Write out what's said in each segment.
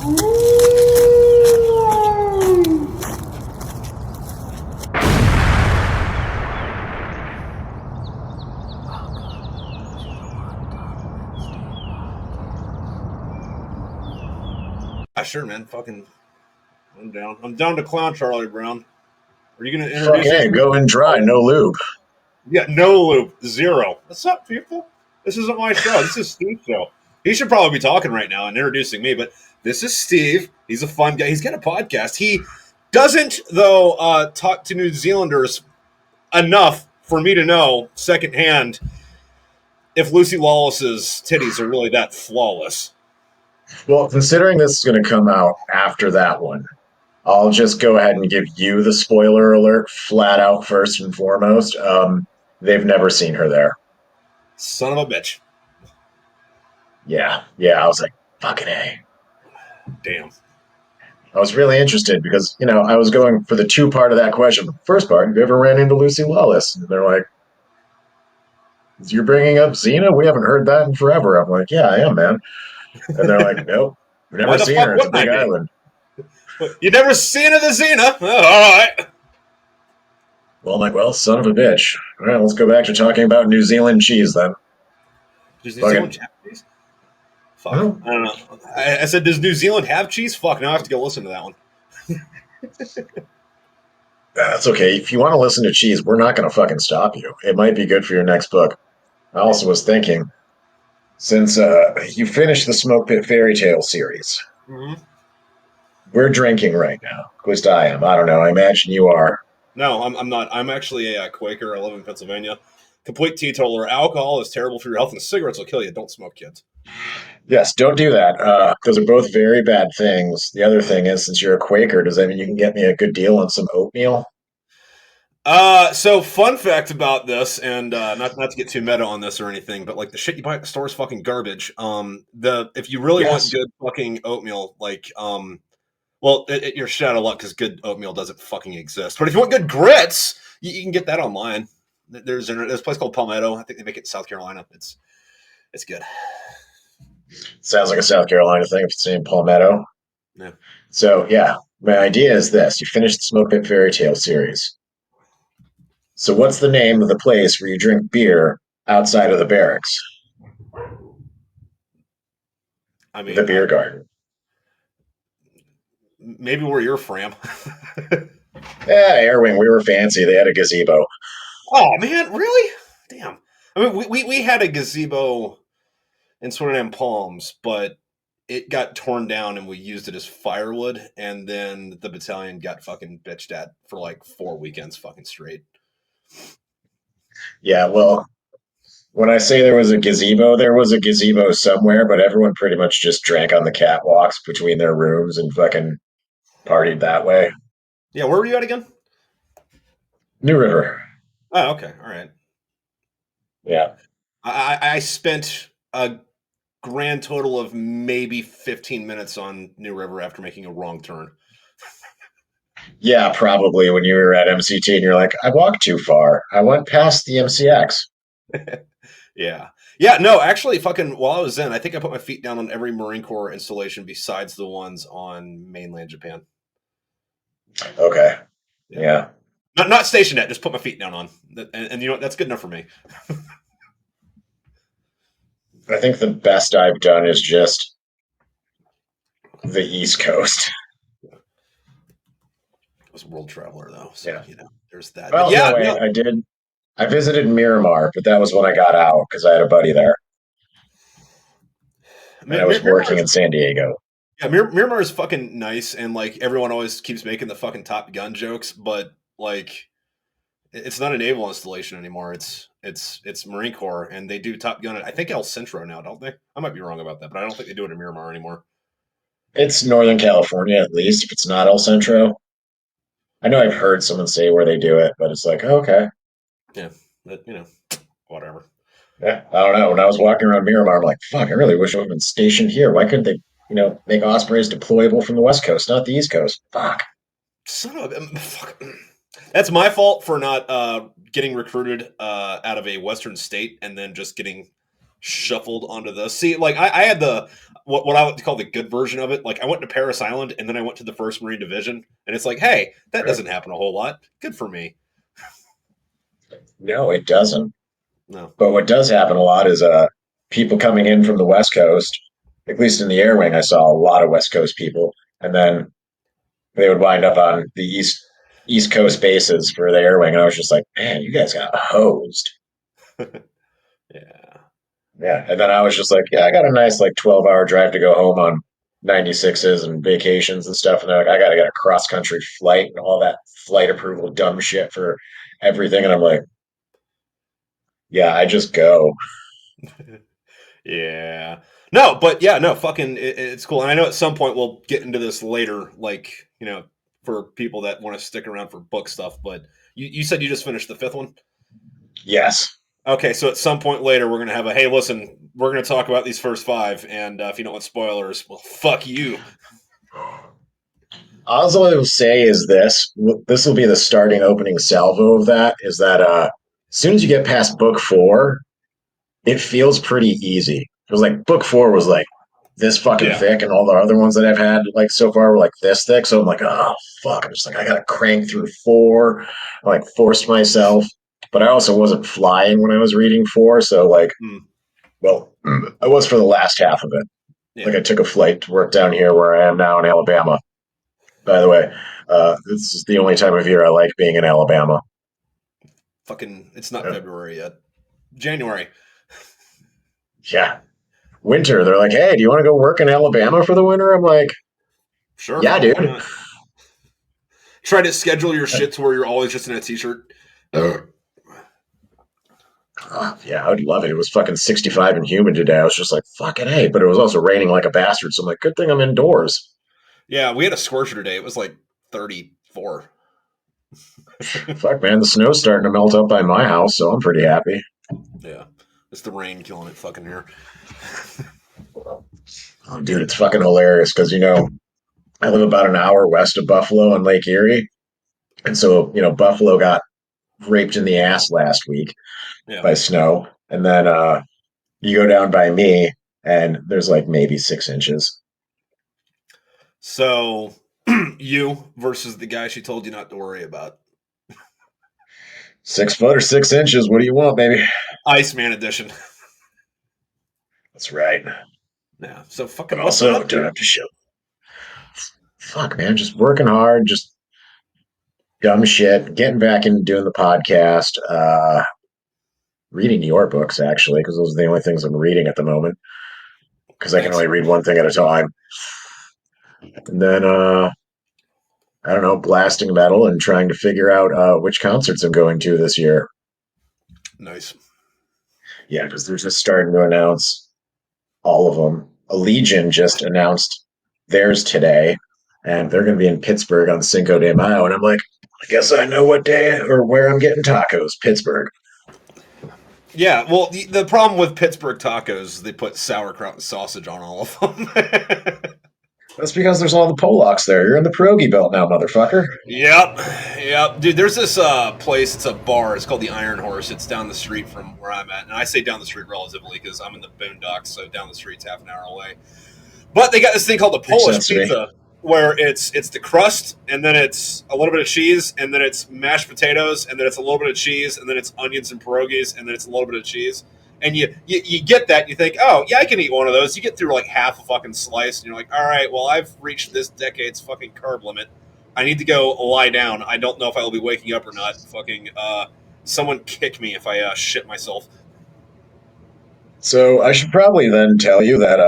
Sure, man. Fucking, I'm down. I'm down to clown Charlie Brown. Are you going to Fuck introduce hey, us? go in dry, no lube. Yeah, no loop, zero. What's up, people? This isn't my show. This is Steve's show. He should probably be talking right now and introducing me, but this is Steve. He's a fun guy. He's got a podcast. He doesn't, though, talk to New Zealanders enough for me to know secondhand if Lucy Lawless's titties are really that flawless. Well, considering this is going to come out after that one, I'll just go ahead and give you the spoiler alert flat out first and foremost. They've never seen her there. Son of a bitch. Yeah, yeah. I was like, fucking A. Damn. I was really interested because, I was going for the two part of that question. First part, have you ever ran into Lucy Lawless? And they're like, you're bringing up Xena? We haven't heard that in forever. I'm like, yeah, I am, man. And they're like, nope, we've Why never the seen fuck her. It's a wouldn't I big be? island. You never seen the Xena? Oh, all right. Well, I'm like, well, son of a bitch. All right, let's go back to talking about New Zealand cheese then. Does New Zealand Fucking, Japanese? Fuck. well, I don't know. I said, does New Zealand have cheese? Fuck, now I have to go listen to that one. that's okay. If you want to listen to cheese, we're not going to fucking stop you. It might be good for your next book. I also was thinking, since you finished the Smoke Pit Fairy Tale series, Mm-hmm. we're drinking right now. At least I am. I don't know. I imagine you are. No, I'm not. I'm actually a Quaker. I live in Pennsylvania. Complete teetotaler. Alcohol is terrible for your health, and cigarettes will kill you. Don't smoke, kids. Yes, don't do that. Those are both very bad things. The other thing is, since you're a Quaker, does that mean you can get me a good deal on some oatmeal? So fun fact about this, and not to get too meta on this or anything, but like the shit you buy at the store is fucking garbage. The if you really want Yes. good fucking oatmeal, like well, you're shit out of luck because good oatmeal doesn't fucking exist. But if you want good grits, you can get that online. There's a place called Palmetto. I think they make it in South Carolina. It's good. Sounds like a South Carolina thing if it's in Palmetto. Yeah. So, yeah, my idea is this. You finished the Smoke Pit Fairy Tale series. So, what's the name of the place where you drink beer outside of the barracks? I The mean, beer garden. maybe where you're from. Yeah, Airwing, we were fancy. They had a gazebo. Oh man, really? Damn. I mean, we had a gazebo in Suriname Palms, but it got torn down and we used it as firewood. And then the battalion got fucking bitched at for like 4 weekends fucking straight. Yeah, well, when I say there was a gazebo somewhere, but everyone pretty much just drank on the catwalks between their rooms and fucking partied that way. Yeah, where were you at again? New River. Oh, okay, all right. Yeah. I spent a grand total of maybe 15 minutes on New River after making a wrong turn. Yeah, probably when you were at MCT and you're like, I walked too far. I went past the MCX. Yeah. Yeah, no, actually, fucking, while I was in, I think I put my feet down on every Marine Corps installation besides the ones on mainland Japan. Okay. Yeah. Yeah. Not stationed at, just put my feet down on. And you know what? That's good enough for me. I think the best I've done is just the East Coast. I was a world traveler, though. So, Yeah. there's that. But Well, yeah, no, no. I did. I visited Miramar, but that was when I got out because I had a buddy there and I was Miramar working is, in San Diego. yeah, Miramar is fucking nice. And, like, everyone always keeps making the fucking Top Gun jokes. But, like, it's not a naval installation anymore. It's Marine Corps, and they do Top Gun at, I think, El Centro now, don't they? I might be wrong about that, but I don't think they do it in Miramar anymore. It's Northern California, at least, if it's not El Centro. I know I've heard someone say where they do it, but it's like, okay. Yeah, but, whatever. Yeah, I don't know. When I was walking around Miramar, I'm like, fuck, I really wish I would have been stationed here. Why couldn't they, make Ospreys deployable from the West Coast, not the East Coast? Fuck. Son of a fuck. That's my fault for not getting recruited out of a Western state and then just getting shuffled onto this. See, like I had the what I would call the good version of it. Like I went to Paris Island and then I went to the First Marine Division, and it's like, hey, that Right. doesn't happen a whole lot. Good for me. No, it doesn't. No. But what does happen a lot is people coming in from the West Coast. At least in the air wing, I saw a lot of West Coast people, and then they would wind up on the East Coast bases for the air wing, and I was just like, man, you guys got hosed. Yeah. Yeah, and then I was just like, yeah, I got a nice like 12-hour drive to go home on 96s and vacations and stuff, and they're like, I got to get a cross country flight and all that flight approval dumb shit for everything, and I'm like, yeah, I just go. Yeah. No, but yeah, no, fucking, it's cool. And I know at some point we'll get into this later, like, for people that want to stick around for book stuff. But you said you just finished the fifth one? Yes. Okay, so at some point later, we're going to have hey, listen, we're going to talk about these first five. And if you don't want spoilers, well, fuck you. All I will say is this: this will be the starting opening salvo of that. Is that as soon as you get past book four, it feels pretty easy. It was like book four was like this fucking Yeah. thick, and all the other ones that I've had like so far were like this thick. So I'm like, oh fuck! I'm just like I gotta crank through four. I like forced myself, but I also wasn't flying when I was reading four. So like, Mm, well, I was for the last half of it. Like yeah. I took a flight to work down here where I am now in Alabama. By the way, this is the only time of year I like being in Alabama. Fucking, it's not Yeah. February yet. January. Yeah. Winter. They're like, hey, do you want to go work in Alabama for the winter? I'm like, Sure, yeah, fucking why dude. not? Try to schedule your shit to where you're always just in a t-shirt. Yeah, I would love it. It was fucking 65 and humid today. I was just like, fucking hey, but it was also raining like a bastard. So I'm like, good thing I'm indoors. Yeah, we had a scorcher today. It was like 34. Fuck, man, the snow's starting to melt up by my house, so I'm pretty happy. Yeah. It's the rain killing it fucking here. Oh, dude, it's fucking hilarious because, I live about an hour west of Buffalo on Lake Erie. And so, Buffalo got raped in the ass last week Yeah. by snow. And then you go down by me, and there's like maybe 6 inches. So you versus the guy she told you not to worry about. 6 foot or 6 inches. What do you want, baby? Iceman edition. That's right. Yeah. So But fucking what's been also, up to don't you? have to show. Fuck, man, just working hard, just dumb shit, getting back into doing the podcast, reading your books, actually, because those are the only things I'm reading at the moment, because I can Thanks. only read one thing at a time. And then, I don't know, blasting metal and trying to figure out which concerts I'm going to this year. Nice. Yeah, because they're just starting to announce all of them. Allegiant just announced theirs today, and they're going to be in Pittsburgh on Cinco de Mayo. And I'm like, I guess I know what day or where I'm getting tacos, Pittsburgh. Yeah, well, the problem with Pittsburgh tacos is they put sauerkraut and sausage on all of them. That's because there's all the Polacks there. You're in the pierogi belt now, motherfucker. Yep, yep, dude. There's this place. It's a bar. It's called the Iron Horse. It's down the street from where I'm at, and I say down the street relatively because I'm in the boondocks, so down the street's half an hour away. But they got this thing called the Makes Polish sense to me. pizza, where it's the crust, and then it's a little bit of cheese, and then it's mashed potatoes, and then it's a little bit of cheese, and then it's onions and pierogies, and then it's a little bit of cheese. And you get that, and you think, oh yeah, I can eat one of those. You get through like half a fucking slice, and you're like, all right, well I've reached this decade's fucking carb limit. I need to go lie down. I don't know if I will be waking up or not. Fucking someone kick me if I shit myself. So I should probably then tell you that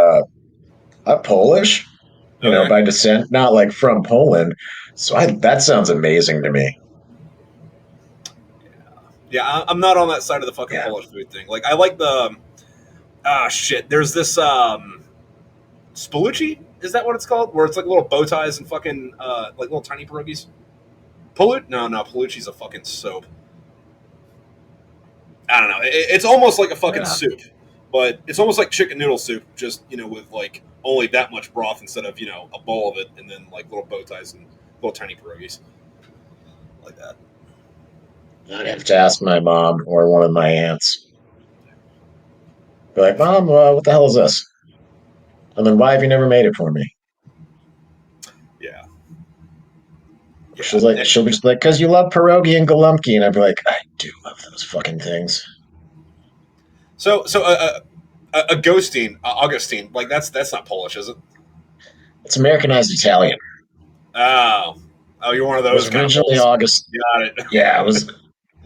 I'm Polish, Okay. by descent, not like from Poland. So that sounds amazing to me. Yeah, I'm not on that side of the fucking Yeah. Polish food thing. Like I like the shit. There's this Spallucci. Is that what it's called? Where it's like little bow ties and fucking like little tiny pierogies. Palut? No. Palucci's a fucking soap. I don't know. It's almost like a fucking Yeah. soup, but it's almost like chicken noodle soup, just with like only that much broth instead of a bowl of it, and then like little bow ties and little tiny pierogies like that. I'd have to ask my mom or one of my aunts. Be like, Mom, what the hell is this? And then why have you never made it for me? Yeah. She'll be just like, because you love pierogi and galumki, and I'd be like, I do love those fucking things. Augustine, like that's not Polish, is it? It's Americanized Italian. Oh, you're one of It was those kind of originally Poles. August. Got it. Yeah, it was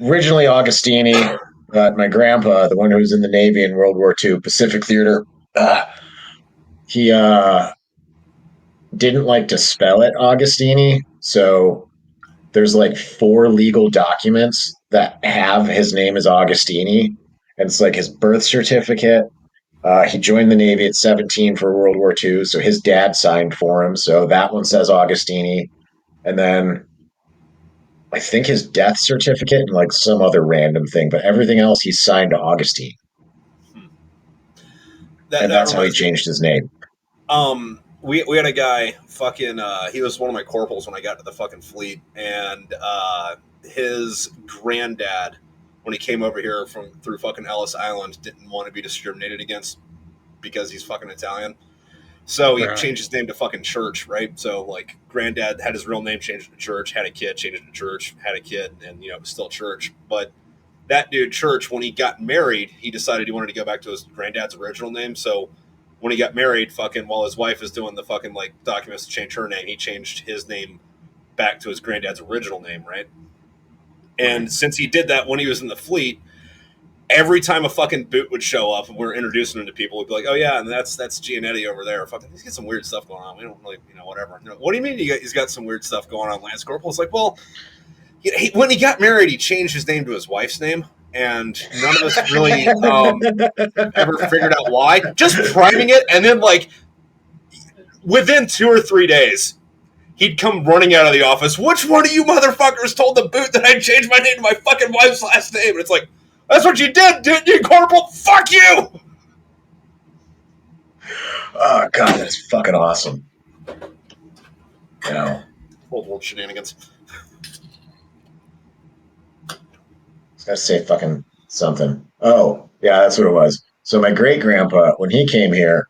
originally Augustini. But my grandpa, the one who was in the Navy in World War II, Pacific Theater, he didn't like to spell it Augustini. So there's like 4 legal documents that have his name as Augustini. And it's like his birth certificate. He joined the Navy at 17 for World War II. So his dad signed for him. So that one says Augustini. And then I think his death certificate and like some other random thing, but everything else he signed to Augustine. And That that's how he reminds me. changed his name. We had a guy fucking he was one of my corporals when I got to the fucking fleet, and his granddad, when he came over here from through fucking Ellis Island, didn't want to be discriminated against because he's fucking Italian. So he changed his name to fucking Church, right? So like granddad had his real name changed to Church, had a kid, changed it to Church, had a kid, and it was still Church. But that dude Church, when he got married, he decided he wanted to go back to his granddad's original name. So when he got married, fucking while his wife is doing the fucking like documents to change her name, he changed his name back to his granddad's original name, right? And since he did that when he was in the fleet, every time a fucking boot would show up and we are introducing him to people, we'd be like, "Oh yeah, and that's Giannetti over there. Fucking, he's got some weird stuff going on. We don't really, whatever." What do you mean he's got some weird stuff going on, Lance Corporal? It's like, well, when he got married, he changed his name to his wife's name, and none of us really ever figured out why. Just priming it, and then like within 2 or 3 days, he'd come running out of the office. Which one of you motherfuckers told the boot that I changed my name to my fucking wife's last name? And it's like, that's what you did, didn't you, Corporal? Fuck you! Oh god, that's fucking awesome. Old world shenanigans. I was gonna say fucking something. Oh, yeah, that's what it was. So my great grandpa, when he came here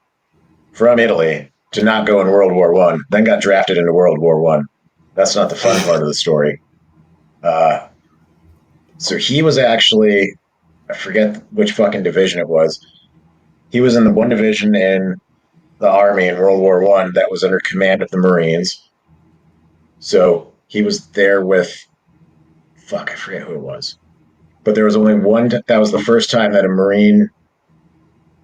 from Italy, did not go in World War One, then got drafted into World War One. That's not the fun part of the story. So he was actually, I forget which fucking division it was. He was in the one division in the Army in World War One that was under command of the Marines. So he was there with, I forget who it was. But there was only one, that was the first time that a Marine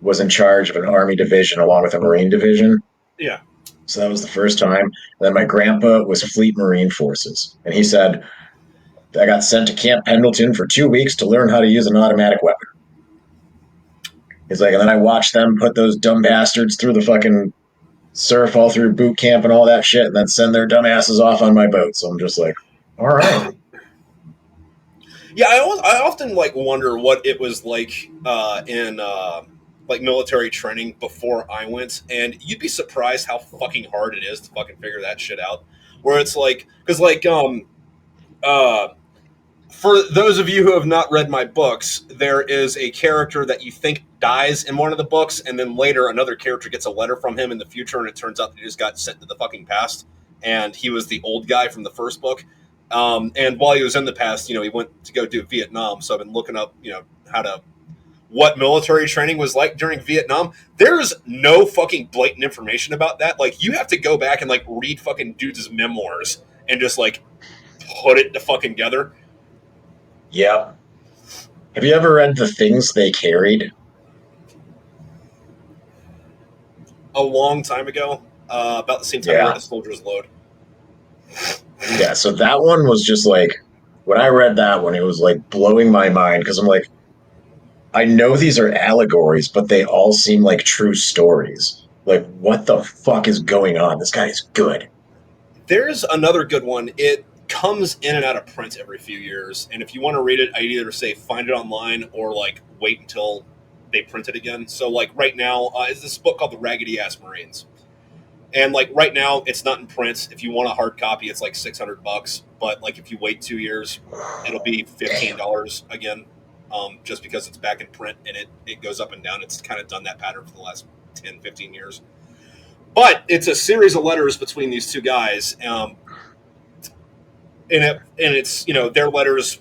was in charge of an Army division along with a Marine division. Yeah. So that was the first time. And then my grandpa was Fleet Marine Forces. And he said, I got sent to Camp Pendleton for 2 weeks to learn how to use an automatic weapon. He's like, and then I watched them put those dumb bastards through the fucking surf all through boot camp and all that shit, and then send their dumb asses off on my boat. So I'm just like, all right. Yeah, I often like wonder what it was like in like military training before I went, and you'd be surprised how fucking hard it is to fucking figure that shit out. Where it's like, because like for those of you who have not read my books, there is a character that you think dies in one of the books, and then later another character gets a letter from him in the future, and it turns out that he just got sent to the fucking past, and he was the old guy from the first book. And while he was in the past, he went to go do Vietnam. So I've been looking up, what military training was like during Vietnam. There's no fucking blatant information about that. Like, you have to go back and like read fucking dudes' memoirs and just like put it together. Yep. Have you ever read The Things They Carried? A long time ago, about the same time I read A Soldier's Load. Yeah, so that one was just like, when I read that one, it was like blowing my mind because I'm like, I know these are allegories, but they all seem like true stories. Like, what the fuck is going on? This guy is good. There's another good one. It comes in and out of print every few years, and if you want to read it, I'd either say find it online or like wait until they print it again. So like right now, is this book called The Raggedy Ass Marines, and like right now it's not in print. If you want a hard copy, it's like $600, but like if you wait 2 years, it'll be $15 again. just because it's back in print and it goes up and down. It's kind of done that pattern for the last 10, 15 years. But it's a series of letters between these two guys, and it's their letters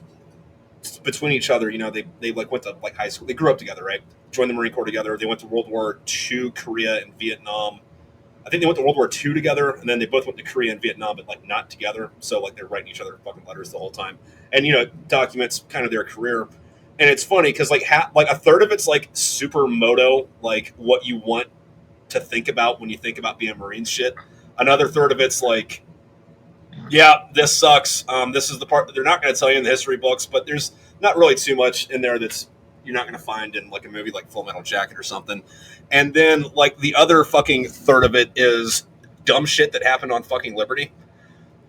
between each other. They like went to like high school. They grew up together, right? Joined the Marine Corps together. They went to World War II, Korea, and Vietnam. I think they went to World War II together, and then they both went to Korea and Vietnam, but like not together. So like they're writing each other fucking letters the whole time, and it documents kind of their career. And it's funny because like a third of it's like super moto, like what you want to think about when you think about being Marine shit. Another third of it's like, yeah, this sucks. This is the part that they're not going to tell you in the history books, but there's not really too much in there that's you're not going to find in like a movie like Full Metal Jacket or something. And then like the other fucking third of it is dumb shit that happened on fucking Liberty.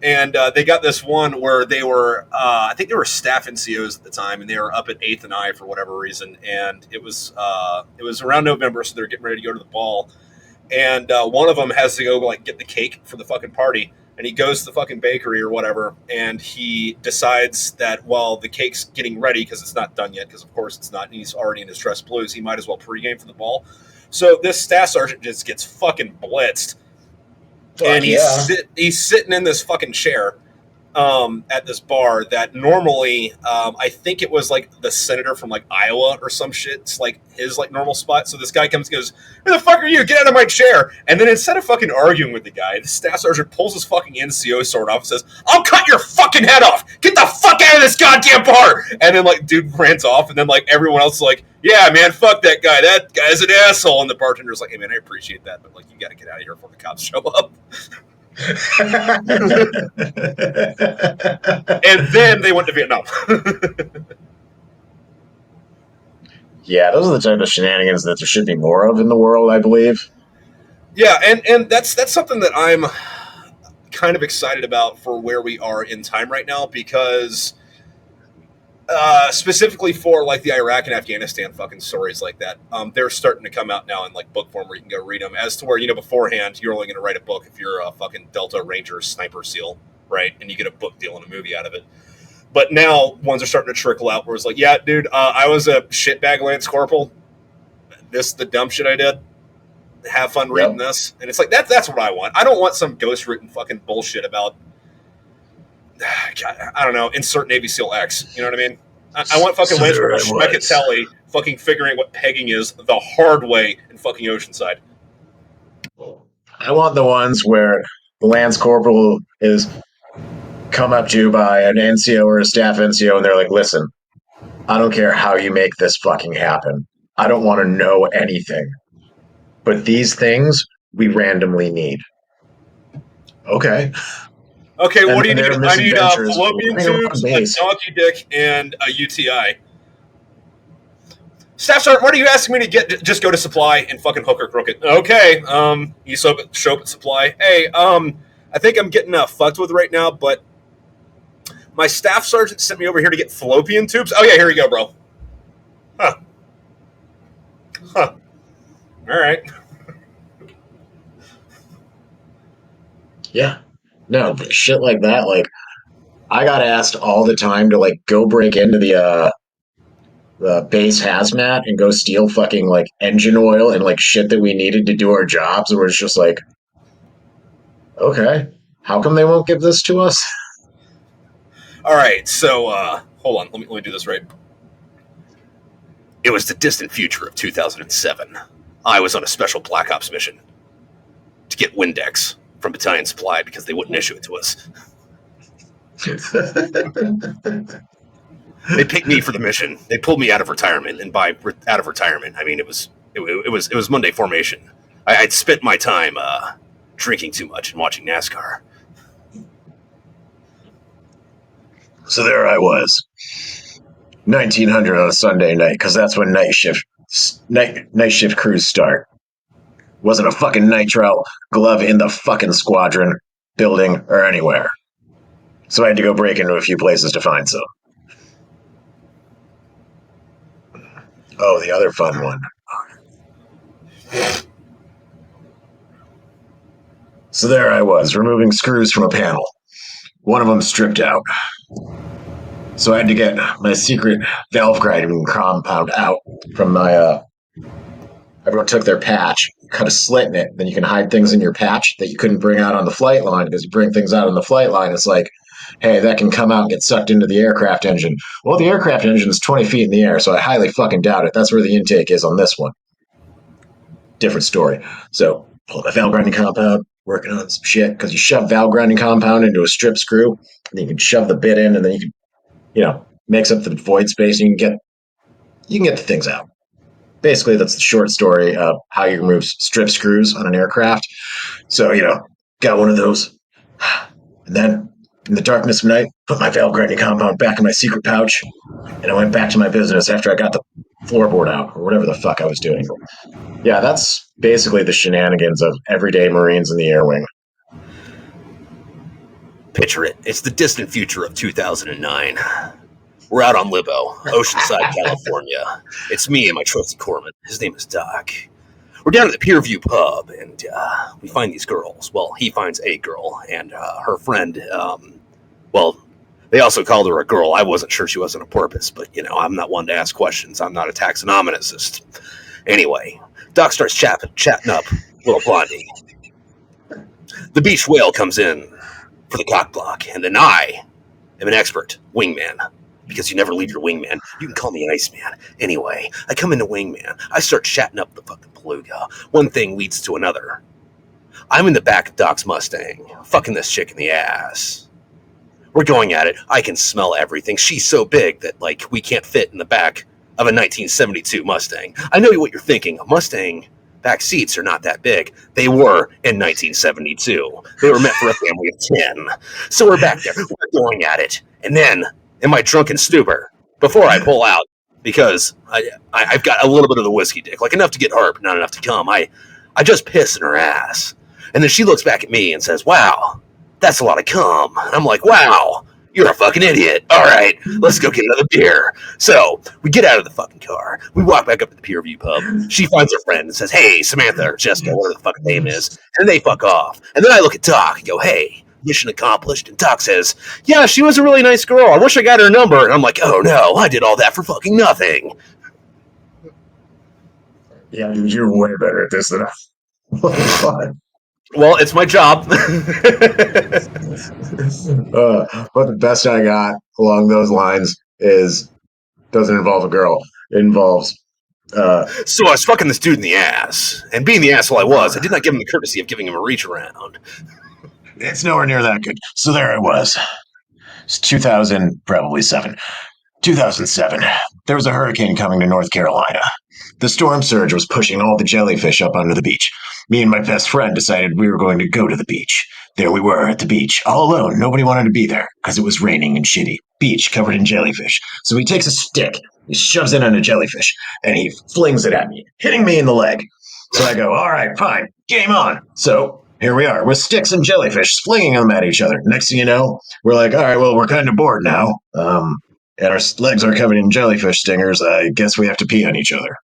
And they got this one where they were, I think they were staff NCOs at the time, and they were up at 8th and I for whatever reason. And it was around November, so they're getting ready to go to the ball. And one of them has to go like get the cake for the fucking party. And he goes to the fucking bakery or whatever, and he decides that while the cake's getting ready, because it's not done yet, because of course it's not, and he's already in his dress blues, he might as well pregame for the ball. So this staff sergeant just gets fucking blitzed. And he's sitting in this fucking chair at this bar that normally I think it was like the senator from like Iowa or some shit. It's like his like normal spot. So this guy comes and goes, "Who the fuck are you? Get out of my chair!" And then instead of fucking arguing with the guy, the staff sergeant pulls his fucking NCO sword off and says, "I'll cut your fucking head off! Get the fuck out of this goddamn bar!" And then like dude runs off, and then like everyone else is like, "Yeah, man, fuck that guy. That guy's an asshole." And the bartender's like, "Hey man, I appreciate that, but like you got to get out of here before the cops show up." And then they went to Vietnam. Yeah, those are the type of shenanigans that there should be more of in the world, I believe. Yeah, and that's something that I'm kind of excited about for where we are in time right now, because specifically for like the Iraq and Afghanistan fucking stories like that, they're starting to come out now in like book form where you can go read them. As to where beforehand you're only going to write a book if you're a fucking Delta Ranger Sniper SEAL, right? And you get a book deal and a movie out of it. But now ones are starting to trickle out where it's like, yeah, dude, I was a shitbag Lance Corporal. This is the dumb shit I did. Have fun reading this, and it's like that's what I want. I don't want some ghost written fucking bullshit about. God, I don't know. Insert Navy SEAL X. You know what I mean? I want fucking Lance Schmeckatelli fucking figuring what pegging is the hard way in fucking Oceanside. I want the ones where the Lance Corporal is come up to you by an NCO or a staff NCO, and they're like, "Listen, I don't care how you make this fucking happen. I don't want to know anything. But these things we randomly need." Okay. Okay, what do you need? I need fallopian tubes, a donkey dick, and a UTI. Staff Sergeant, what are you asking me to get? Just go to supply and fucking hook or crook it. Okay, you show up at supply. Hey, I think I'm getting fucked with right now, but my staff sergeant sent me over here to get fallopian tubes. Oh yeah, here you go, bro. Huh. All right. Yeah. No, shit like that. Like, I got asked all the time to like go break into the base hazmat and go steal fucking like engine oil and like shit that we needed to do our jobs. And we're just like, okay, how come they won't give this to us? All right, so hold on, let me do this right. It was the distant future of 2007. I was on a special Black Ops mission to get Windex from Battalion Supply because they wouldn't issue it to us. They picked me for the mission. They pulled me out of retirement, and by out of retirement, I mean it was Monday formation. I'd spent my time drinking too much and watching NASCAR. So there I was, 1900 on a Sunday night, because that's when night shift crews start. Wasn't a fucking nitrile glove in the fucking squadron, building, or anywhere. So I had to go break into a few places to find some. Oh, the other fun one. So there I was, removing screws from a panel. One of them stripped out. So I had to get my secret valve grinding compound out from my. Everyone took their patch, cut a slit in it, then you can hide things in your patch that you couldn't bring out on the flight line because you bring things out on the flight line. It's like, hey, that can come out and get sucked into the aircraft engine. Well, the aircraft engine is 20 feet in the air, so I highly fucking doubt it. That's where the intake is on this one. Different story. So pull my valve grinding compound, working on some shit because you shove valve grinding compound into a strip screw, and then you can shove the bit in, and then you can, makes up the void space, and you can get the things out. Basically, that's the short story of how you remove strip screws on an aircraft. So, got one of those. And then, in the darkness of night, put my valve grinding compound back in my secret pouch, and I went back to my business after I got the floorboard out, or whatever the fuck I was doing. Yeah, that's basically the shenanigans of everyday Marines in the air wing. Picture it. It's the distant future of 2009. We're out on Libo, Oceanside, California. It's me and my trusty corpsman. His name is Doc. We're down at the Pier View pub, and we find these girls. Well, he finds a girl, and her friend, they also called her a girl. I wasn't sure she wasn't a porpoise, but, I'm not one to ask questions. I'm not a taxonomicist. Anyway, Doc starts chatting up little Blondie. The beach whale comes in for the cock block, and then I am an expert wingman. Because you never leave your wingman. You can call me Iceman. Anyway, I come into wingman. I start chatting up the fucking beluga. One thing leads to another. I'm in the back of Doc's Mustang, fucking this chick in the ass. We're going at it. I can smell everything. She's so big that, we can't fit in the back of a 1972 Mustang. I know what you're thinking. A Mustang back seats are not that big. They were in 1972. They were meant for a family of 10. So we're back there. We're going at it. And then, in my drunken stupor, before I pull out, because I've got a little bit of the whiskey dick, enough to get hard, but not enough to come, I just piss in her ass. And then she looks back at me and says, wow, that's a lot of cum. And I'm like, wow, you're a fucking idiot. All right, let's go get another beer. So we get out of the fucking car. We walk back up to the Pier View pub. She finds her friend and says, hey, Samantha or Jessica, whatever the fucking name is. And they fuck off. And then I look at Doc and go, hey, mission accomplished. And Doc says, yeah, she was a really nice girl. I wish I got her number. And I'm like, oh no, I did all that for fucking nothing. Yeah, you're way better at this than I. Well, it's my job. But the best I got along those lines doesn't involve a girl. It involves. So I was fucking this dude in the ass. And being the asshole I was, I did not give him the courtesy of giving him a reach around. It's nowhere near that good. So there I was. It's 2000, probably 2007. There was a hurricane coming to North Carolina. The storm surge was pushing all the jellyfish up onto the beach. Me and my best friend decided we were going to go to the beach. There we were at the beach, all alone. Nobody wanted to be there because it was raining and shitty. Beach covered in jellyfish. So he takes a stick, he shoves it on a jellyfish, and he flings it at me, hitting me in the leg. So I go, all right, fine, game on. So here we are with sticks and jellyfish, flinging them at each other. Next thing you know, we're like, all right, well, we're kind of bored now. And our legs are covered in jellyfish stingers. I guess we have to pee on each other.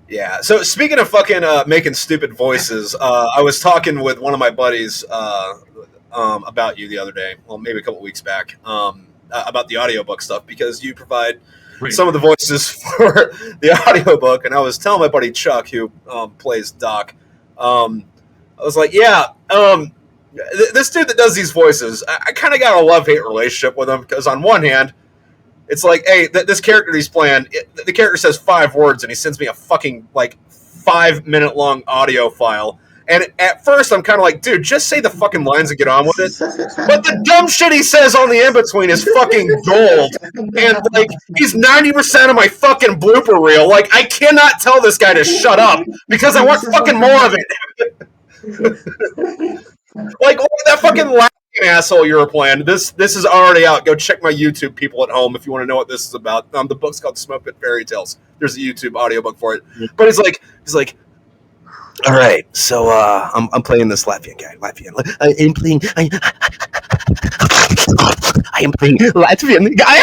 Yeah. So speaking of fucking making stupid voices, I was talking with one of my buddies about you the other day. Well, maybe a couple weeks back about the audiobook stuff because you provide some of the voices for the audiobook. And I was telling my buddy Chuck, who plays Doc, I was like, yeah, this dude that does these voices, I kind of got a love-hate relationship with him because on one hand, it's like, hey, this character he's playing, the character says 5 words and he sends me a fucking 5-minute long audio file. And at first I'm kind of like, dude, just say the fucking lines and get on with it. But the dumb shit he says on the in-between is fucking gold. And he's 90% of my fucking blooper reel. I cannot tell this guy to shut up because I want fucking more of it. That fucking laughing asshole you were playing. This is already out. Go check my YouTube, people at home, if you want to know what this is about. The book's called Smoke Pit Fairy Tales. There's a YouTube audiobook for it. But he's like, all right, so I'm playing this Latvian guy. I am playing Latvian guy.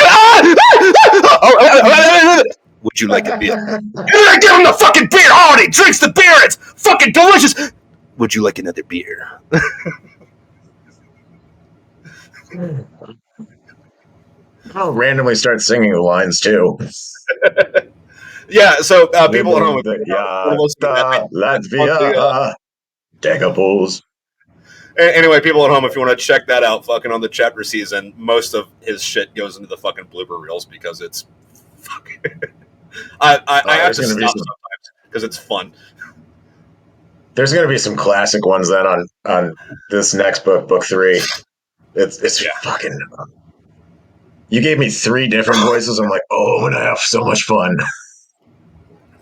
Would you like a beer? Give him the fucking beer. Oh, and he drinks the beer. It's fucking delicious. Would you like another beer? I'll randomly start singing the lines too. Yeah, so people at home, if you want to listen to that, Latvia, Degables. anyway, people at home, if you want to check that out, fucking on the chapter season, most of his shit goes into the fucking blooper reels because it's fucking. I have to stop sometimes because it's fun. There's going to be some classic ones then on this next book 3. It's fucking. You gave me 3 different voices. I'm like, oh, I'm gonna have so much fun.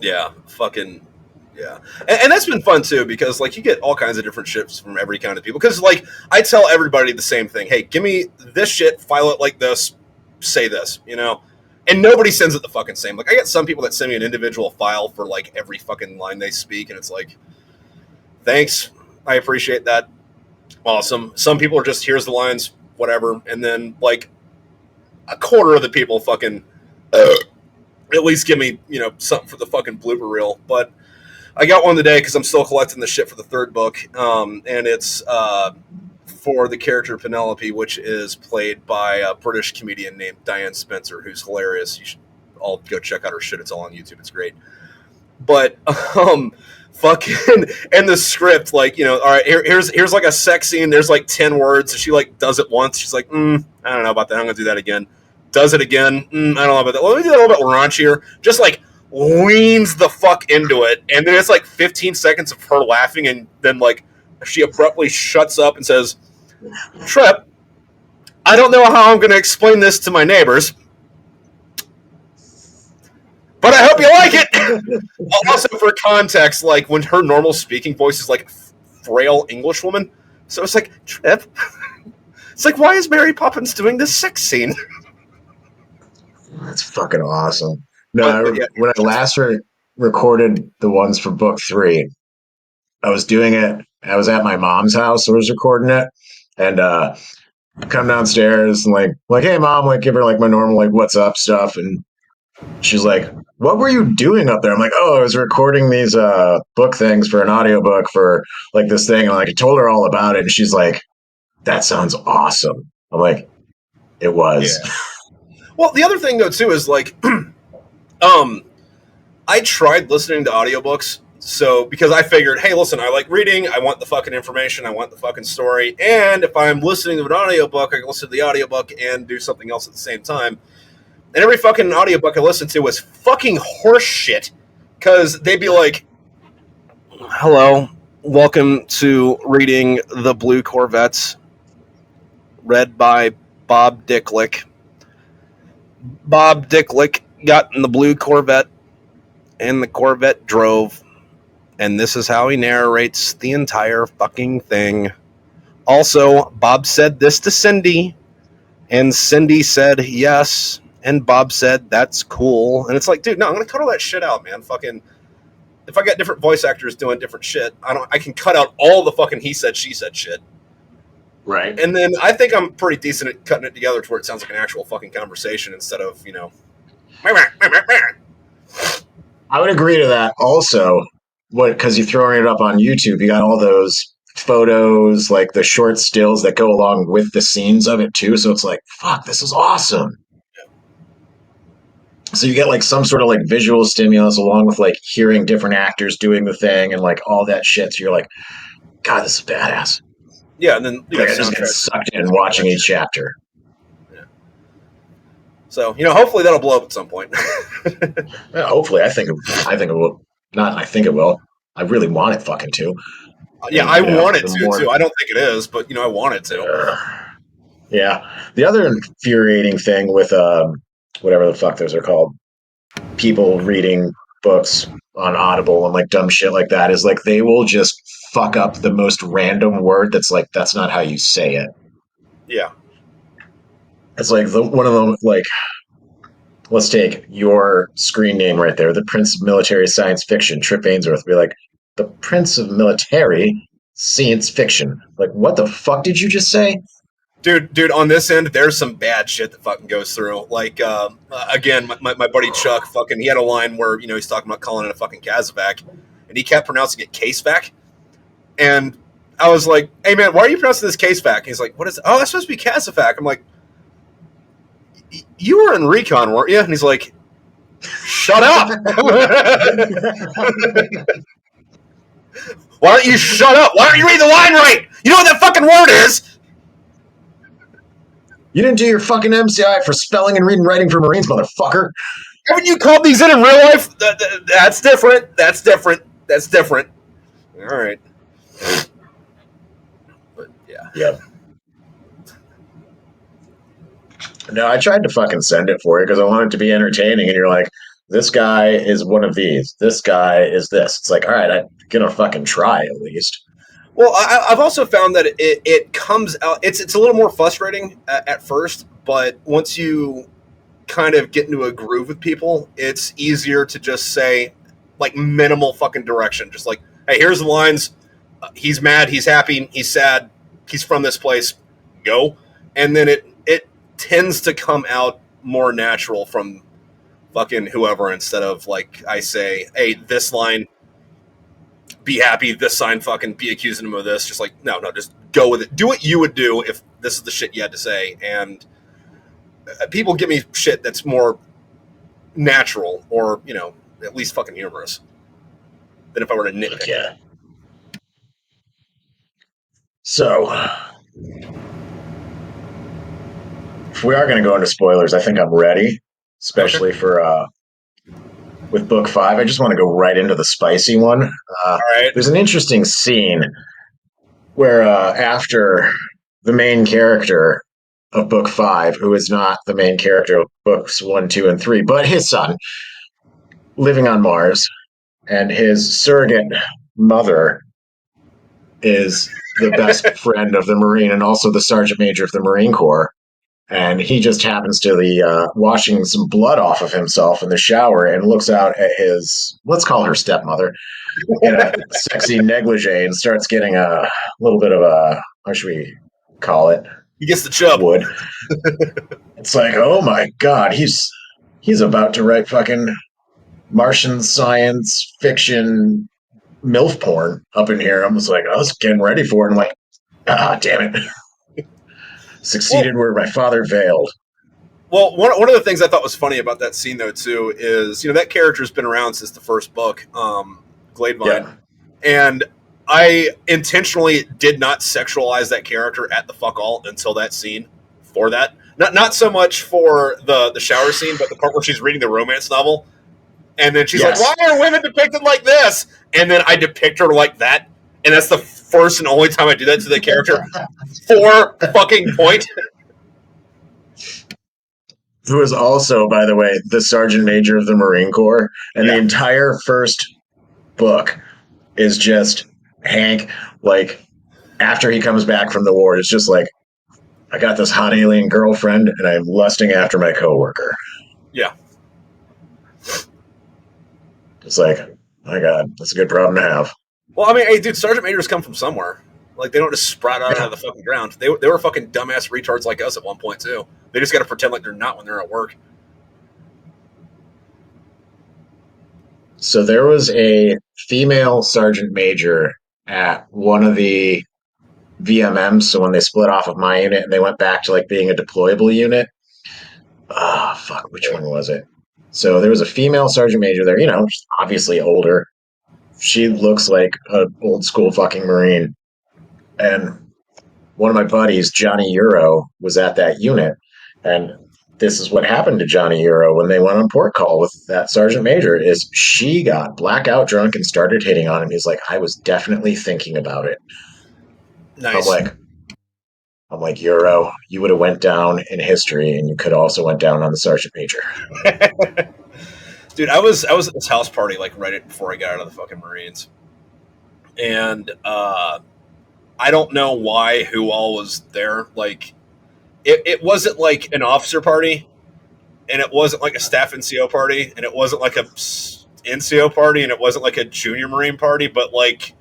Yeah, fucking. Yeah, and that's been fun too because like you get all kinds of different shits from every kind of people. Because like I tell everybody the same thing: hey, give me this shit, file it like this, say this, and nobody sends it the fucking same. Like I get some people that send me an individual file for like every fucking line they speak, and it's like, thanks, I appreciate that, awesome. Some people are just here's the lines, whatever, and then like a quarter of the people fucking at least give me something for the fucking blooper reel, but. I got one today because I'm still collecting the shit for the 3rd book, and it's for the character Penelope, which is played by a British comedian named Diane Spencer, who's hilarious. You should all go check out her shit. It's all on YouTube. It's great. But fucking and the script, like all right, here's like a sex scene. There's like 10 words. She like does it once. She's like, I don't know about that. I'm gonna do that again. Does it again. I don't know about that. Well, let me do that a little bit raunchier. Just like. Leans the fuck into it, and then it's like 15 seconds of her laughing, and then like she abruptly shuts up and says, Tripp, I don't know how I'm going to explain this to my neighbors, but I hope you like it. Also, for context, like when her normal speaking voice is like frail English woman, so it's like, Tripp, it's like, why is Mary Poppins doing this sex scene? That's fucking awesome. No, when I last recorded the ones for book 3, I was doing it. I was at my mom's house. So I was recording it, and come downstairs and like, hey mom, like give her like my normal like what's up stuff, and she's like, what were you doing up there? I'm like, oh, I was recording these book things for an audiobook for like this thing, and like I told her all about it, and she's like, that sounds awesome. I'm like, it was. Yeah. Well, the other thing though too is like. I tried listening to audiobooks, so because I figured, hey, listen, I like reading, I want the fucking information, I want the fucking story, and if I'm listening to an audiobook, I can listen to the audiobook and do something else at the same time. And every fucking audiobook I listened to was fucking horse shit, because they'd be like, hello, welcome to reading The Blue Corvettes, read by Bob Dicklick. Bob Dicklick got in the blue Corvette, and the Corvette drove, and this is how he narrates the entire fucking thing. Also, Bob said this to Cindy, and Cindy said yes, and Bob said that's cool. And it's like, dude, no, I'm gonna cut all that shit out, man. Fucking, if I got different voice actors doing different shit, I can cut out all the fucking he said, she said shit. Right. And then I think I'm pretty decent at cutting it together to where it sounds like an actual fucking conversation instead of, I would agree to that. Also, because you're throwing it up on YouTube, you got all those photos, like the short stills that go along with the scenes of it too. So it's like, fuck, this is awesome. Yeah. So you get like some sort of like visual stimulus along with like hearing different actors doing the thing and like all that shit. So you're like, God, this is badass. Yeah, and then like I just get sucked in watching each chapter. Yeah. So hopefully that'll blow up at some point. Yeah, hopefully, I think it will. Not, I think it will. I really want it fucking to. Yeah, I want it to too. I don't think it is, but I want it to. Yeah. The other infuriating thing with whatever the fuck those are called, people reading books on Audible and like dumb shit like that is like they will just fuck up the most random word that's like that's not how you say it. Yeah. It's like one of them like. Let's take your screen name right there, the Prince of Military Science Fiction, Tripp Ainsworth. Be like, the Prince of Military Science Fiction. Like, what the fuck did you just say? Dude, on this end, there's some bad shit that fucking goes through. Like, again, my buddy Chuck, fucking, he had a line where, he's talking about calling it a fucking Kazovac, and he kept pronouncing it Casevac. And I was like, hey, man, why are you pronouncing this Casevac? He's like, what is it? Oh, that's supposed to be Kazovac. I'm like, you were in recon, weren't you? And he's like, shut up. Why don't you shut up? Why don't you read the line right? You know what that fucking word is? You didn't do your fucking MCI for spelling and reading writing for Marines, motherfucker. Haven't you called these in real life? That's different. That's different. That's different. All right. But yeah. Yep. No, I tried to fucking send it for you because I wanted it to be entertaining, and you're like, this guy is one of these. This guy is this. It's like, all right, I'm gonna fucking try at least. Well, I've also found that it comes out. It's a little more frustrating at first, but once you kind of get into a groove with people, it's easier to just say like minimal fucking direction. Just like, hey, here's the lines. He's mad. He's happy. He's sad. He's from this place. Go, and then it tends to come out more natural from fucking whoever instead of like I say, hey, this line. Be happy, this sign fucking be accusing him of this. Just like, no, just go with it. Do what you would do if this is the shit you had to say. And people give me shit that's more natural or, at least fucking humorous than if I were to nitpick. Yeah. So, if we are going to go into spoilers, I think I'm ready, especially for with book 5. I just want to go right into the spicy one. All right. There's an interesting scene where after the main character of book 5, who is not the main character of books 1, 2, and 3, but his son, living on Mars, and his surrogate mother is the best friend of the Marine and also the Sergeant Major of the Marine Corps. And he just happens to be washing some blood off of himself in the shower and looks out at his, let's call her stepmother, in a sexy negligee and starts getting a little bit of a, how should we call it? He gets the chub. Wood. It's like, oh my God, he's about to write fucking Martian science fiction MILF porn up in here. I was like, I was getting ready for it. I'm like, damn it. Succeeded where my father failed. Well, one of the things I thought was funny about that scene, though, too, is, that character's been around since the first book, Gladevine. Yeah. And I intentionally did not sexualize that character at the fuck all until that scene for that. Not so much for the shower scene, but the part where she's reading the romance novel. And then she's like, why are women depicted like this? And then I depict her like that. And that's the first and only time I do that to the character. For fucking point. Who is also, by the way, the Sergeant Major of the Marine Corps. And the entire first book is just Hank, like, after he comes back from the war, it's just like, I got this hot alien girlfriend and I'm lusting after my coworker. Yeah. It's like, my God, that's a good problem to have. Well, I mean, hey, dude, Sergeant Majors come from somewhere. Like, they don't just sprout out of the fucking ground. They were fucking dumbass retards like us at one point, too. They just got to pretend like they're not when they're at work. So there was a female Sergeant Major at one of the VMMs. So when they split off of my unit and they went back to, like, being a deployable unit. Fuck, which one was it? So there was a female Sergeant Major there, obviously older. She looks like an old school fucking Marine. And one of my buddies, Johnny Euro, was at that unit. And this is what happened to Johnny Euro when they went on port call with that Sergeant Major, is she got blackout drunk and started hitting on him. He's like, I was definitely thinking about it. Nice. I'm like, Euro, you would have went down in history and you could also went down on the Sergeant Major. Dude, I was at this house party like right before I got out of the fucking Marines. And I don't know who all was there. Like, it wasn't like an officer party, and it wasn't like a staff NCO party, and it wasn't like a NCO party, and it wasn't like a junior Marine party, but like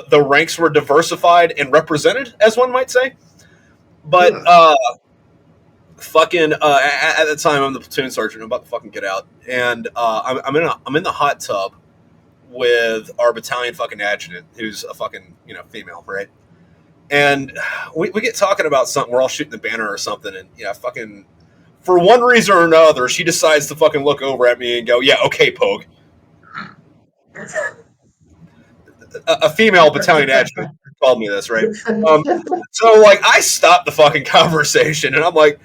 the ranks were diversified and represented, as one might say. But fucking at the time, I'm the platoon sergeant. I'm about to fucking get out, and I'm in the hot tub with our battalion fucking adjutant, who's a fucking female, right? And we get talking about something. We're all shooting the banner or something, and fucking for one reason or another, she decides to fucking look over at me and go, "Yeah, okay, Pogue." A female battalion adjutant called me this, right? So like, I stopped the fucking conversation, and I'm like,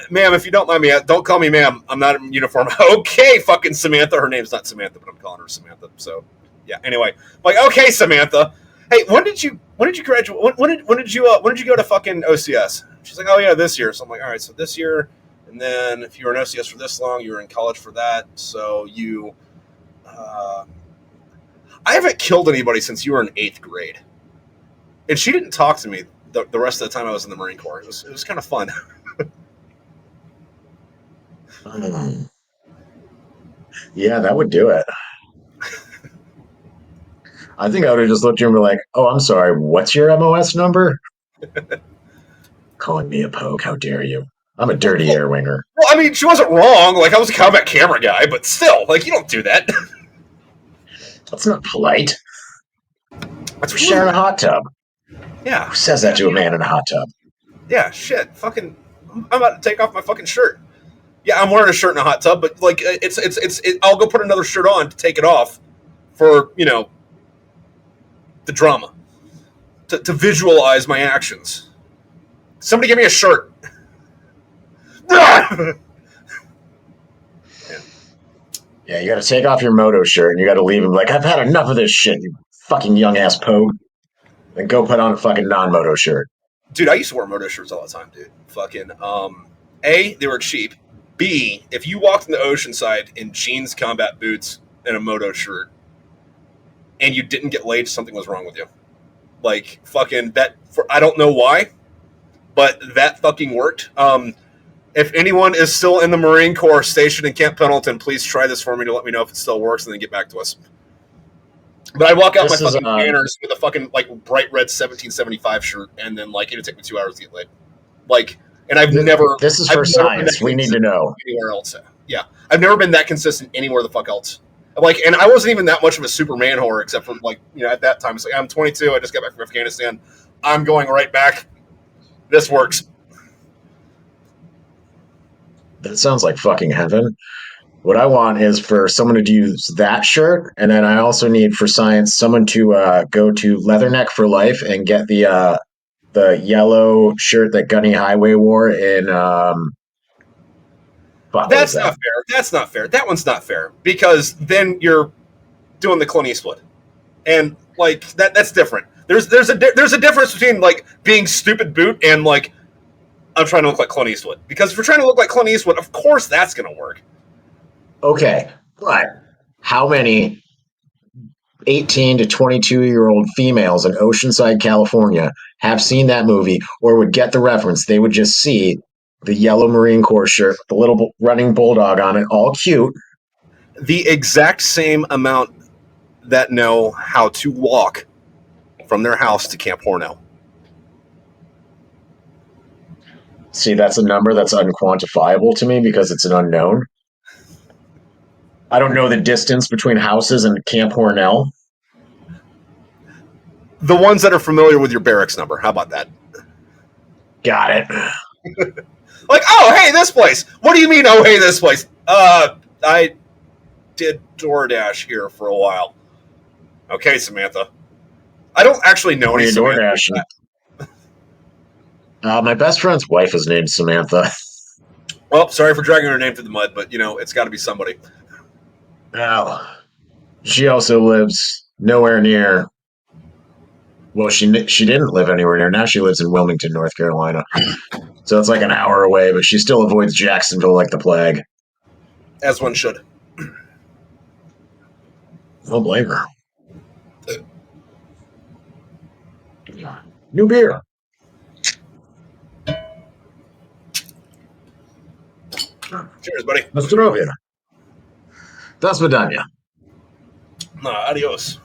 "Ma'am, if you don't mind me, don't call me ma'am. I'm not in uniform." Okay, fucking Samantha. Her name's not Samantha, but I'm calling her Samantha. So yeah. Anyway, I'm like, okay, Samantha. Hey, when did you graduate? When did you go to fucking OCS? She's like, oh yeah, this year. So I'm like, all right, so this year, and then if you were in OCS for this long, you were in college for that. So you, I haven't killed anybody since you were in 8th grade, and she didn't talk to me the rest of the time I was in the Marine Corps. It was kind of fun. Yeah, that would do it. I think I would have just looked at you and be like, "Oh, I'm sorry. What's your MOS number?" Calling me a poke? How dare you? I'm a dirty air winger. Well, I mean, she wasn't wrong. Like, I was a combat camera guy, but still, like, you don't do that. That's not polite. That's We're sharing a hot tub. Yeah. Who says that to a man in a hot tub? Yeah, shit. Fucking, I'm about to take off my fucking shirt. Yeah, I'm wearing a shirt in a hot tub, but like, I'll go put another shirt on to take it off for, the drama, to visualize my actions. Somebody give me a shirt. Yeah, you got to take off your moto shirt and you got to leave him like, I've had enough of this shit, you fucking young ass pogue. Then go put on a fucking non-moto shirt. Dude, I used to wear moto shirts all the time, dude. Fucking, A, they were cheap. B, if you walked in the Oceanside in jeans, combat boots, and a moto shirt, and you didn't get laid, something was wrong with you. Like, fucking, I don't know why, but that fucking worked. If anyone is still in the Marine Corps stationed in Camp Pendleton, please try this for me to let me know if it still works and then get back to us. But I'd walk out my fucking banners with a fucking, like, bright red 1775 shirt, and then, like, it'd take me 2 hours to get laid. Like, and This is for science. We need to know. Anywhere else. Yeah. I've never been that consistent anywhere the fuck else. Like, and I wasn't even that much of a Superman whore, except for, like, at that time, it's like, I'm 22, I just got back from Afghanistan. I'm going right back. This works. That sounds like fucking heaven. What I want is for someone to use that shirt, and then I also need for science someone to go to Leatherneck for Life and get the yellow shirt that Gunny Highway wore in. That's not fair. That's not fair. That one's not fair because then you're doing the Clint Eastwood, and like that's different. There's a difference between like being stupid boot and like I'm trying to look like Clint Eastwood. Because if you're trying to look like Clint Eastwood, of course that's going to work. Okay, but how many 18 to 22-year-old females in Oceanside, California have seen that movie or would get the reference? They would just see the yellow Marine Corps shirt, the little running bulldog on it, all cute. The exact same amount that know how to walk from their house to Camp Hornell. See, that's a number that's unquantifiable to me because it's an unknown. I don't know the distance between houses and Camp Hornell. The ones that are familiar with your barracks number. How about that? Got it. Like, oh, hey, this place. What do you mean, oh, hey, this place? I did DoorDash here for a while. Okay, Samantha. I don't actually know any DoorDash. My best friend's wife is named Samantha. Well, sorry for dragging her name through the mud, but, it's got to be somebody. Well, she also lives nowhere near. Well, she didn't live anywhere near. Now she lives in Wilmington, North Carolina. So it's like an hour away, but she still avoids Jacksonville like the plague. As one should. Don't blame her. New beer. Cheers, buddy. Nostrovia. Das Vidania. No, adios.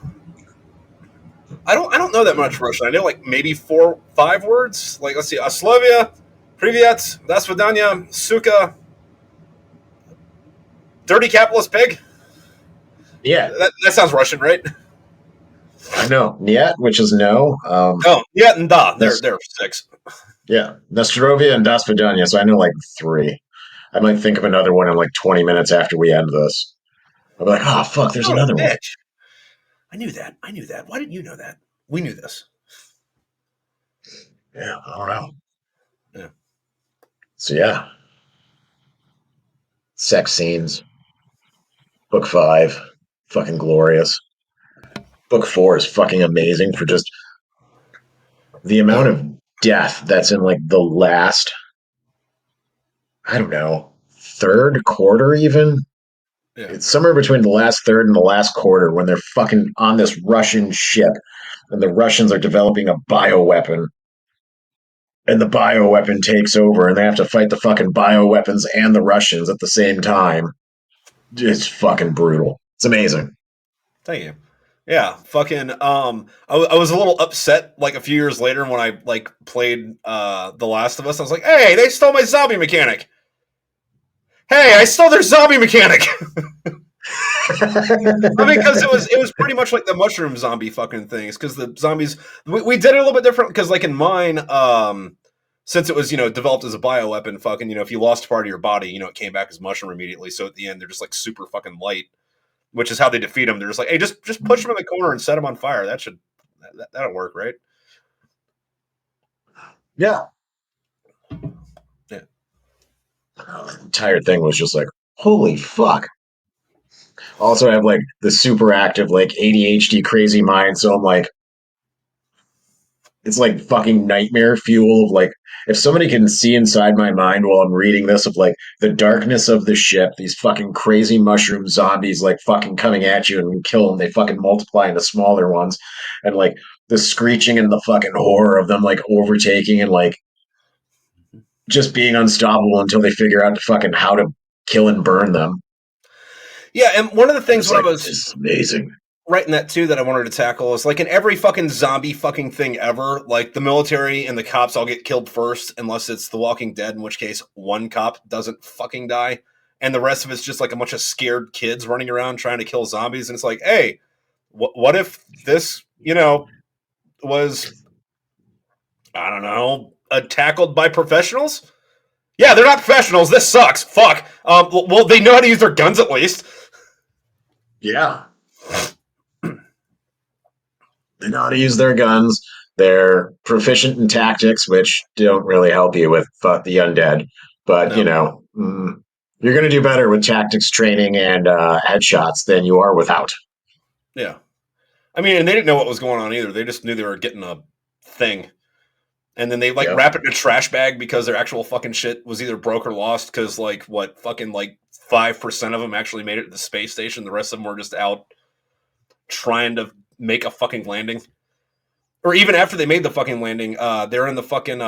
I don't know that much Russian. I know like maybe 4, 5 words. Like let's see, Aslovia, Privyet, Das Vidania, Suka, Dirty Capitalist Pig. Yeah, that sounds Russian, right? I know. Niet, which is no. Niet and Da. They're 6. Yeah, Nostrovia and Das Vidania. So I know like 3. I might think of another one in like 20 minutes after we end this. I'll be like, oh fuck, there's Son of a another one. bitch. I knew that. Why didn't you know that? We knew this. Yeah, I don't know. Yeah. So yeah, sex scenes. Book 5, fucking glorious. Book 4 is fucking amazing for just the amount of death that's in like the last, I don't know, third quarter even. Yeah. It's somewhere between the last third and the last quarter when they're fucking on this Russian ship and the Russians are developing a bioweapon and the bioweapon takes over and they have to fight the fucking bioweapons and the Russians at the same time. It's fucking brutal. It's amazing. Thank you. Yeah, fucking. I was a little upset like a few years later when I like played The Last of Us. I was like, hey, they stole my zombie mechanic. Hey, I stole their zombie mechanic. I mean, because it was pretty much like the mushroom zombie fucking things. Because the zombies, we did it a little bit different. Because like in mine, since it was developed as a bioweapon, fucking if you lost part of your body, it came back as mushroom immediately. So at the end, they're just like super fucking light, which is how they defeat them. They're just like, hey, just push them in the corner and set them on fire. That'll work, right? Yeah. Yeah. The entire thing was just like, holy fuck. Also, I have like the super active, like ADHD crazy mind. So I'm like, it's like fucking nightmare fuel of like, if somebody can see inside my mind while I'm reading this, of like the darkness of the ship, these fucking crazy mushroom zombies like fucking coming at you and you kill them, they fucking multiply into smaller ones. And like the screeching and the fucking horror of them like overtaking and like just being unstoppable until they figure out to fucking how to kill and burn them. Yeah, and one of the things It's when like, I was this is amazing. writing that too that I wanted to tackle is like in every fucking zombie fucking thing ever, like the military and the cops all get killed first, unless it's The Walking Dead, in which case one cop doesn't fucking die, and the rest of it's just like a bunch of scared kids running around trying to kill zombies. And it's like, hey, what if this, was, I don't know, tackled by professionals? Yeah, they're not professionals. This sucks. Fuck. Well, they know how to use their guns at least. Yeah. They know how to use their guns. They're proficient in tactics, which don't really help you with the undead. But, No. You're going to do better with tactics training and headshots than you are without. Yeah. I mean, and they didn't know what was going on either. They just knew they were getting a thing. And then they like Yep. wrap it in a trash bag because their actual fucking shit was either broke or lost because like what fucking like 5% of them actually made it to the space station. The rest of them were just out trying to make a fucking landing. Or even after they made the fucking landing, they're in the fucking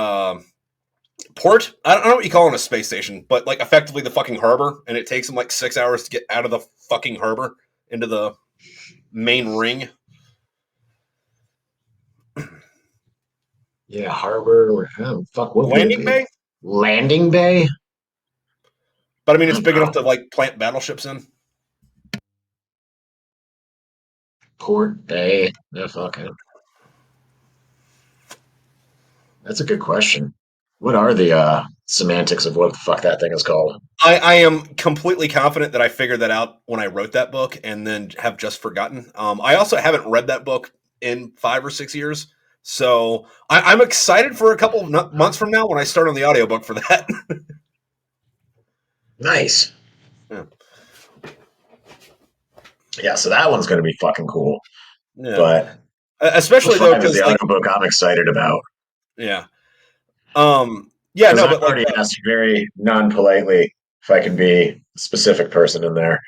port. I don't know what you call it in a space station, but like effectively the fucking harbor, and it takes them like 6 hours to get out of the fucking harbor into the main ring. Yeah, harbor. Oh, fuck, what would it Landing be? bay? Landing bay? But I mean, it's I don't big enough know. to like plant battleships in. Port bay? Yeah, fuck it. That's a good question. What are the semantics of what the fuck that thing is called? I am completely confident that I figured that out when I wrote that book and then have just forgotten. I also haven't read that book in 5 or 6 years. So I'm excited for a couple of months from now when I start on the audiobook for that. Nice. Yeah. Yeah, so that one's going to be fucking cool. Yeah. But Especially though, 5 is because the like, audiobook I'm excited about. yeah. Yeah, Because no, I've but like, already asked very non-politely if I can be a specific person in there.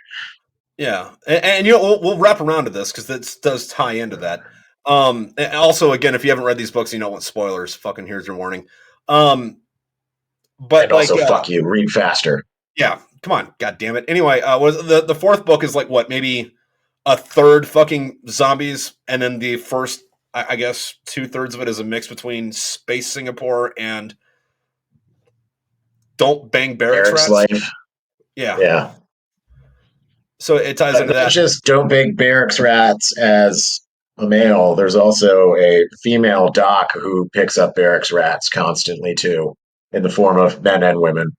yeah. And we'll wrap around to this because this does tie into that. And also, again, if you haven't read these books, you don't want spoilers. Fucking here's your warning. But And like, also, fuck you, read faster. yeah, come on, god damn it. Anyway, was the fourth book is like what, maybe a third fucking zombies, and then the first, I guess, 2/3 of it is a mix between Space Singapore and Don't Bang Barracks Eric's Rats. life. Yeah, Yeah. so it ties into Not that. just don't bake barracks rats as a male. There's also a female doc who picks up barracks rats constantly too, in the form of men and women.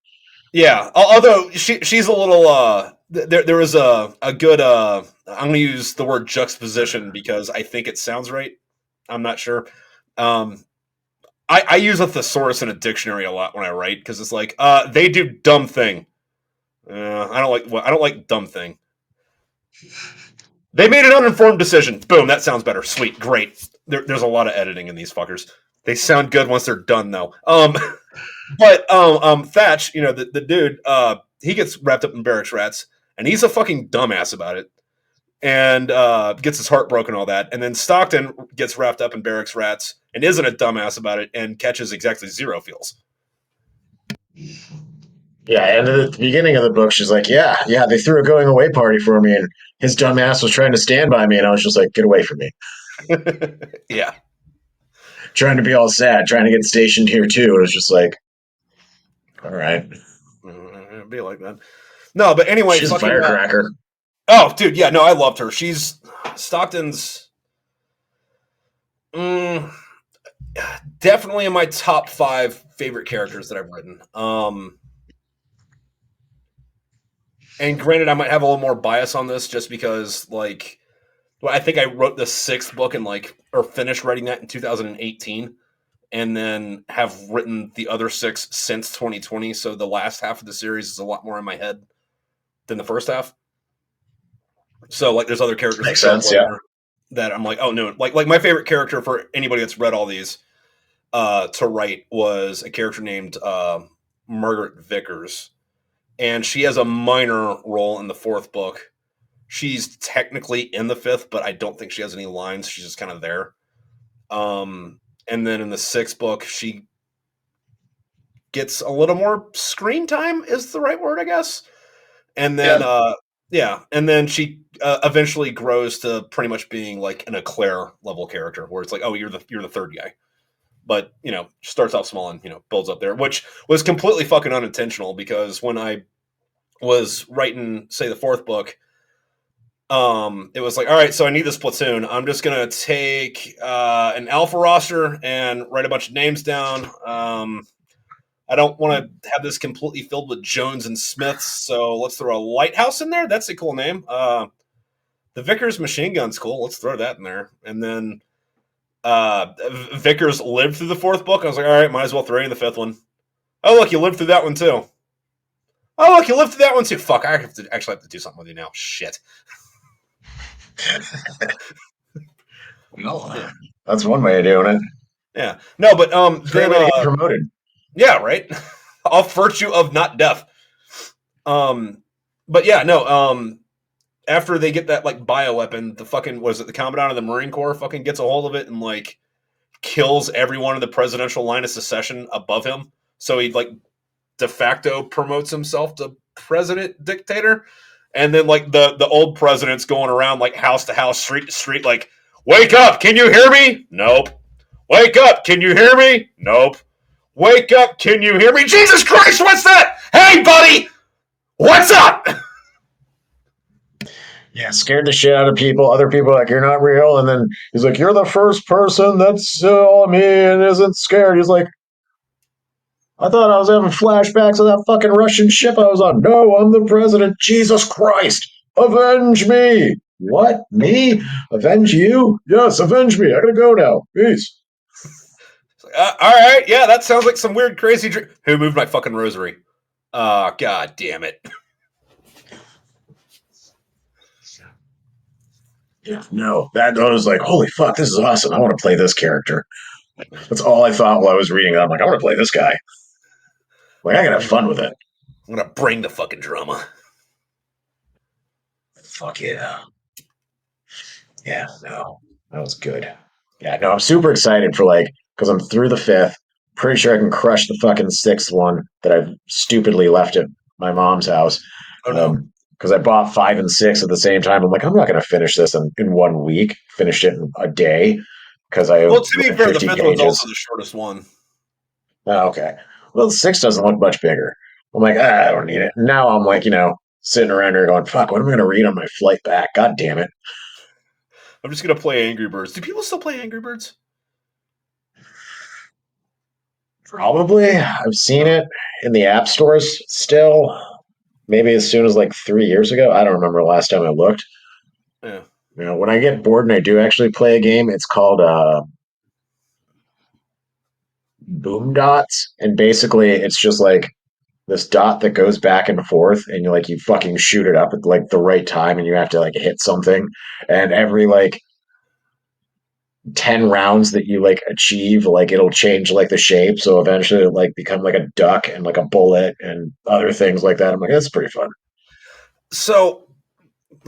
Yeah, although she's a little there was a good I'm going to use the word juxtaposition because I think it sounds right. I'm not sure. Um I use a thesaurus in a dictionary a lot when I write because it's like they do dumb thing. I don't like dumb thing. They made an uninformed decision. Boom, that sounds better. Sweet, great. There's a lot of editing in these fuckers. They sound good once they're done though. But Thatch, the dude, he gets wrapped up in barracks rats, and he's a fucking dumbass about it, and gets his heart broken, all that. And then Stockton gets wrapped up in barracks rats and isn't a dumbass about it, and catches exactly zero feels. Yeah, and at the beginning of the book, she's like, yeah, they threw a going away party for me, and his dumb ass was trying to stand by me, and I was just like, get away from me. Yeah. Trying to be all sad, trying to get stationed here too. It was just like, all right. It'd be like that. No, but anyway, She's a firecracker. Oh, dude, yeah, no, I loved her. She's Stockton's definitely in my top 5 favorite characters that I've written. And granted, I might have a little more bias on this just because, like, I think I wrote the 6th book or finished writing that in 2018, and then have written the other 6 since 2020. So the last half of the series is a lot more in my head than the first half. So, like, there's other characters Makes sense, yeah. that I'm like, oh no, like my favorite character for anybody that's read all these to write was a character named Margaret Vickers, and she has a minor role in the 4th book. She's technically in the 5th, but I don't think she has any lines. She's just kind of there. And then in the 6th book, she gets a little more screen time, is the right word, I guess. And then, and then she eventually grows to pretty much being like an Eclair level character, where it's like, oh, you're the 3rd guy. But starts off small and builds up there, which was completely fucking unintentional because when I was writing, say, the 4th book, it was like, all right, so I need this platoon. I'm just gonna take an alpha roster and write a bunch of names down. I don't want to have this completely filled with Jones and Smiths, so let's throw a Lighthouse in there. That's a cool name. The Vickers machine gun's cool. Let's throw that in there. And then Vickers lived through the 4th book. I was like, all right, might as well throw in the 5th one. Oh, look, you lived through that one too. Oh, look, you lived through that one too. Fuck, I have to do something with you now. Shit. Well, that's one way of doing it. Yeah. No, but then get promoted. Yeah, right. Off virtue of not deaf. But yeah, no. After they get that like bioweapon, the fucking the Commandant of the Marine Corps fucking gets a hold of it and like kills everyone in the presidential line of succession above him. So he like de facto promotes himself to president dictator. And then like the old president's going around like house to house, street to street, like, wake up, can you hear me? Nope. Wake up, can you hear me? Nope. Wake up, can you hear me? Jesus Christ, what's that? Hey, buddy, what's up? Yeah, scared the shit out of people. Other people are like, you're not real. And then he's like, you're the first person that saw me and isn't scared. He's like, I thought I was having flashbacks of that fucking Russian ship I was on. No, I'm the president. Jesus Christ. Avenge me. What? Me? Avenge you? Yes, avenge me. I gotta go now. Peace. All right. Yeah, that sounds like some weird, crazy dream. Who moved my fucking rosary? God damn it. Yeah, no. That I was like, holy fuck, this is awesome. I want to play this character. That's all I thought while I was reading it. I'm like, I want to play this guy. Like, I can have fun with it. I'm gonna bring the fucking drama. Fuck yeah. Yeah, no. That was good. Yeah, no, I'm super excited for because I'm through the 5th. Pretty sure I can crush the fucking 6th one that I've stupidly left at my mom's house. Oh, no. Because I bought 5 and 6 at the same time. I'm like, I'm not going to finish this in 1 week. Finished it in a day because I well, to be fair, the 5th pages. one's also the shortest one. Oh, okay. Well, the 6 doesn't look much bigger. I'm like, I don't need it. Now I'm like, sitting around here going, fuck, what am I going to read on my flight back? God damn it. I'm just going to play Angry Birds. Do people still play Angry Birds? Probably. I've seen it. in the app stores still. Maybe as soon as like 3 years ago. I don't remember the last time I looked. Yeah. When I get bored and I do actually play a game, it's called Boom Dots, and basically it's just like this dot that goes back and forth, and you fucking shoot it up at like the right time, and you have to like hit something, and every like 10 rounds that you like achieve, like it'll change like the shape, so eventually it like become like a duck and like a bullet and other things like that. I'm like, that's pretty fun. So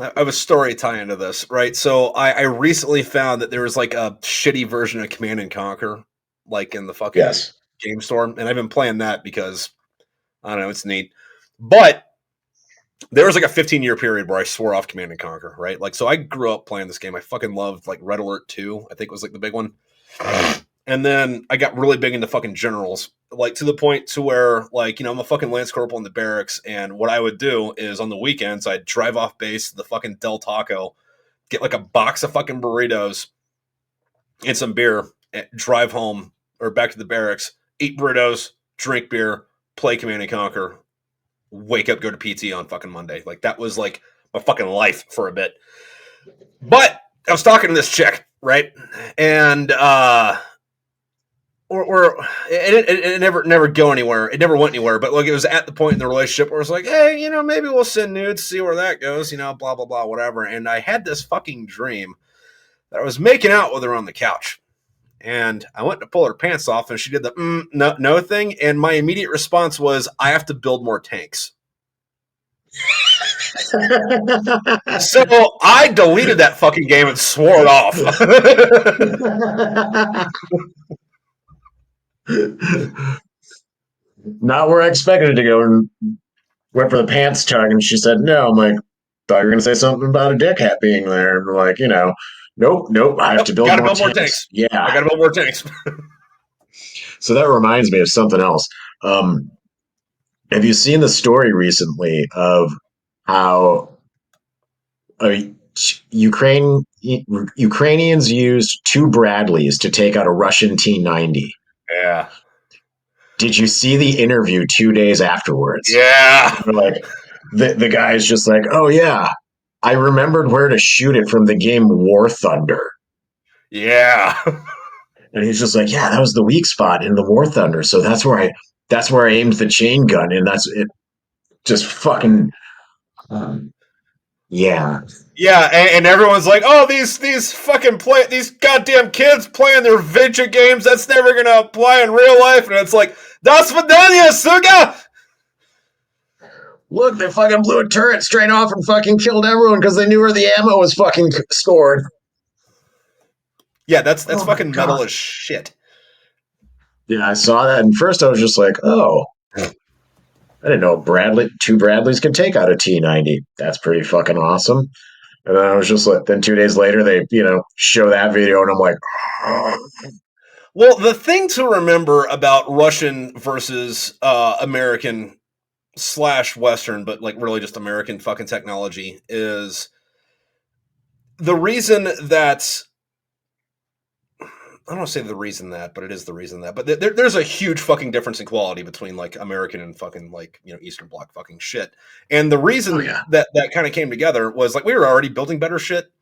I have a story tie into this, right? So I recently found that there was like a shitty version of Command and Conquer, like in the fucking Yes. game store, and I've been playing that because I don't know, it's neat. But there was like a 15-year period where I swore off Command and Conquer, right? Like, so I grew up playing this game. I fucking loved like Red Alert 2, I think was like the big one. And then I got really big into fucking generals, like to the point to where, like, I'm a fucking Lance Corporal in the barracks. And what I would do is on the weekends, I'd drive off base to the fucking Del Taco, get like a box of fucking burritos and some beer, and drive home or back to the barracks, eat burritos, drink beer, play Command and Conquer, wake up, go to PT on fucking Monday. Like that was like my fucking life for a bit. But I was talking to this chick, right? And it never go anywhere. It never went anywhere. But like it was at the point in the relationship where it's like, hey, maybe we'll send nudes, see where that goes, blah blah blah, whatever. And I had this fucking dream that I was making out with her on the couch. And I went to pull her pants off, and she did the no thing. And my immediate response was, I have to build more tanks. So I deleted that fucking game and swore it off. Not where I expected it to go, and went for the pants tug, and she said no. I'm like, thought you were gonna say something about a dick hat being there, and like, nope. I have to build more tanks. Yeah, I gotta build more tanks. So that reminds me of something else. Have you seen the story recently of how Ukrainians used two Bradleys to take out a Russian T-90? Yeah. Did you see the interview 2 days afterwards? Yeah. Like the guy's just like, oh yeah, I remembered where to shoot it from the game War Thunder. Yeah. And he's just like, yeah, that was the weak spot in the War Thunder. So that's where I aimed the chain gun, and that's it. Just fucking, yeah. Yeah, and everyone's like, oh, these goddamn kids playing their video games, that's never gonna apply in real life. And it's like, das vidanya, suga! Look, they fucking blew a turret straight off and fucking killed everyone because they knew where the ammo was fucking stored. Yeah, that's fucking metal as shit. Yeah, I saw that, and first I was just like, oh, I didn't know two Bradleys could take out a T-90. That's pretty fucking awesome. And then I was just like, then 2 days later, they, show that video, and I'm like, oh. Well, the thing to remember about Russian versus American / Western, but like really just American fucking technology is the reason that, I don't want to say the reason that, but it is the reason that. But there's a huge fucking difference in quality between like American and fucking like, Eastern Bloc fucking shit. And the reason that kind of came together was like we were already building better shit.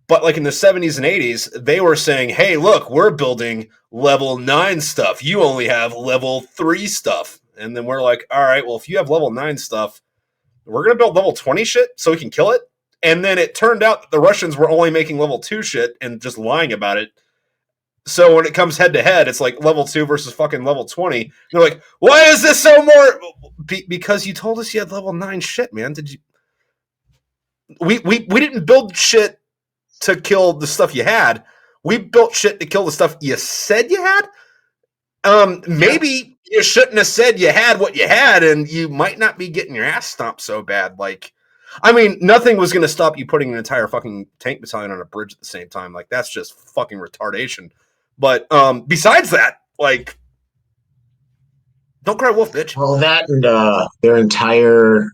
But like in the 70s and 80s, they were saying, hey, look, we're building level 9 stuff. You only have level 3 stuff. And then we're like, all right, well, if you have level 9 stuff, we're going to build level 20 shit so we can kill it. And then it turned out that the Russians were only making level 2 shit and just lying about it. So when it comes head to head, it's like level 2 versus fucking level 20. They're like, why is this so more? Because you told us you had level 9 shit, man. Did you? We didn't build shit to kill the stuff you had. We built shit to kill the stuff you said you had. Maybe you shouldn't have said you had what you had, and you might not be getting your ass stomped so bad. Like, I mean, nothing was going to stop you putting an entire fucking tank battalion on a bridge at the same time. Like, that's just fucking retardation. But besides that, like, don't cry wolf, bitch. Well, that and their entire,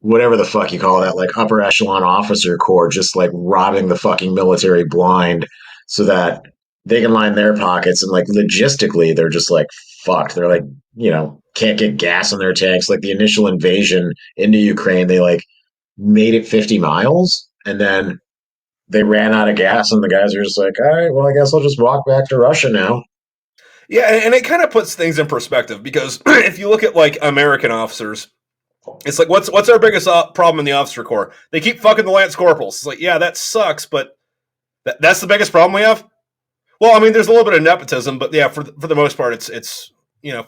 whatever the fuck you call that, like upper echelon officer corps, just like robbing the fucking military blind so that they can line their pockets, and like logistically, they're just like fucked. They're like can't get gas in their tanks. Like the initial invasion into Ukraine, they like made it 50 miles and then they ran out of gas and the guys are just like, all right, well, I guess I'll just walk back to Russia now. Yeah, and it kind of puts things in perspective because if you look at like American officers, it's like what's our biggest problem in the officer corps? They keep fucking the lance corporals. It's like, yeah, that sucks, but that's the biggest problem we have. Well, I mean, there's a little bit of nepotism, but yeah, for the most part, it's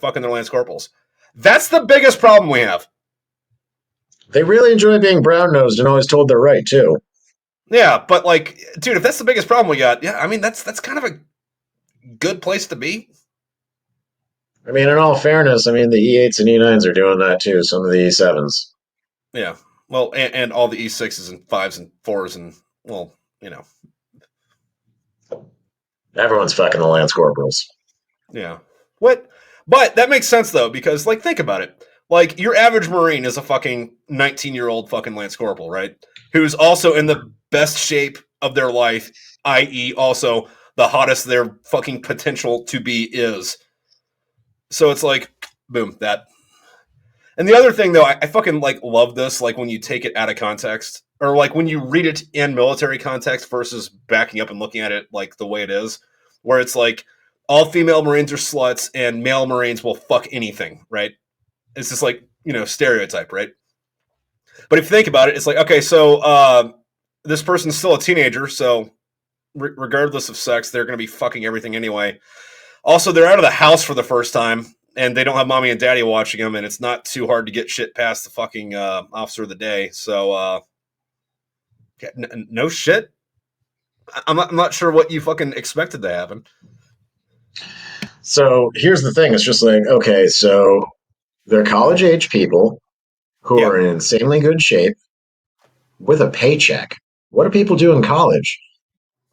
fucking their lance corporals. That's the biggest problem we have. They really enjoy being brown nosed and always told they're right too. Yeah, but like, dude, if that's the biggest problem we got, yeah, I mean, that's kind of a good place to be. I mean, in all fairness, I mean the E8s and E9s are doing that too. Some of the E7s. Yeah, well, and all the E6s and 5s and 4s and well, Everyone's fucking the lance corporals. yeah. What? But that makes sense though, because like, think about it. Like, your average Marine is a fucking 19-year-old fucking lance corporal, right? Who's also in the best shape of their life, i.e., also the hottest their fucking potential to be is. So it's like, boom, that. And the other thing though, I fucking like love this, like when you take it out of context, or like when you read it in military context versus backing up and looking at it like the way it is, where it's like all female Marines are sluts and male Marines will fuck anything, right? It's just like, stereotype, right? But if you think about it, it's like, okay, so this person's still a teenager, so regardless of sex, they're going to be fucking everything anyway. Also, they're out of the house for the first time, and they don't have mommy and daddy watching them, and it's not too hard to get shit past the fucking officer of the day. So, no shit. I'm not sure what you fucking expected to happen. So here's the thing: it's just like, okay, so they're college age people who Yeah. are in insanely good shape with a paycheck. What do people do in college?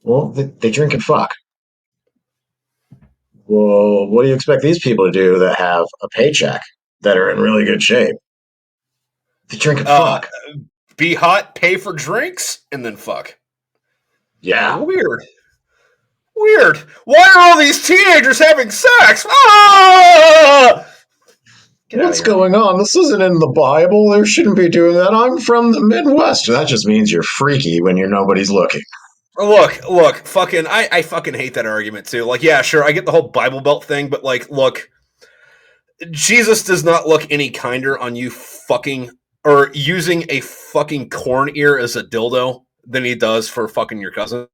Well, they drink and fuck. Well, what do you expect these people to do that have a paycheck that are in really good shape? They drink and Uh, fuck. be hot, pay for drinks, and then fuck. Yeah. Weird. Weird. Why are all these teenagers having sex? Ah! Get out of What's here. going on? This isn't in the Bible. There shouldn't be doing that. I'm from the Midwest. That just means you're freaky when you're nobody's looking. Look, fucking, I fucking hate that argument too. Like, yeah, sure, I get the whole Bible Belt thing, but like, look, Jesus does not look any kinder on you fucking or using a fucking corn ear as a dildo than he does for fucking your cousin.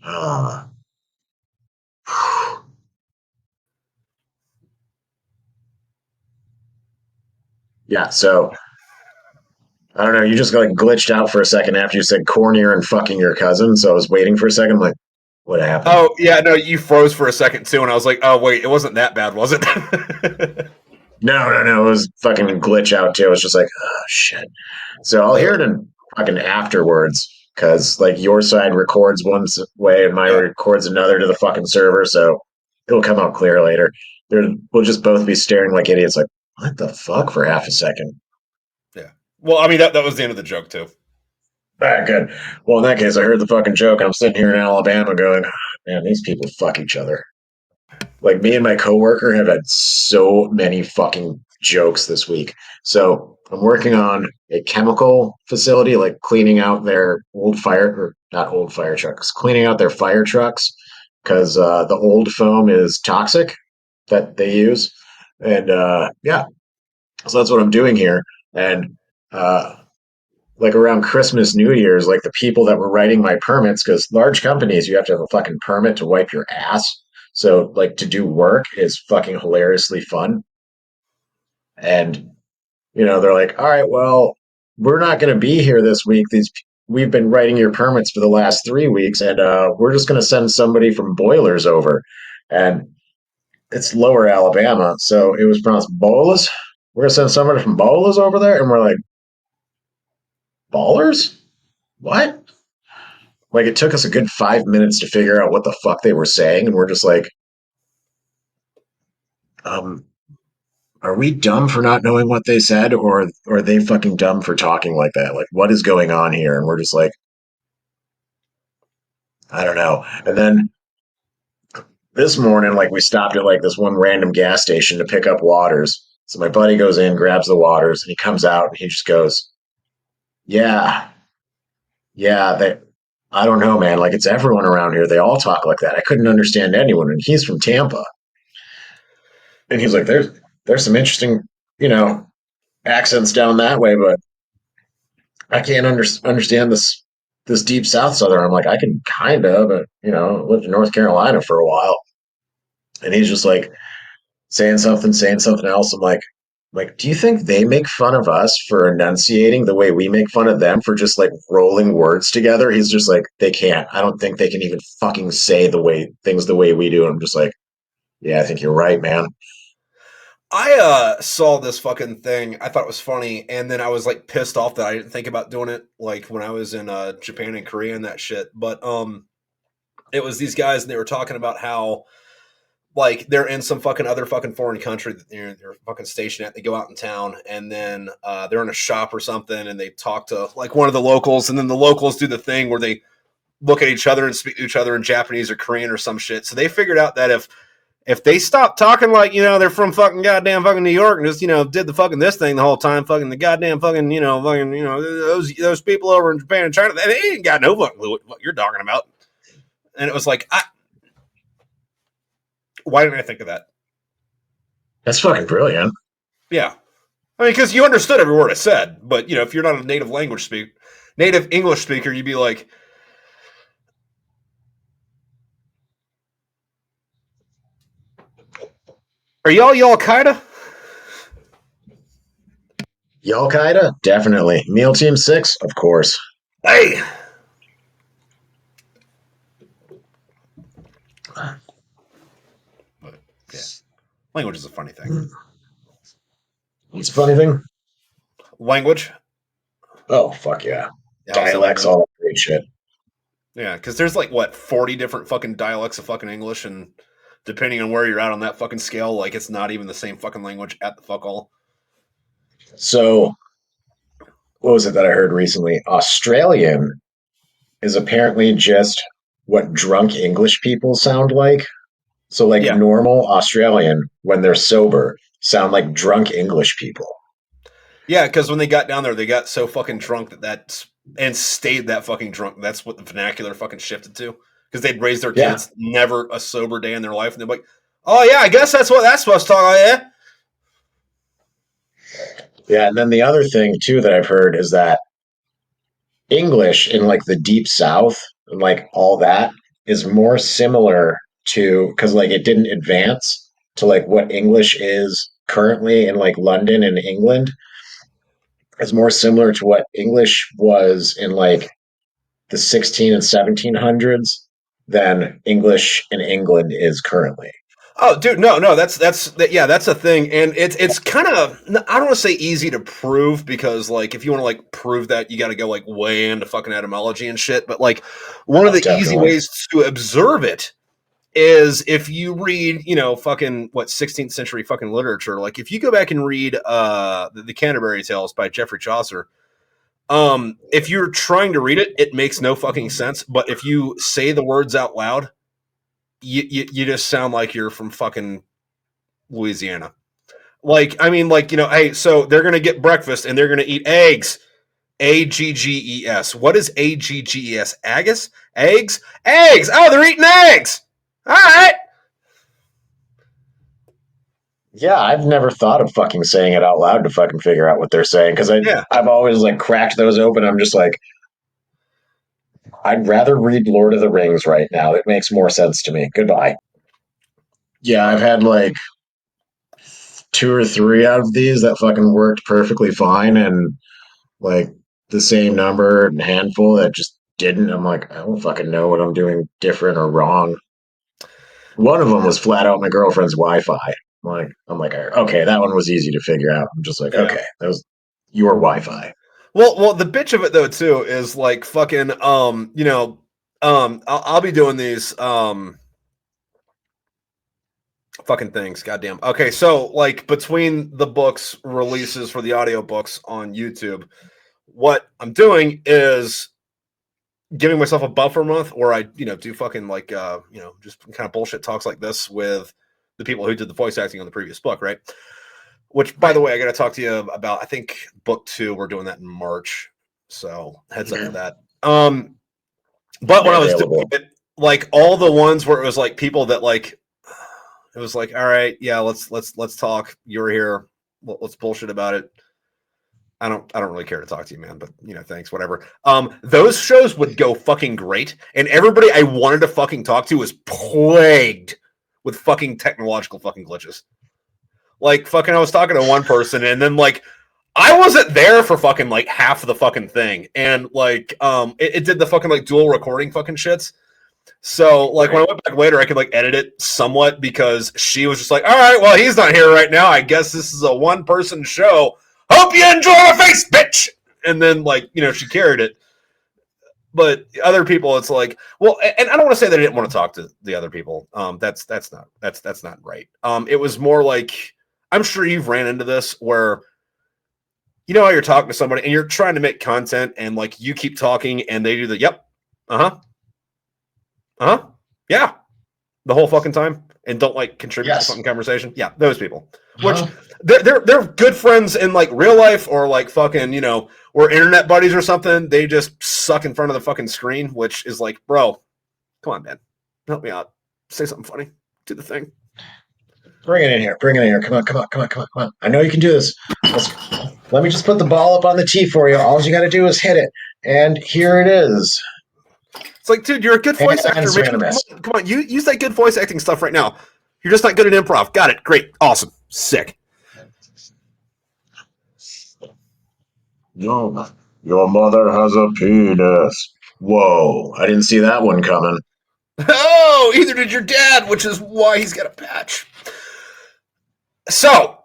Uh, yeah, so I don't know. You just like glitched out for a second after you said cornier and fucking your cousin. So I was waiting for a second. I'm like, what happened? Oh yeah, no, you froze for a second too, and I was like, oh wait, it wasn't that bad, was it? No. It was fucking glitch out too. It was just like, oh shit. So I'll hear it in fucking afterwards because like your side records one way and my Yeah. records another to the fucking server. So it'll come out clear later. We'll just both be staring like idiots, like, what the fuck for half a second. Yeah. Well, I mean that was the end of the joke too. All right, good. Well, in that case, I heard the fucking joke. I'm sitting here in Alabama going, man, these people fuck each other. Like me and my coworker have had so many fucking jokes this week. So I'm working on a chemical facility, like cleaning out their old fire, or not old fire trucks, cleaning out their fire trucks because the old foam is toxic that they use. And yeah, so that's what I'm doing here. And like around Christmas, New Year's, like the people that were writing my permits, because large companies, you have to have a fucking permit to wipe your ass. So, like, to do work is fucking hilariously fun. And, they're like, all right, well, we're not going to be here this week. We've been writing your permits for the last 3 weeks, and we're just going to send somebody from Boilers over. And it's lower Alabama. So it was pronounced Bolas. We're going to send somebody from Bolas over there. And we're like, Ballers? What? Like it took us a good 5 minutes to figure out what the fuck they were saying, and we're just like, um, are we dumb for not knowing what they said, or are they fucking dumb for talking like that? Like, what is going on here? And we're just like, I don't know. And then this morning, like we stopped at like this one random gas station to pick up waters. So my buddy goes in, grabs the waters, and he comes out and he just goes, "Yeah, yeah, they, I don't know, man. Like it's everyone around here. They all talk like that. I couldn't understand anyone." And he's from Tampa, and he's like, "There's some interesting, you know, accents down that way, but I can't understand this deep South Southern." I'm like, I can kind of, but lived in North Carolina for a while, and he's just like saying something else. I'm like, do you think they make fun of us for enunciating the way we make fun of them for just like rolling words together? He's just like, they can't. I don't think they can even fucking say the way we do. And I'm just like, yeah, I think you're right, man. I saw this fucking thing. I thought it was funny, and then I was like pissed off that I didn't think about doing it like when I was in Japan and Korea and that shit. But it was these guys, and they were talking about how like they're in some fucking other fucking foreign country that they're fucking stationed at. They go out in town, and then they're in a shop or something, and they talk to like one of the locals, and then the locals do the thing where they look at each other and speak to each other in Japanese or Korean or some shit. So they figured out that if they stop talking like, they're from fucking goddamn fucking New York and just, did the fucking this thing the whole time, fucking the goddamn fucking, those people over in Japan and China, they ain't got no fucking clue what you're talking about. And it was like, why didn't I think of that? That's fucking brilliant. Yeah. I mean, because you understood every word I said, but, if you're not a native English speaker, you'd be like, are y'all Al-Qaeda? Al-Qaeda? Definitely. Meal Team 6? Of course. Hey! But, yeah. Language is a funny thing. What's a funny thing? Language? Oh, fuck yeah. Dialects, all that great shit. Yeah, because there's like, 40 different fucking dialects of fucking English, and depending on where you're at on that fucking scale, like, it's not even the same fucking language at the fuck all. So, what was it that I heard recently? Australian is apparently just what drunk English people sound like. So, like, normal Australian, when they're sober, sound like drunk English people. Yeah, because when they got down there, they got so fucking drunk and stayed that fucking drunk. That's what the vernacular fucking shifted to. Because they'd raised their kids never a sober day in their life, and they're like, "Oh yeah, I guess that's what that's supposed to talk like, yeah." Yeah, and then the other thing too that I've heard is that English in like the deep South and like all that is more similar to, because like it didn't advance to like what English is currently in like London and England. Is more similar to what English was in like the 16 and 1700s than English in England is currently. Oh, dude, no, that's a thing, and it's kind of, I don't want to say easy to prove, because like if you want to like prove that, you got to go like way into fucking etymology and shit. But like one of the easy ways to observe it is if you read, fucking 16th century fucking literature. Like if you go back and read the Canterbury Tales by Geoffrey Chaucer, if you're trying to read it, it makes no fucking sense. But if you say the words out loud, you just sound like you're from fucking Louisiana. Like, I mean, like, hey, so they're going to get breakfast and they're going to eat eggs. Agges. What is Agges? Agus? Eggs? Eggs! Oh, they're eating eggs! All right. Yeah, I've never thought of fucking saying it out loud to fucking figure out what they're saying, because I've always like cracked those open. I'm just like, I'd rather read Lord of the Rings right now. It makes more sense to me. Goodbye. Yeah, I've had like 2 or 3 out of these that fucking worked perfectly fine, and like the same number and handful that just didn't. I'm like, I don't fucking know what I'm doing different or wrong. One of them was flat out my girlfriend's Wi-Fi. I'm like, okay, that one was easy to figure out. I'm just like, okay, that was your Wi-Fi. Well, the bitch of it though too is like fucking I'll be doing these fucking things. Goddamn. Okay, so like between the books releases for the audiobooks on YouTube, what I'm doing is giving myself a buffer month where I, do fucking like, just kind of bullshit talks like this with the people who did the voice acting on the previous book, right? Which, by the way, I got to talk to you about. I think book 2, we're doing that in March, so heads up for that. But when I was doing it, like all the ones where it was like people that like, it was like, all right, yeah, let's talk. You're here. Let's bullshit about it. I don't really care to talk to you, man, but thanks, whatever. Those shows would go fucking great, and everybody I wanted to fucking talk to was plagued with fucking technological fucking glitches. Like fucking, I was talking to one person, and then like I wasn't there for fucking like half of the fucking thing, and like it did the fucking like dual recording fucking shits. So like when I went back later, I could like edit it somewhat because she was just like, all right, well, he's not here right now. I guess this is a 1-person show. Hope you enjoy my face, bitch. And then like, she carried it. But other people, it's like, well, and I don't want to say that I didn't want to talk to the other people. That's not right. It was more like, I'm sure you've ran into this where, how you're talking to somebody and you're trying to make content and like you keep talking and they do the, yep, yeah, the whole fucking time and don't like contribute to the fucking conversation. Yeah, those people. Which they're good friends in like real life or like fucking, we're internet buddies or something. They just suck in front of the fucking screen, which is like, bro, come on, man. Help me out. Say something funny. Do the thing. Bring it in here. Come on. I know you can do this. Let me just put the ball up on the tee for you. All you got to do is hit it. And here it is. It's like, dude, you're a good voice actor. Come on, you use that good voice acting stuff right now. You're just not good at improv. Got it. Great. Awesome. Sick. Your mother has a penis. Whoa. I didn't see that one coming. Oh, either did your dad, which is why he's got a patch. So,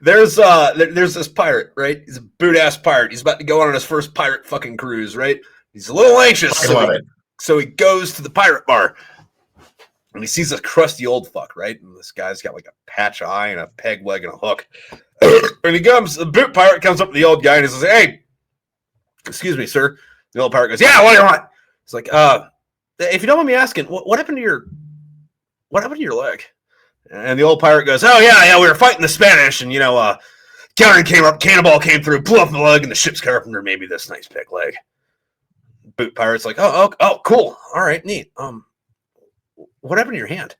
there's this pirate, right? He's a boot-ass pirate. He's about to go on his first pirate fucking cruise, right? He's a little anxious, so he goes to the pirate bar. And he sees this crusty old fuck, right? And this guy's got like a patch eye and a peg leg and a hook. And the boot pirate comes up to the old guy and he says, hey, excuse me, sir. The old pirate goes, yeah, what do you want? It's like, if you don't mind me asking, what happened to your leg? And the old pirate goes, oh, yeah, we were fighting the Spanish. And, Karen came up, cannonball came through, blew up my leg, and the ship's carpenter made me this nice peg leg. Boot pirate's like, oh, cool. All right, neat. What happened to your hand?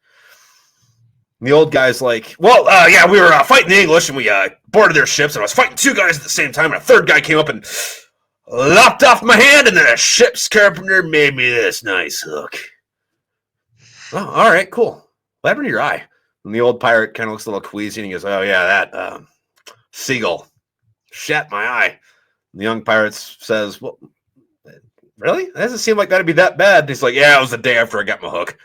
And the old guy's like, well, yeah, we were fighting the English, and we boarded their ships, and I was fighting 2 guys at the same time, and a third guy came up and lopped off my hand, and then a ship's carpenter made me this nice hook. Oh, all right, cool. What happened to your eye? And the old pirate kind of looks a little queasy, and he goes, oh, yeah, that seagull shat my eye. And the young pirate says, well, really? That doesn't seem like that'd be that bad. And he's like, yeah, it was the day after I got my hook.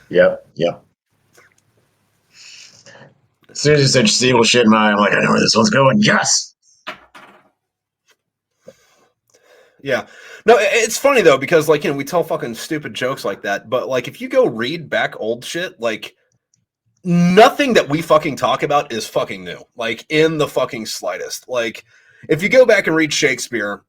Yep. As soon as you said seagull shit in my eye, I'm like, I know where this one's going. Yes. Yeah. No, it's funny though, because like, we tell fucking stupid jokes like that, but like if you go read back old shit, like nothing that we fucking talk about is fucking new. Like in the fucking slightest. Like if you go back and read Shakespeare,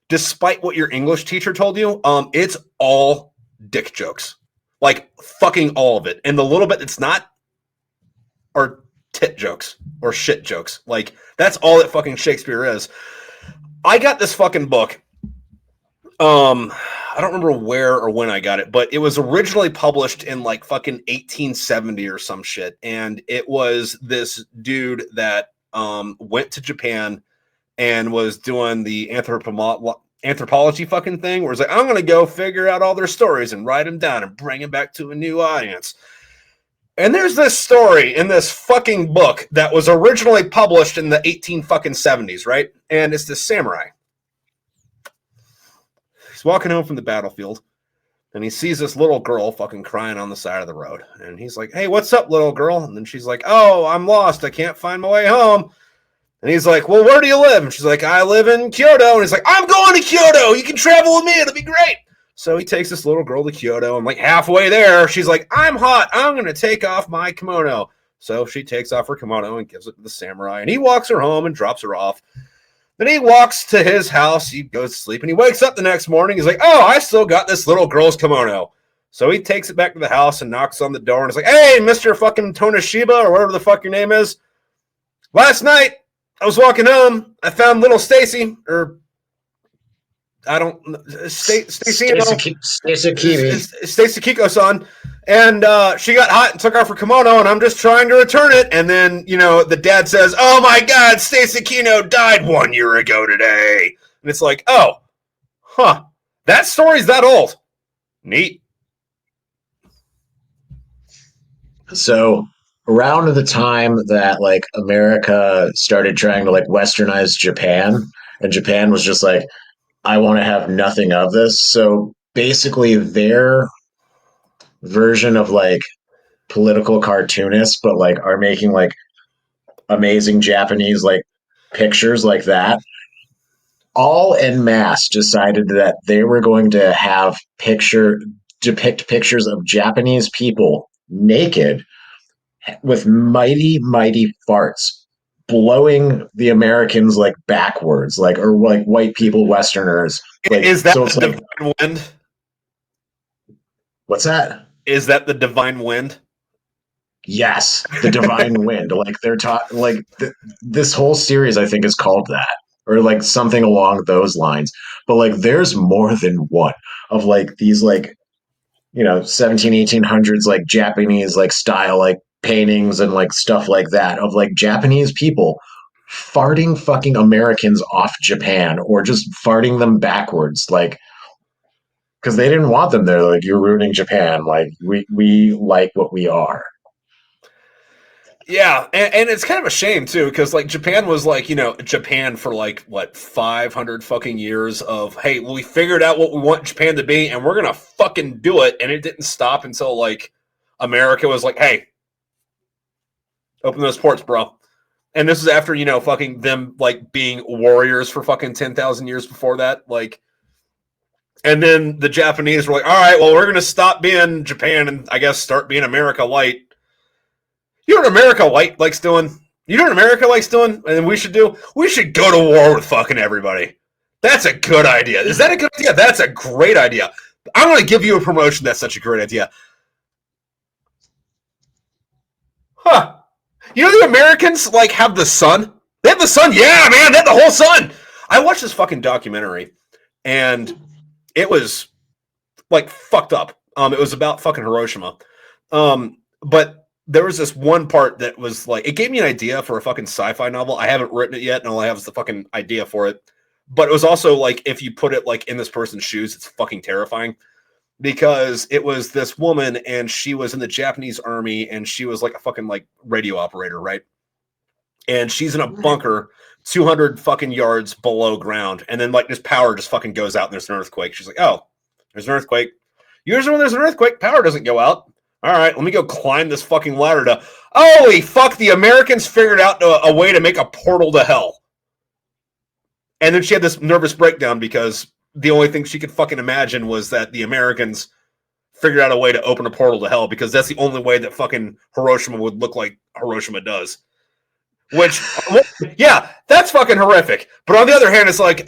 despite what your English teacher told you, it's all dick jokes. Like fucking all of it. And the little bit that's not are tit jokes or shit jokes. Like that's all that fucking Shakespeare is. I got this fucking book. I don't remember where or when I got it, but it was originally published in like fucking 1870 or some shit. And it was this dude that went to Japan and was doing the anthropology fucking thing where it's like, I'm going to go figure out all their stories and write them down and bring them back to a new audience. And there's this story in this fucking book that was originally published in the 1870s, right? And it's this samurai. He's walking home from the battlefield and he sees this little girl fucking crying on the side of the road. And he's like, hey, what's up, little girl? And then she's like, oh, I'm lost. I can't find my way home. And he's like, well, where do you live? And she's like, I live in Kyoto. And he's like, I'm going to Kyoto. You can travel with me. It'll be great. So he takes this little girl to Kyoto. I'm like halfway there. She's like, I'm hot. I'm going to take off my kimono. So she takes off her kimono and gives it to the samurai, and he walks her home and drops her off. Then he walks to his house. He goes to sleep, and he wakes up the next morning. He's like, oh, I still got this little girl's kimono. So he takes it back to the house and knocks on the door, and is like, hey, Mr. fucking Tonoshiba, or whatever the fuck your name is. Last night, I was walking home. I found little Stacy, or I don't Stacy Kiko-san, and she got hot and took off her kimono, and I'm just trying to return it. And then, the dad says, oh my God, Stacy Kino died 1 year ago today. And it's like, oh, huh, that story's that old. Neat. So around the time that like America started trying to like westernize Japan, and Japan was just like, I want to have nothing of this. So basically their version of like political cartoonists, but like are making like amazing Japanese like pictures like that. All en masse decided that they were going to have depict pictures of Japanese people naked with mighty, mighty farts blowing the Americans like backwards, like, or like white people, Westerners. Like, is that so it's the like, divine wind? What's that? Is that the divine wind? Yes, the divine wind. Like they're taught, like this whole series, I think, is called that, or like something along those lines. But like, there's more than one of like these like 17 1800s like Japanese like style like paintings and like stuff like that of like Japanese people farting fucking Americans off Japan, or just farting them backwards, like, because they didn't want them there. Like, you're ruining Japan. Like, we like what we are. Yeah, and it's kind of a shame too, because like Japan was like, Japan for like what 500 fucking years of, hey, we figured out what we want Japan to be, and we're gonna fucking do it, and it didn't stop until like America was like, hey, open those ports, bro. And this is after fucking them like being warriors for fucking 10,000 years before that, like. And then the Japanese were like, all right, well, we're gonna stop being Japan and I guess start being America Light. You know what America Light likes doing? You know what America likes doing? And we should do? We should go to war with fucking everybody. That's a good idea. Is that a good idea? That's a great idea. I'm going to give you a promotion. That's such a great idea. Huh. You know the Americans, like, have the sun? They have the sun? Yeah, man, they have the whole sun. I watched this fucking documentary, and it was, like, fucked up. It was about fucking Hiroshima. But there was this one part that was like, it gave me an idea for a fucking sci-fi novel. I haven't written it yet, and all I have is the fucking idea for it. But it was also like, if you put it like in this person's shoes, it's fucking terrifying, because it was this woman and she was in the Japanese army and she was like a fucking like radio operator, right? And she's in a bunker 200 fucking yards below ground. And then like this power just fucking goes out and there's an earthquake. She's like, oh, there's an earthquake. Usually when there's an earthquake, power doesn't go out. All right, let me go climb this fucking ladder to... Holy fuck, the Americans figured out a way to make a portal to hell. And then she had this nervous breakdown because the only thing she could fucking imagine was that the Americans figured out a way to open a portal to hell, because that's the only way that fucking Hiroshima would look like Hiroshima does. Which, yeah, that's fucking horrific. But on the other hand, it's like...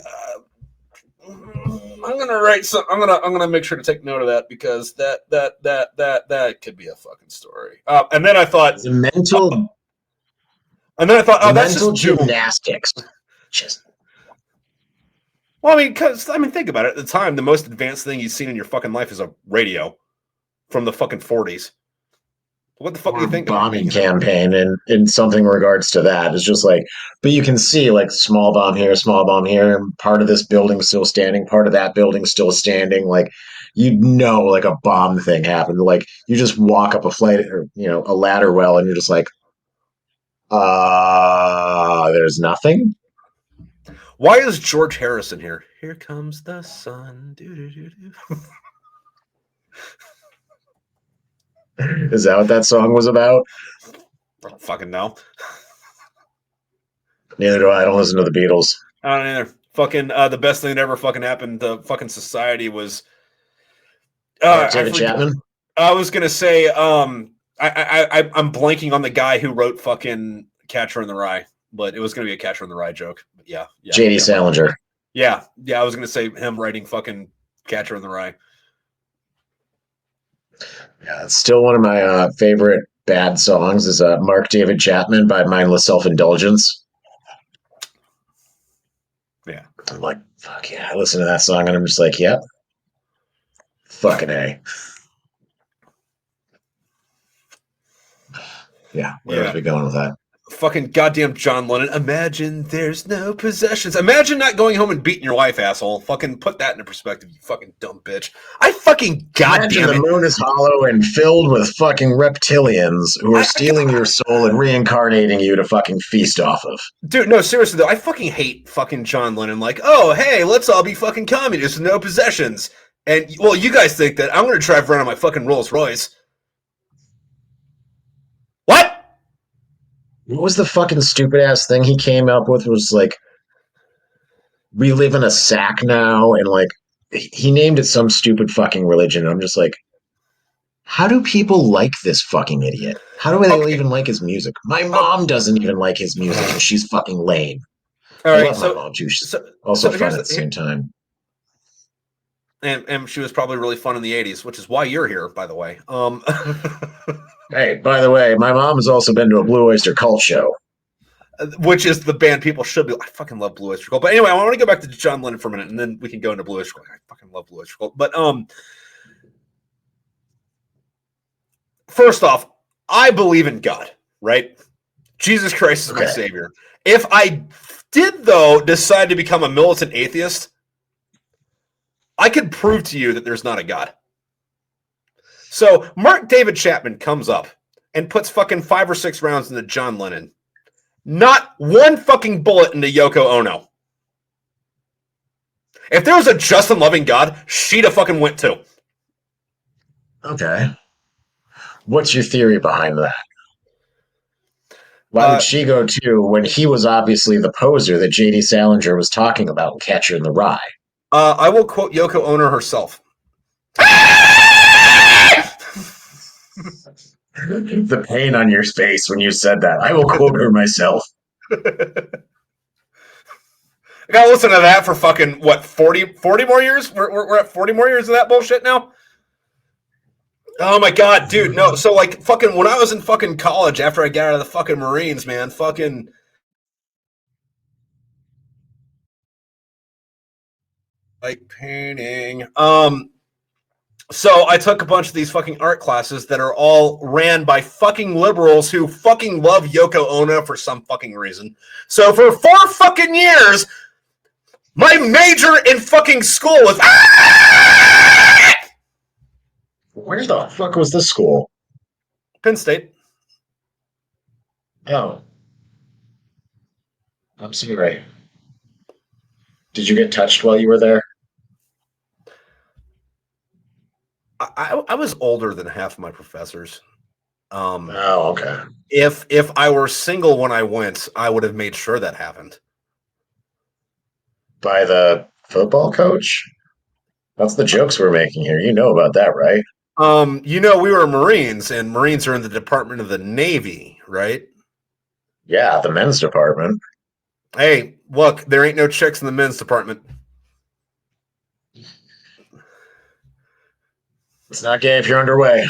I'm gonna write some. I'm gonna make sure to take note of that, because that could be a fucking story. And then I thought the mental, oh, that's mental just gymnastics. Just, well, think about it. At the time, the most advanced thing you've seen in your fucking life is a radio from the fucking 40s. What the fuck do you think? Bombing campaign in something in regards to that is just like, but you can see like small bomb here, part of this building still standing, part of that building still standing. Like, like a bomb thing happened. Like, you just walk up a flight, or a ladder well, and you're just like, there's nothing. Why is George Harrison here? Here comes the sun. Doo-doo-doo-doo. Is that what that song was about? I don't fucking know. Neither do I. I don't listen to the Beatles. I don't either. Fucking the best thing that ever fucking happened to fucking society was David Chapman. I was gonna say I'm blanking on the guy who wrote fucking Catcher in the Rye, but it was going to be a Catcher in the Rye joke. But yeah. J.D. Salinger. Yeah. I was going to say him writing fucking Catcher in the Rye. Yeah, it's still one of my favorite bad songs is Mark David Chapman by Mindless Self-Indulgence. Yeah. I'm like, fuck yeah. I listen to that song and I'm just like, yep. Fucking A. Yeah, where are we going with that? Fucking goddamn John Lennon. Imagine there's no possessions. Imagine not going home and beating your wife, asshole. Fucking put that into perspective, you fucking dumb bitch. I fucking goddamn it. The moon is hollow and filled with fucking reptilians who are stealing your soul and reincarnating you to fucking feast off of. Dude, no, seriously though, I fucking hate fucking John Lennon. Like, oh, hey, let's all be fucking communists with no possessions. And, well, you guys think that I'm going to drive around on my fucking Rolls Royce. What? What was the fucking stupid ass thing he came up with? It was like, we live in a sack now, and like, he named it some stupid fucking religion. And I'm just like, how do people like this fucking idiot? How do they even like his music? My mom doesn't even like his music, and she's fucking lame. All right, I love my mom too. She's also fun at the same time. And she was probably really fun in the 80s, which is why you're here, by the way. Hey, by the way, my mom has also been to a Blue Oyster Cult show. Which is the band people should be. I fucking love Blue Oyster Cult. But anyway, I want to go back to John Lennon for a minute, and then we can go into Blue Oyster Cult. I fucking love Blue Oyster Cult. But first off, I believe in God, right? Jesus Christ is my savior. If I did, though, decide to become a militant atheist, I could prove to you that there's not a God. So Mark David Chapman comes up and puts fucking 5 or 6 rounds into John Lennon. Not one fucking bullet into Yoko Ono. If there was a just and loving God, she'd have fucking went too. Okay. What's your theory behind that? Why would she go too when he was obviously the poser that J.D. Salinger was talking about in Catcher in the Rye? I will quote Yoko Ono herself. The pain on your face when you said that. I will quote her myself. I gotta listen to that for fucking, what, 40 more years? We're at 40 more years of that bullshit now? Oh my god, dude, no. So, like, fucking, when I was in fucking college after I got out of the fucking Marines, man, fucking... like painting. So I took a bunch of these fucking art classes that are all ran by fucking liberals who fucking love Yoko Ono for some fucking reason. So for 4 fucking years, my major in fucking school was... Where the fuck was this school? Penn State. Oh. I'm sorry. Did you get touched while you were there? I was older than half of my professors. Oh, okay. If I were single when I went, I would have made sure that happened. By the football coach? That's the jokes we're making here. You know about that, right? You know, we were Marines, and Marines are in the Department of the Navy, right? Yeah, the men's department. Hey, look, there ain't no chicks in the men's department. It's not gay if you're underway.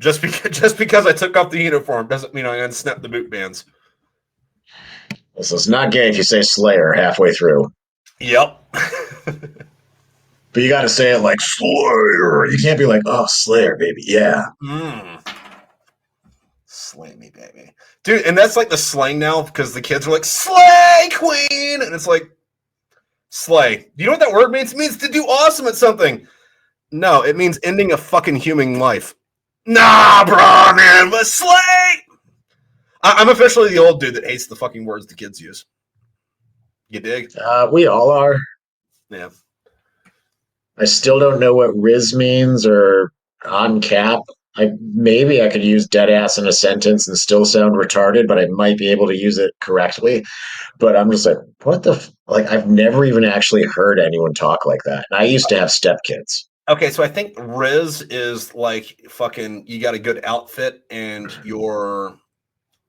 Just because I took off the uniform doesn't mean I unsnap the boot bands. So it's not gay if you say Slayer halfway through. Yep. But you got to say it like Slayer. You can't be like, oh, Slayer, baby. Yeah. Slay me, baby. Dude, and that's like the slang now because the kids are like, slay, queen. And it's like, slay. You know what that word means? It means to do awesome at something. No, it means ending a fucking human life. Nah, bro, man, but slay! I'm officially the old dude that hates the fucking words the kids use. You dig? We all are. Yeah. I still don't know what Riz means or on cap. Maybe I could use dead ass in a sentence and still sound retarded, but I might be able to use it correctly. But I'm just like, what the... I've never even actually heard anyone talk like that. And I used to have stepkids. Okay, so I think Riz is like fucking. You got a good outfit and you're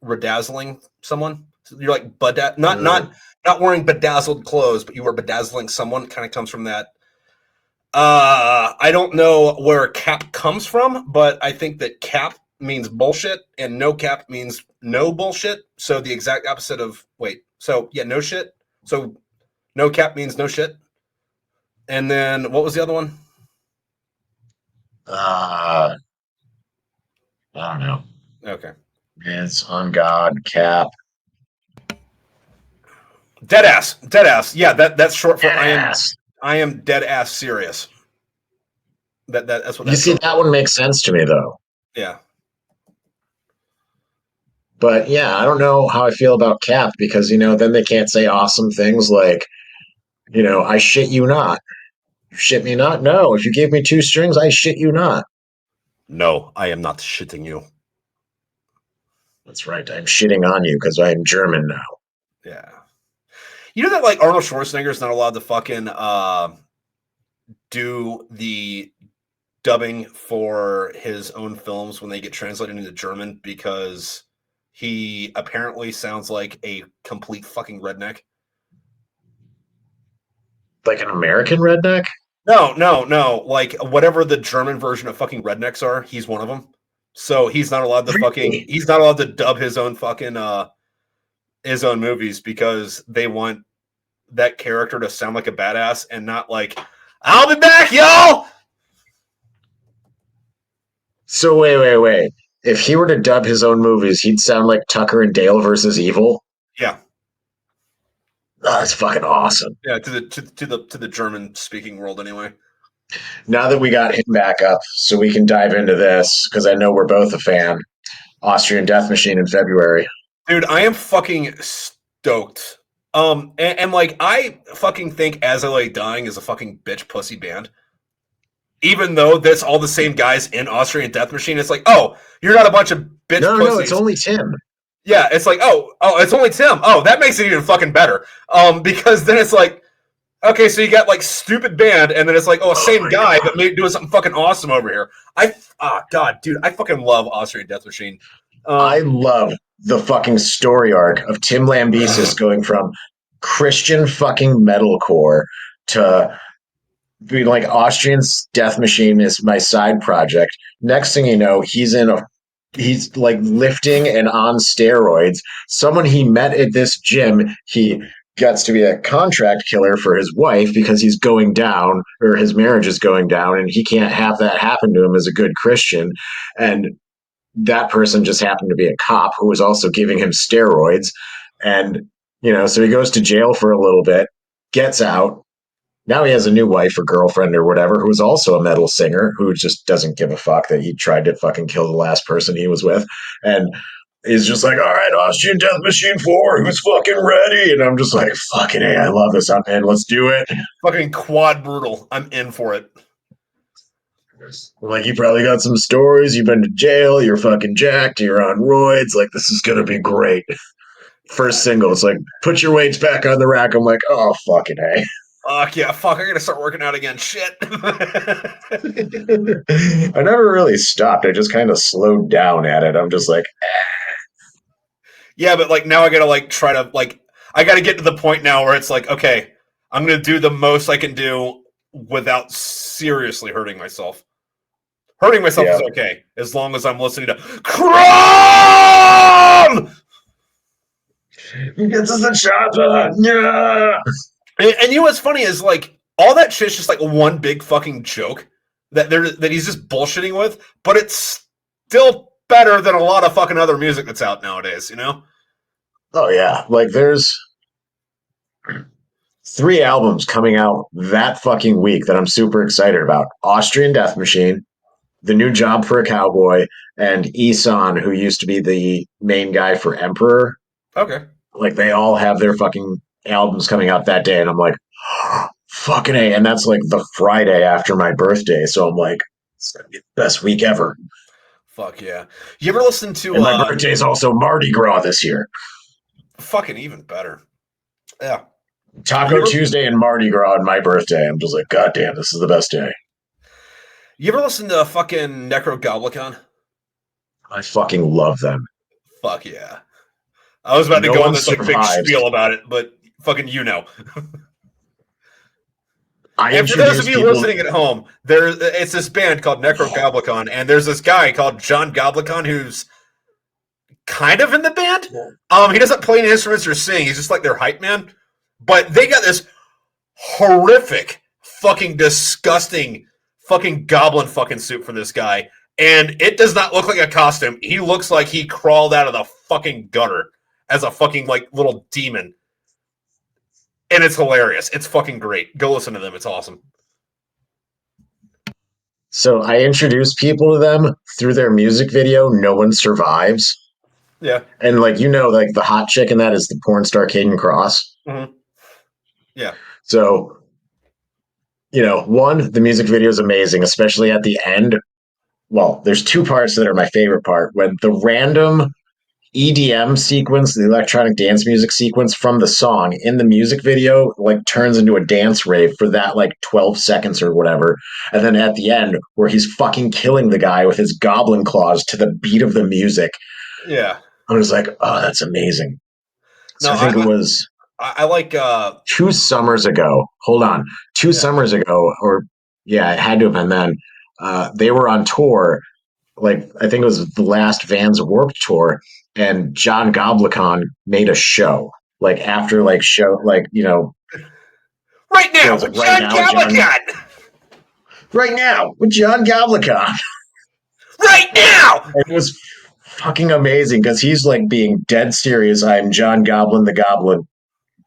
bedazzling someone. So you're like not wearing bedazzled clothes, but you were bedazzling someone. Kind of comes from that. I don't know where cap comes from, but I think that cap means bullshit and no cap means no bullshit. So the exact opposite of no shit. So no cap means no shit. And then what was the other one? I don't know. Okay. It's on God, cap. Dead ass. Yeah, that's short for Yes. I am dead ass serious. That's what You that's see, short that for. one makes sense to me, though. Yeah. But yeah, I don't know how I feel about cap because, then they can't say awesome things like, I shit you not. You shit me not? No. If you gave me 2 strings, I shit you not. No, I am not shitting you. That's right. I'm shitting on you because I am German now. Yeah. You know that like Arnold Schwarzenegger's not allowed to fucking do the dubbing for his own films when they get translated into German because he apparently sounds like a complete fucking redneck. Like an American redneck? No. Like whatever the German version of fucking rednecks are, he's one of them. So he's not allowed to Really? he's not allowed to dub his own fucking his own movies because they want that character to sound like a badass and not like, I'll be back, y'all. So wait. If he were to dub his own movies, he'd sound like Tucker and Dale versus Evil. Yeah. Oh, that's fucking awesome. Yeah, to the German speaking world anyway. Now that we got him back up, so we can dive into this, because I know we're both a fan. Austrian Death Machine in February. Dude, I am fucking stoked. And like I fucking think As I Lay Dying is a fucking bitch pussy band. Even though that's all the same guys in Austrian Death Machine, it's like, oh, you're not a bunch of bitch pussies. No, it's only Tim. Yeah, it's like, oh, it's only Tim. Oh, that makes it even fucking better. Because then it's like, okay, so you got like stupid band, and then it's like, oh, same guy, but maybe doing something fucking awesome over here. God, dude, I fucking love Austrian Death Machine. I love the fucking story arc of Tim Lambesis going from Christian fucking metalcore to being like Austrian Death Machine is my side project. Next thing you know, he's like lifting and on steroids. Someone he met at this gym, he gets to be a contract killer for his wife because he's going down or his marriage is going down and he can't have that happen to him as a good Christian. And that person just happened to be a cop who was also giving him steroids. And, so he goes to jail for a little bit, gets out. Now he has a new wife or girlfriend or whatever who's also a metal singer who just doesn't give a fuck that he tried to fucking kill the last person he was with. And he's just like, all right, Austrian Death Machine 4, who's fucking ready? And I'm just like, fucking A, I love this. I'm in. Let's do it. Fucking quad brutal. I'm in for it. Like, you probably got some stories. You've been to jail. You're fucking jacked. You're on roids. Like, this is going to be great. First single, it's like, put your weights back on the rack. I'm like, oh, fucking A. Fuck yeah, fuck, I gotta start working out again. Shit. I never really stopped. I just kind of slowed down at it. I'm just like, Yeah, but like now I gotta like try to like I gotta get to the point now where it's like, okay, I'm gonna do the most I can do without seriously hurting myself. Hurting myself is okay as long as I'm listening to Crom. This is a shot. Yeah. And you know what's funny is like all that shit's just like one big fucking joke that he's just bullshitting with, but it's still better than a lot of fucking other music that's out nowadays, you know? Oh yeah, like there's 3 albums coming out that fucking week that I'm super excited about. Austrian Death Machine, The New Job for a Cowboy, and Isan, who used to be the main guy for Emperor. Okay. Like they all have their fucking albums coming out that day, and I'm like, fucking A. And that's like the Friday after my birthday, so I'm like, it's gonna be the best week ever. Fuck yeah. You ever listen to and my birthday is also Mardi Gras this year. Fucking even better. Yeah. Taco Tuesday and Mardi Gras on my birthday. I'm just like, God damn, this is the best day. You ever listen to fucking Necrogoblicon? I fucking love them. Fuck yeah. I was about to No go on one this like big survives. spiel about it, but fucking I And for those of introduce you people. listening at home, it's this band called Necrogoblicon, and there's this guy called John Goblicon who's kind of in the band. He doesn't play any instruments or sing. He's just like their hype man. But they got this horrific, fucking disgusting, fucking goblin fucking suit for this guy, and it does not look like a costume. He looks like he crawled out of the fucking gutter as a fucking like little demon, and it's hilarious. It's fucking great. Go listen to them. It's awesome. So I introduce people to them through their music video. No one survives. Yeah. And like like the hot chick in that is the porn star Caden Cross. Mm-hmm. Yeah. So, one, the music video is amazing, especially at the end. Well, there's two parts that are my favorite part. When the random EDM sequence, the electronic dance music sequence from the song in the music video, like turns into a dance rave for that like 12 seconds or whatever. And then at the end, where he's fucking killing the guy with his goblin claws to the beat of the music. Yeah. I was like, oh, that's amazing. So No, I think it was I like 2 summers ago. Hold on. 2 summers ago, or yeah, it had to have been then. They were on tour. Like, I think it was the last Vans Warped tour, and John Goblicon made a show. Like after like show, like right now, like, John Goblicon. Right now with John Goblicon. Right now. And it was fucking amazing because he's like being dead serious. I'm John Goblin the Goblin.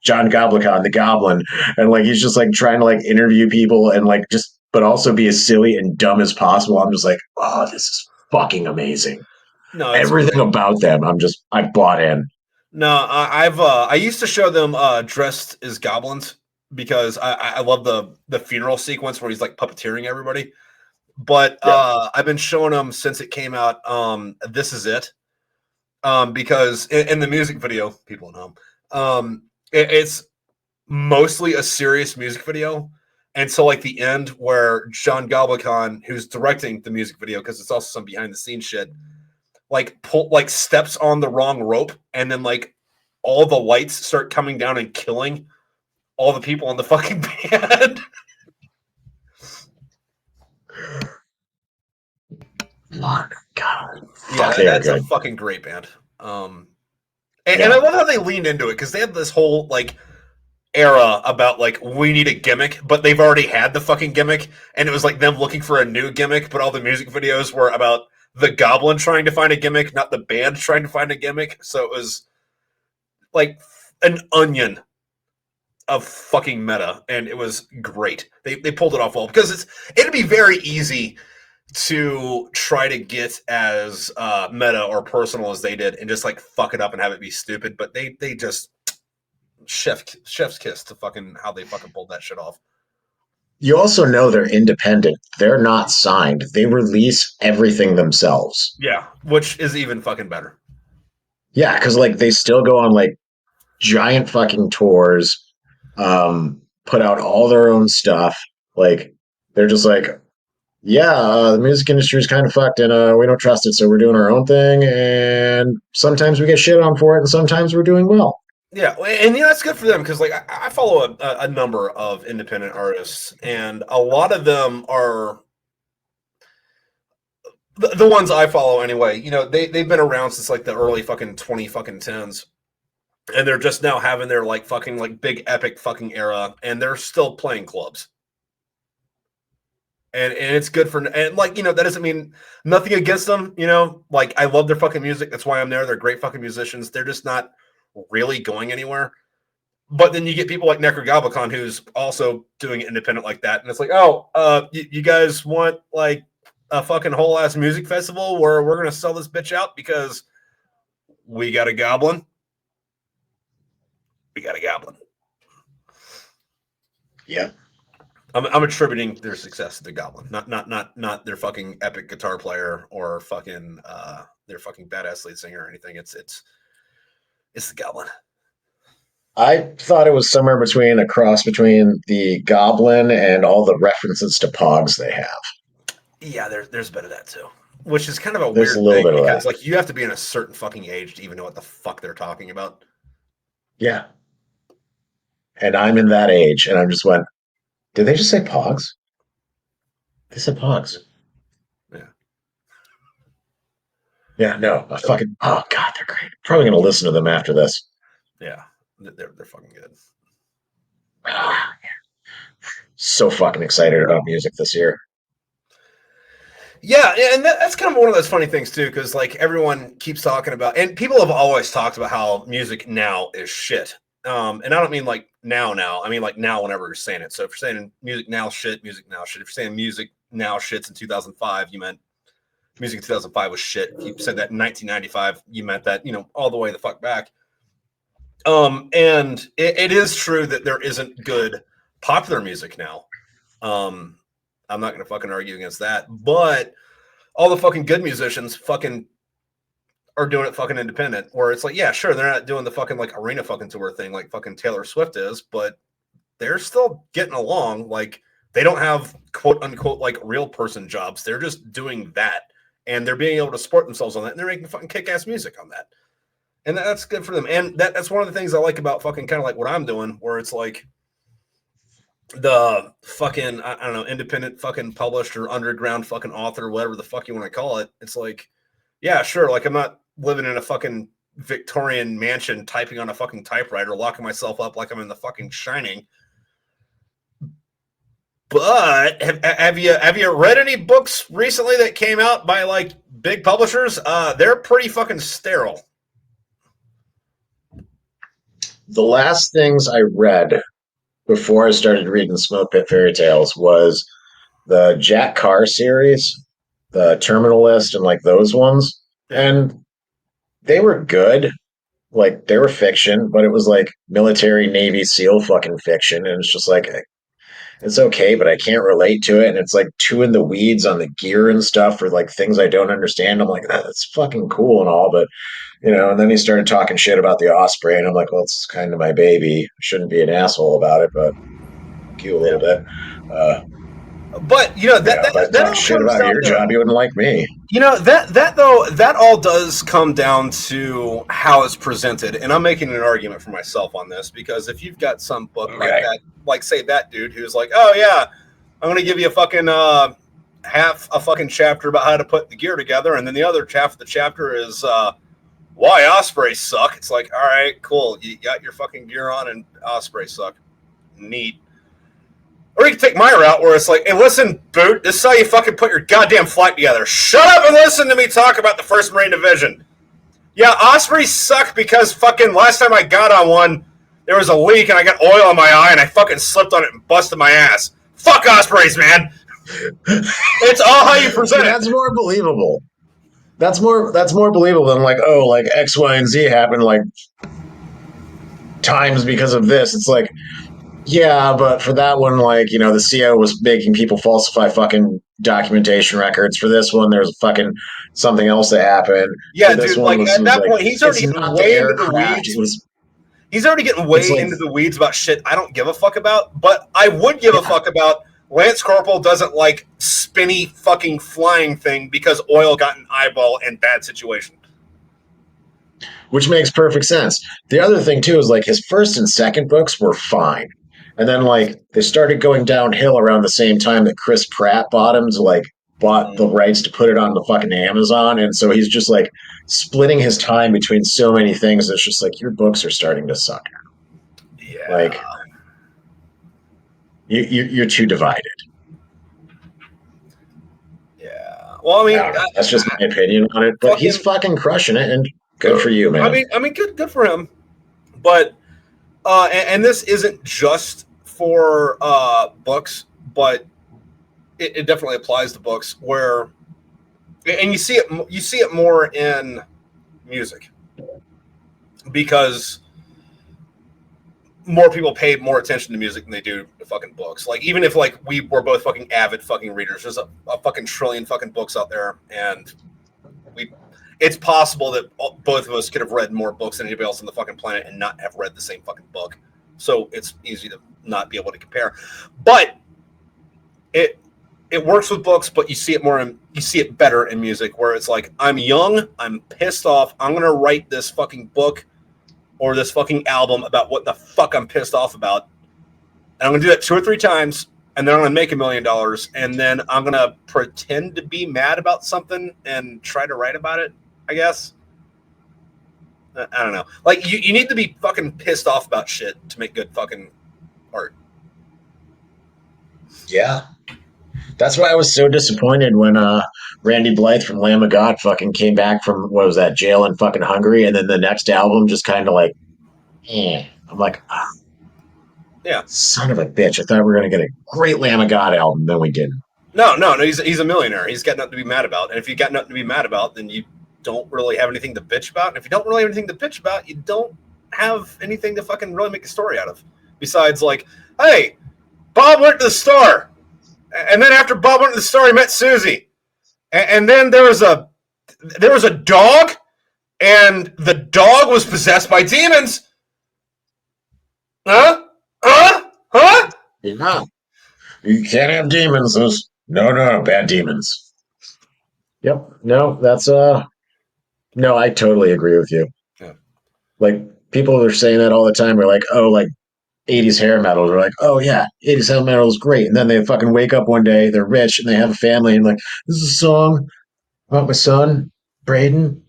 John Goblicon, the Goblin, and like he's just like trying to like interview people and like just, but also be as silly and dumb as possible. I'm just like, oh, this is fucking amazing. No, Everything great. about them, I bought in. No, I used to show them dressed as goblins because I love the funeral sequence where he's like puppeteering everybody. But I've been showing them since it came out. This Is It, because in the music video, people at home, it's mostly a serious music video. And so like the end where John Goblicon, who's directing the music video, because it's also some behind the scenes shit, like steps on the wrong rope, and then like all the lights start coming down and killing all the people in the fucking band. God. Yeah, that's a fucking great band. And I love how they leaned into it because they had this whole like era about like we need a gimmick, but they've already had the fucking gimmick, and it was like them looking for a new gimmick. But all the music videos were about the goblin trying to find a gimmick, not the band trying to find a gimmick. So it was like an onion of fucking meta, and it was great. They pulled it off well because it'd be very easy to try to get as meta or personal as they did and just like fuck it up and have it be stupid, but they just chef's kiss to fucking how they fucking pulled that shit off. You also know they're independent. They're not signed. They release everything themselves. Yeah, which is even fucking better. Yeah, because like they still go on like giant fucking tours, put out all their own stuff. Like they're just like, yeah, the music industry is kind of fucked, and we don't trust it, so we're doing our own thing. And sometimes we get shit on for it, and sometimes we're doing well. Yeah, and that's good for them because like I follow a number of independent artists, and a lot of them are the ones I follow anyway. They've been around since like the early fucking 2010s, and they're just now having their like fucking like big epic fucking era, and they're still playing clubs. And it's good for, and like, that doesn't mean nothing against them, like I love their fucking music. That's why I'm there. They're great fucking musicians. They're just not really going anywhere. But then you get people like Necrogoblicon, who's also doing it independent like that. And it's like, you guys want like a fucking whole ass music festival where we're going to sell this bitch out because we got a goblin. We got a goblin. Yeah. I'm attributing their success to the goblin, not their fucking epic guitar player or fucking their fucking badass lead singer or anything. It's the goblin. I thought it was somewhere between a cross between the goblin and all the references to Pogs they have. Yeah, there's a bit of that too, which is kind of a There's weird a little thing bit of because that. like you have to be in a certain fucking age to even know what the fuck they're talking about. Yeah. And I'm in that age, and I'm just went, did they just say pogs? They said pogs. Yeah. Yeah, no. Oh, God, they're great. Probably going to listen to them after this. Yeah, they're fucking good. Ah, so fucking excited about music this year. Yeah, and that's kind of one of those funny things too, because like everyone keeps talking about, and people have always talked about how music now is shit. And I don't mean like now. I mean like now whenever you're saying it. So if you're saying music now shit, music now shit. If you're saying music now shits in 2005, you meant music in 2005 was shit. If you said that in 1995, you meant that, all the way the fuck back. And it is true that there isn't good popular music now. I'm not going to fucking argue against that, but all the fucking good musicians fucking are doing it fucking independent, where it's like, yeah, sure, they're not doing the fucking like arena fucking tour thing like fucking Taylor Swift is, but they're still getting along. Like they don't have quote unquote like real person jobs. They're just doing that, and they're being able to support themselves on that, and they're making fucking kick ass music on that, and that's good for them. And that's one of the things I like about fucking kind of like what I'm doing, where it's like the fucking I don't know, independent fucking published or underground fucking author, whatever the fuck you want to call it. It's like, yeah, sure, like I'm not living in a fucking Victorian mansion typing on a fucking typewriter, locking myself up like I'm in the fucking Shining. But have you read any books recently that came out by like big publishers? They're pretty fucking sterile. The last things I read before I started reading Smoke Pit Fairy Tales was the Jack Carr series, the Terminal List, and like those ones. Yeah. And they were good. Like they were fiction, but it was like military Navy SEAL fucking fiction. And it's just like, it's okay, but I can't relate to it. And it's like too in the weeds on the gear and stuff for like things I don't understand. I'm like, that's fucking cool and all, but and then he started talking shit about the Osprey, and I'm like, well, it's kind of my baby. I shouldn't be an asshole about it, but fuck you a little bit. But If I that talk all shit comes about down your to, job, you wouldn't like me. that all does come down to how it's presented, and I'm making an argument for myself on this because if you've got some book like that, like say that dude who's like, oh yeah, I'm going to give you a fucking half a fucking chapter about how to put the gear together, and then the other half of the chapter is why ospreys suck. It's like, all right, cool, you got your fucking gear on, and ospreys suck. Neat. Or you can take my route where it's like, hey, listen, Boot, this is how you fucking put your goddamn flight together. Shut up and listen to me talk about the 1st Marine Division. Yeah, Ospreys suck because fucking last time I got on one, there was a leak and I got oil in my eye and I fucking slipped on it and busted my ass. Fuck Ospreys, man. It's all how you present it. That's more believable. That's more believable than like, oh, like X, Y, and Z happened like times because of this. It's like, yeah, but for that one, like, the CO was making people falsify fucking documentation records. For this one, there's fucking something else that happened. Yeah, for this dude, one like at that like, point, he's already getting way into the weeds. He's already getting way like, into the weeds about shit I don't give a fuck about, but I would give a fuck about Lance Corporal doesn't like spinny fucking flying thing because oil got an eyeball in bad situation. Which makes perfect sense. The other thing, too, is like his 1st and 2nd books were fine. And then, like, they started going downhill around the same time that Chris Pratt bought the rights to put it on the fucking Amazon. And so he's just, like, splitting his time between so many things. It's just like, your books are starting to suck now. Yeah. Like, you're too divided. Yeah. Well, I mean, that's just my opinion on it. But he's fucking crushing it, and good for you, man. I mean, good for him. But and this isn't just for books, but it definitely applies to books where, and you see it more in music because more people pay more attention to music than they do to fucking books. Like even if like we were both fucking avid fucking readers, there's a fucking trillion fucking books out there, and it's possible that both of us could have read more books than anybody else on the fucking planet and not have read the same fucking book. So it's easy to not be able to compare. But it it works with books, but you see it better in music, where it's like, I'm young, I'm pissed off, I'm gonna write this fucking book or this fucking album about what the fuck I'm pissed off about, and I'm gonna do that 2 or 3 times, and then I'm gonna make $1 million, and then I'm gonna pretend to be mad about something and try to write about it, I guess. I don't know. Like, you need to be fucking pissed off about shit to make good fucking art. Yeah. That's why I was so disappointed when Randy Blythe from Lamb of God fucking came back from, what was that, jail in fucking Hungary, and then the next album just kind of like, I'm like, yeah, son of a bitch. I thought we were going to get a great Lamb of God album, then we didn't. No, he's a millionaire. He's got nothing to be mad about. And if you got nothing to be mad about, then you don't really have anything to bitch about. And if you don't really have anything to bitch about, you don't have anything to fucking really make a story out of. Besides, like, hey, Bob went to the store. And then after Bob went to the store, he met Susie. And then there was a dog, and the dog was possessed by demons. Huh? Yeah. You can't have demons. Those no, bad demons. Yep. No, that's no, I totally agree with you. Yeah. Like, people are saying that all the time. We're like, oh, like 80s hair metal. They're like, oh yeah, 80s hair metal is great. And then they fucking wake up one day, they're rich and they have a family, and like, this is a song about my son, Braden,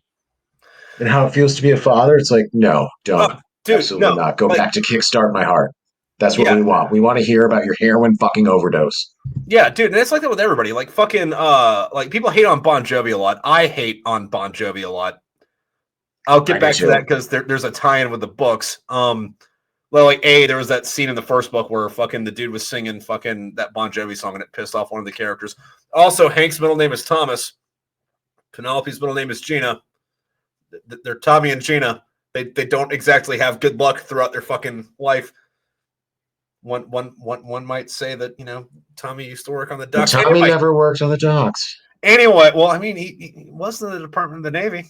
and how it feels to be a father. It's like, no, don't. Dude, absolutely not. Go back to Kickstart My Heart. That's what we want. We want to hear about your heroin fucking overdose. Yeah, dude, and it's like that with everybody. Like, fucking, like, people hate on Bon Jovi a lot. I hate on Bon Jovi a lot. I'll get back to that because there's a tie-in with the books. Well, like, there was that scene in the first book where fucking the dude was singing fucking that Bon Jovi song and it pissed off one of the characters. Also, Hank's middle name is Thomas. Penelope's middle name is Gina. They're Tommy and Gina. They don't exactly have good luck throughout their fucking life. One might say that, Tommy used to work on the docks. Tommy never worked on the docks. Anyway, well, I mean, he was in the Department of the Navy.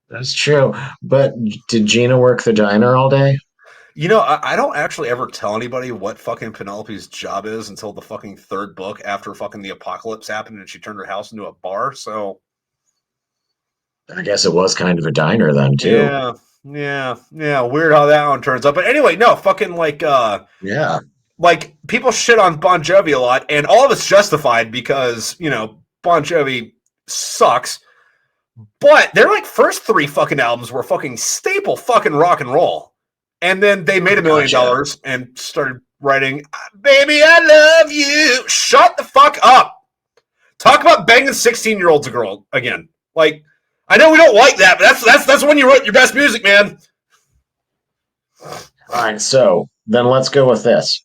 That's true. But did Gina work the diner all day? I don't actually ever tell anybody what fucking Penelope's job is until the fucking 3rd book after fucking the apocalypse happened and she turned her house into a bar, so... I guess it was kind of a diner then, too. Yeah. Weird how that one turns out. But anyway, no, fucking like, yeah. Like, people shit on Bon Jovi a lot, and all of it's justified because, Bon Jovi sucks. But their, like, first 3 fucking albums were fucking staple fucking rock and roll. And then they made $1 million and started writing, Baby, I love you. Shut the fuck up. Talk about banging 16-year-olds a girl again. Like, I know we don't like that, but that's when you wrote your best music, man. All right, so then let's go with this.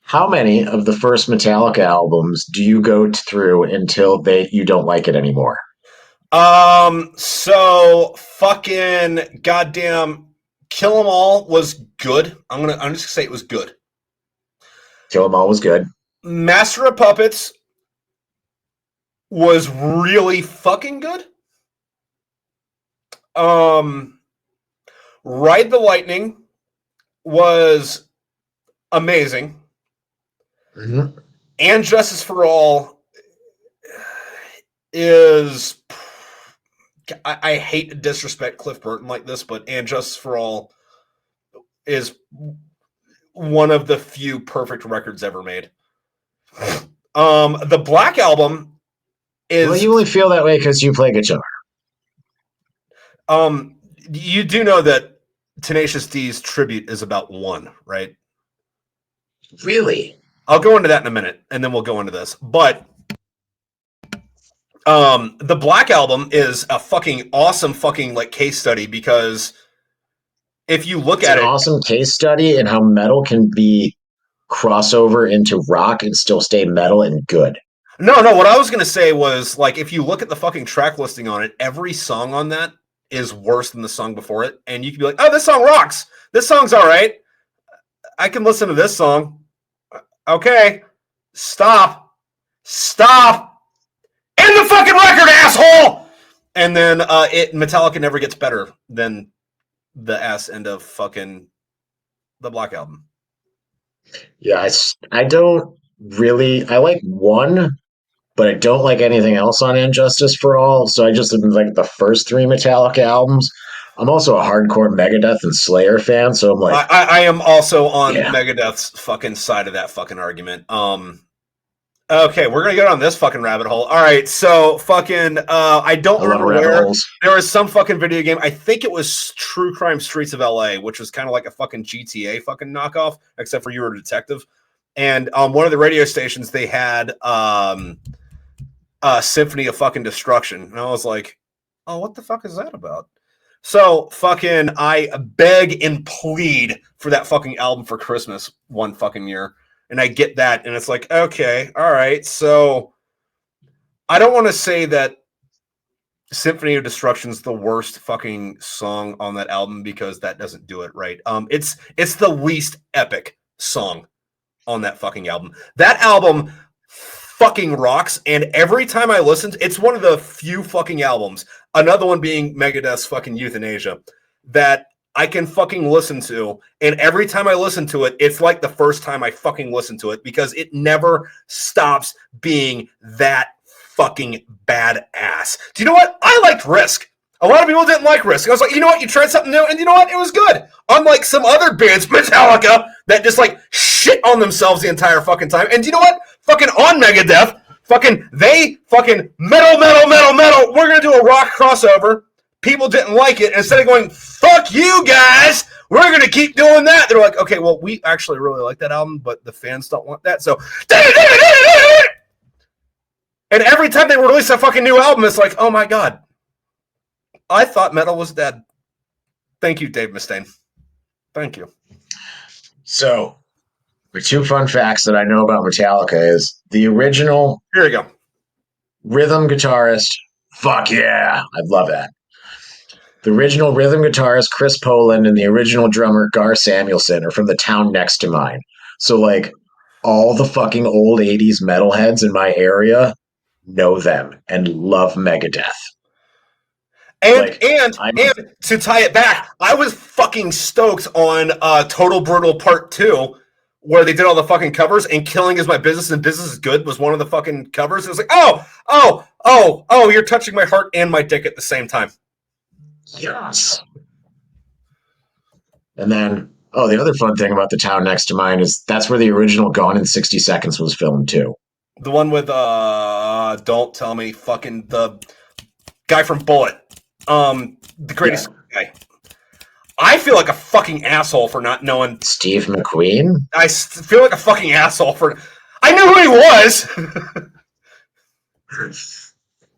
How many of the first Metallica albums do you go through until you don't like it anymore? So fucking goddamn Kill 'Em All was good. I'm just gonna say it was good. Kill 'Em All was good. Master of Puppets was really fucking good. Ride the Lightning was amazing. Mm-hmm. And Justice for All is... I hate to disrespect Cliff Burton like this, but And Justice for All is one of the few perfect records ever made. The Black Album is... Well, you only feel that way because you play guitar. You do know that Tenacious D's tribute is about 1, right? Really? I'll go into that in a minute, and then we'll go into this. But the Black Album is a fucking awesome fucking like case study because if you look at it, it's an awesome case study in how metal can be crossover into rock and still stay metal and good. No, what I was gonna say was like if you look at the fucking track listing on it, every song on that is worse than the song before it, and you can be like, oh, this song rocks. This song's all right. I can listen to this song. Okay, stop. End the fucking record, asshole! And then Metallica never gets better than the ass end of fucking the Black Album. Yeah, I don't really, I like one, but I don't like anything else on Injustice for All. So I just like the first three Metallica albums. I'm also a hardcore Megadeth and Slayer fan, so I'm like, I am also on yeah, Megadeth's fucking side of that fucking argument. Okay, we're gonna get on this fucking rabbit hole. All right, so fucking I don't I love remember rabbit where holes. there was some fucking video game. I think it was True Crime Streets of LA, which was kind of like a fucking GTA fucking knockoff, except for you were a detective. And on one of the radio stations, they had Symphony of fucking Destruction, and I was like, oh, what the fuck is that about? So fucking I beg and plead for that fucking album for Christmas one fucking year. And I get that, and it's like, okay, all right. So I don't want to say that Symphony of Destruction is the worst fucking song on that album because that doesn't do it right. It's the least epic song on that fucking album. That album fucking rocks, and every time I listen to it's one of the few fucking albums, another one being Megadeth's fucking Euthanasia, that I can fucking listen to, and every time I listen to it, it's like the first time I fucking listened to it because it never stops being that fucking badass. Do you know what? I liked Risk. A lot of people didn't like Risk. I was like, you know what? You tried something new, and you know what? It was good. Unlike some other bands, Metallica, that just like shit on themselves the entire fucking time. And you know what? Fucking on Megadeth, fucking they fucking metal. We're gonna do a rock crossover. People didn't like it. Instead of going, fuck you guys, we're gonna keep doing that. They're like, okay, well, we actually really like that album, but the fans don't want that. So and every time they release a fucking new album, it's like, oh my god, I thought metal was dead. Thank you, Dave Mustaine. Thank you. So the two fun facts that I know about Metallica is the original Here we go. rhythm guitarist. Fuck yeah, I'd love that. The original rhythm guitarist Chris Poland and the original drummer Gar Samuelson are from the town next to mine. So like all the fucking old 80s metalheads in my area know them and love Megadeth. And Like, and I'm and to tie it back, I was fucking stoked on Total Brutal Part 2, where they did all the fucking covers, and Killing Is My Business and Business Is Good was one of the fucking covers. It was like, oh, you're touching my heart and my dick at the same time. yes. And then, oh, the other fun thing about the town next to mine is that's where the original Gone in 60 Seconds was filmed too. The one with don't tell me, fucking the guy from Bullet. The greatest guy. I feel like a fucking asshole for not knowing. Steve McQueen? I feel like a fucking asshole for. I knew who he was.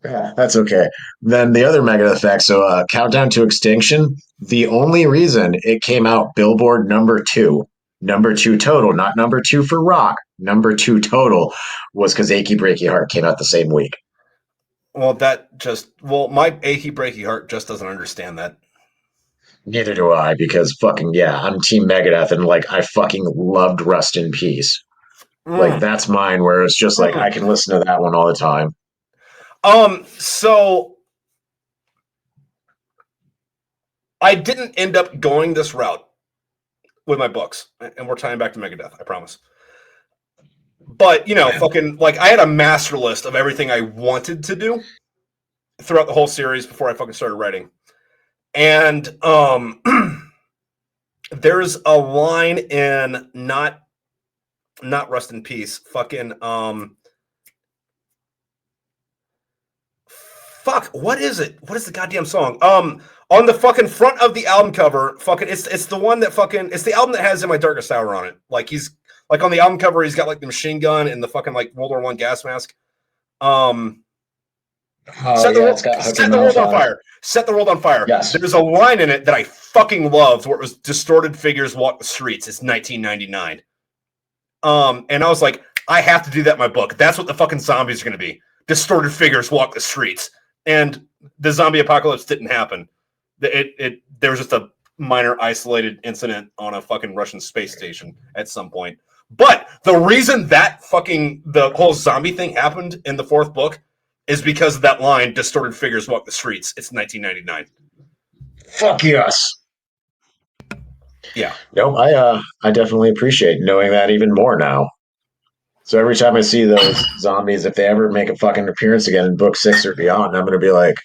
Yeah, that's okay. Then the other Megadeth fact, so Countdown to Extinction, the only reason it came out Billboard number two total, not number two for rock, number two total, was because Achy Breaky Heart came out the same week. Well, my achy breaky heart just doesn't understand that. Neither do I, because fucking yeah, I'm Team Megadeth, and like I fucking loved Rust in Peace. Like that's mine, where it's just like I can listen to that one all the time. So I didn't end up going this route with my books, and we're tying back to Megadeth, I promise. But fucking like I had a master list of everything I wanted to do throughout the whole series before I fucking started writing. And there's a line in not Rust in Peace, fucking fuck, what is it? What is the goddamn song? On the fucking front of the album cover, fucking it's the one that fucking it's the album that has In My Darkest Hour on it. Like he's like on the album cover, he's got like the machine gun and the fucking like World War I gas mask. Set the world on fire. Set the world on fire. Yes. There's a line in it that I fucking loved where it was distorted figures walk the streets. It's 1999. And I was like, I have to do that in my book. That's what the fucking zombies are going to be. Distorted figures walk the streets. And the zombie apocalypse didn't happen. There was just a minor isolated incident on a fucking Russian space station at some point. But the reason that fucking the whole zombie thing happened in the fourth book is because of that line, distorted figures walk the streets. It's 1999. Fuck yes. Yeah. No, I definitely appreciate knowing that even more now. So every time I see those zombies, if they ever make a fucking appearance again in book 6 or beyond, I'm going to be like,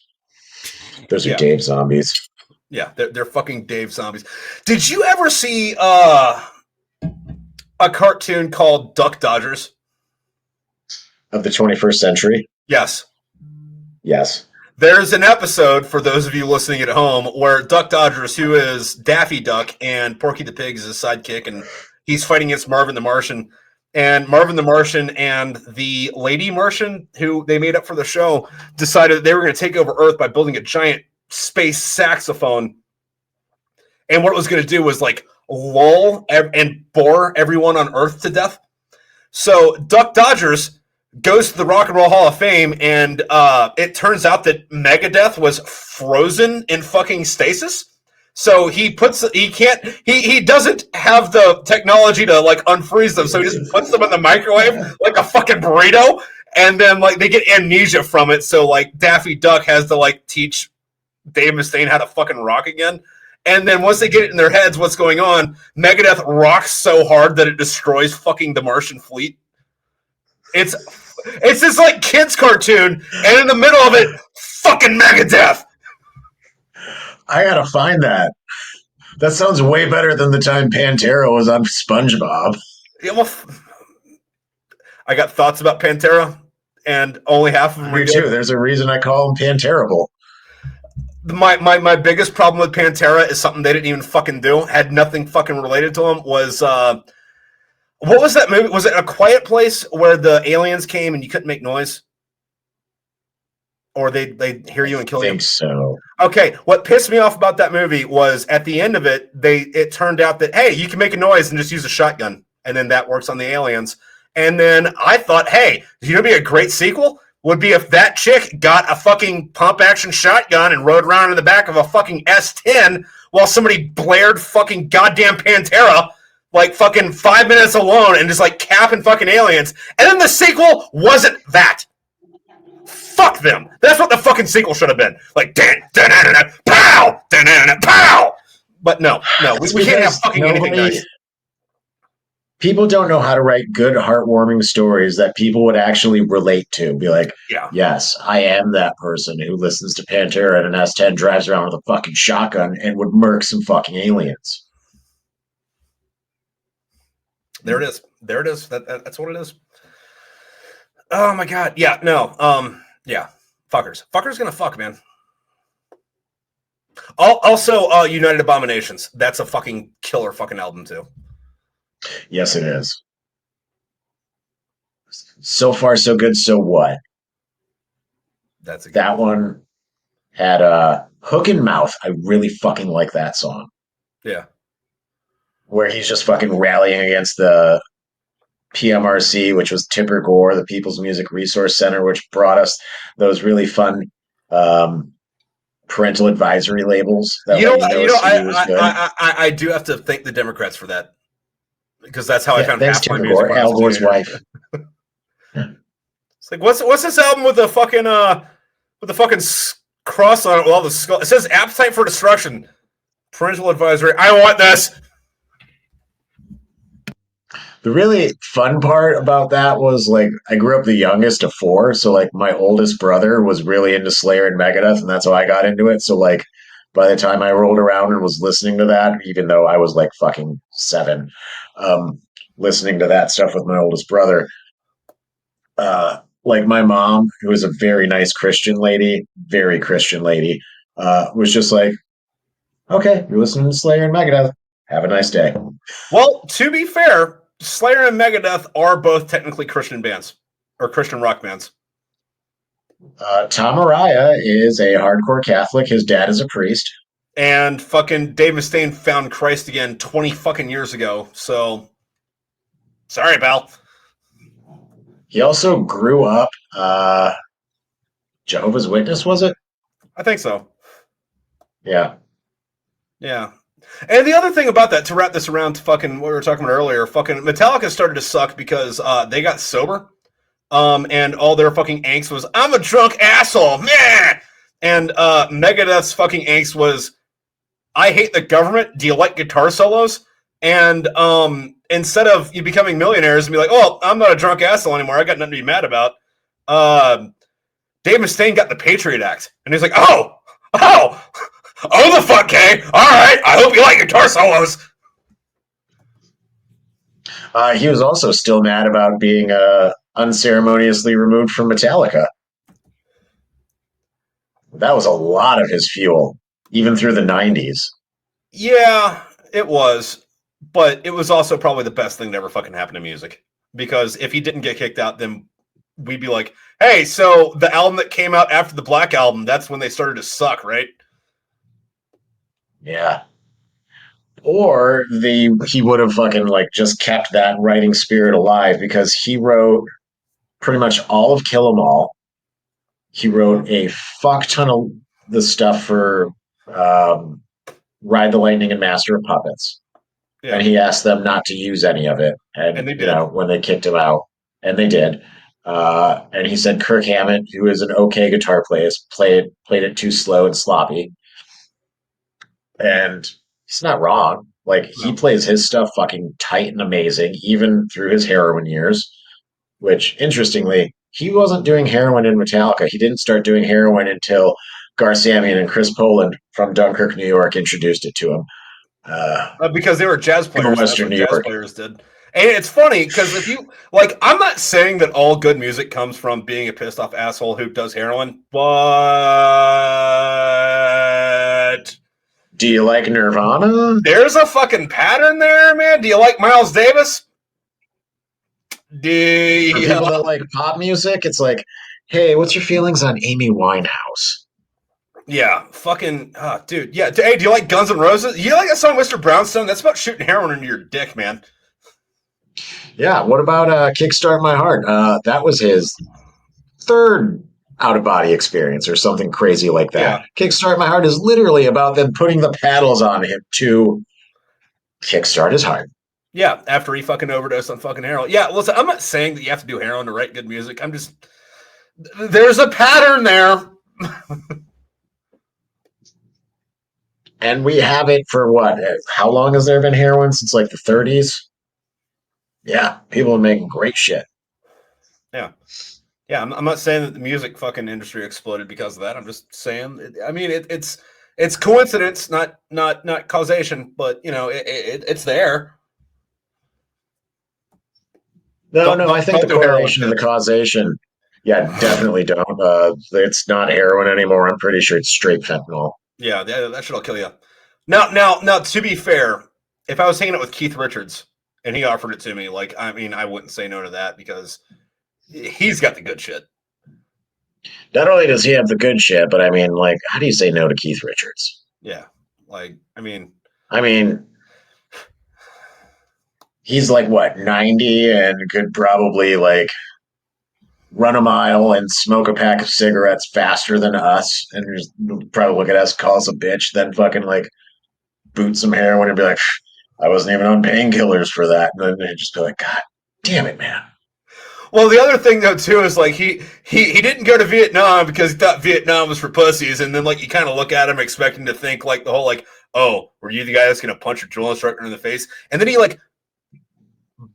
those are Dave zombies. Yeah, they're fucking Dave zombies. Did you ever see a cartoon called Duck Dodgers? Of the 21st century? Yes. Yes. There's an episode, for those of you listening at home, where Duck Dodgers, who is Daffy Duck, and Porky the Pig is his sidekick, and he's fighting against Marvin the Martian. And Marvin the Martian and the Lady Martian, who they made up for the show, decided that they were going to take over Earth by building a giant space saxophone. And what it was going to do was like lull and bore everyone on Earth to death. So Duck Dodgers goes to the Rock and Roll Hall of Fame, and it turns out that Megadeth was frozen in fucking stasis. So he doesn't have the technology to like unfreeze them, so he just puts them in the microwave like a fucking burrito, and then like they get amnesia from it. So like Daffy Duck has to like teach Dave Mustaine how to fucking rock again. And then once they get it in their heads what's going on, Megadeth rocks so hard that it destroys fucking the Martian fleet. It's this like kids cartoon, and in the middle of it, fucking Megadeth. I gotta find that. That sounds way better than the time Pantera was on SpongeBob. Yeah, well, I got thoughts about Pantera, and only half of them are Me too. There's a reason I call them Panterable. My biggest problem with Pantera is something they didn't even fucking do. Had nothing fucking related to them. Was what was that movie? Was it A Quiet Place where the aliens came and you couldn't make noise? Or they hear you and kill you? I think so. Okay, what pissed me off about that movie was at the end of it, it turned out that, hey, you can make a noise and just use a shotgun, and then that works on the aliens. And then I thought, hey, you know, be a great sequel would be if that chick got a fucking pump action shotgun and rode around in the back of a fucking S10 while somebody blared fucking goddamn Pantera like fucking 5 minutes alone and just like capping fucking aliens. And then the sequel wasn't that. Fuck them. That's what the fucking sequel should have been. Like, pow, pow. But no, we can't have fucking anything nice. People don't know how to write good, heartwarming stories that people would actually relate to. Be like, yes, I am that person who listens to Pantera and an S10 drives around with a fucking shotgun and would murk some fucking aliens. There it is. That's what it is. Oh my god. Yeah, no. Yeah. Fuckers gonna fuck, man. Also, United Abominations. That's a fucking killer fucking album too. Yes, it is. So far, so good. So what? That one had a Hook and Mouth. I really fucking like that song. Yeah. Where he's just fucking rallying against the PMRC, which was Tipper Gore, the People's Music Resource Center, which brought us those really fun parental advisory labels. That I do have to thank the Democrats for that. Because that's how I found half my music. Al Gore's wife. It's like what's this album with the fucking cross on it with all the skull? It says Appetite for Destruction. Parental advisory. I want this. The really fun part about that was like I grew up the youngest of four, so like my oldest brother was really into Slayer and Megadeth, and that's how I got into it. So like by the time I rolled around and was listening to that, even though I was like fucking 7, listening to that stuff with my oldest brother, like my mom, who was a very nice Christian lady, was just like, okay, you're listening to Slayer and Megadeth. Have a nice day. Well, to be fair, Slayer and Megadeth are both technically Christian bands or Christian rock bands. Tom Araya is a hardcore Catholic. His dad is a priest. And fucking Dave Mustaine found Christ again 20 fucking years ago. So, sorry, pal. He also grew up Jehovah's Witness, was it? I think so. Yeah. Yeah. And the other thing about that, to wrap this around to fucking what we were talking about earlier, fucking Metallica started to suck because they got sober. And all their fucking angst was, I'm a drunk asshole, meh! And Megadeth's fucking angst was, I hate the government. Do you like guitar solos? And instead of you becoming millionaires and be like, oh, I'm not a drunk asshole anymore. I got nothing to be mad about. Dave Mustaine got the Patriot Act. And he's like, oh, the fuck, Kay. All right. I hope you like guitar solos. He was also still mad about being unceremoniously removed from Metallica. That was a lot of his fuel, even through the 90s. Yeah, it was. But it was also probably the best thing that ever fucking happened to music. Because if he didn't get kicked out, then we'd be like, hey, so the album that came out after the Black Album, that's when they started to suck, right? Yeah. Or he would have fucking like just kept that writing spirit alive because he wrote pretty much all of Kill 'Em All. He wrote a fuck ton of the stuff for Ride the Lightning and Master of Puppets. Yeah. And he asked them not to use any of it. And they did. When they kicked him out. And they did. And he said Kirk Hammett, who is an okay guitar player, played it too slow and sloppy. And he's not wrong. Like, he plays his stuff fucking tight and amazing, even through his heroin years, which, interestingly, he wasn't doing heroin in Metallica. He didn't start doing heroin until Garciamian and Chris Poland from Dunkirk, New York, introduced it to him. Because they were jazz players. That's what jazz players did. And it's funny because if you like, I'm not saying that all good music comes from being a pissed off asshole who does heroin, but do you like Nirvana? There's a fucking pattern there, man. Do you like Miles Davis? For people that like pop music, it's like, hey, what's your feelings on Amy Winehouse? Yeah, fucking, dude. Yeah, hey, do you like Guns N' Roses? You like that song, Mr. Brownstone? That's about shooting heroin into your dick, man. Yeah, what about Kickstart My Heart? That was his third out-of-body experience or something crazy like that. Yeah. Kickstart My Heart is literally about them putting the paddles on him to kickstart his heart. Yeah, after he fucking overdosed on fucking heroin. Yeah, listen, I'm not saying that you have to do heroin to write good music. I'm just, there's a pattern there. And we have it for what? How long has there been heroin? Since like the 30s? Yeah, people are making great shit. Yeah. Yeah, I'm not saying that the music fucking industry exploded because of that. I'm just saying, it's coincidence, not causation, but, you know, it's there. No, I think the correlation and the causation, yeah, definitely don't. It's not heroin anymore. I'm pretty sure it's straight fentanyl. Yeah, that shit'll kill you. Now, to be fair, if I was hanging out with Keith Richards and he offered it to me, like, I mean, I wouldn't say no to that because he's got the good shit. Not only does he have the good shit, but I mean, like, how do you say no to Keith Richards? Yeah, like, I mean, he's like what, 90 and could probably like run a mile and smoke a pack of cigarettes faster than us, and just probably look at us, call us a bitch, then fucking like boot some heroin and be like, I wasn't even on painkillers for that, and then they just be like, God damn it, man. Well, the other thing though too is like he didn't go to Vietnam because he thought Vietnam was for pussies, and then like you kind of look at him expecting to think like the whole like, oh, were you the guy that's gonna punch a drill instructor in the face? And then he like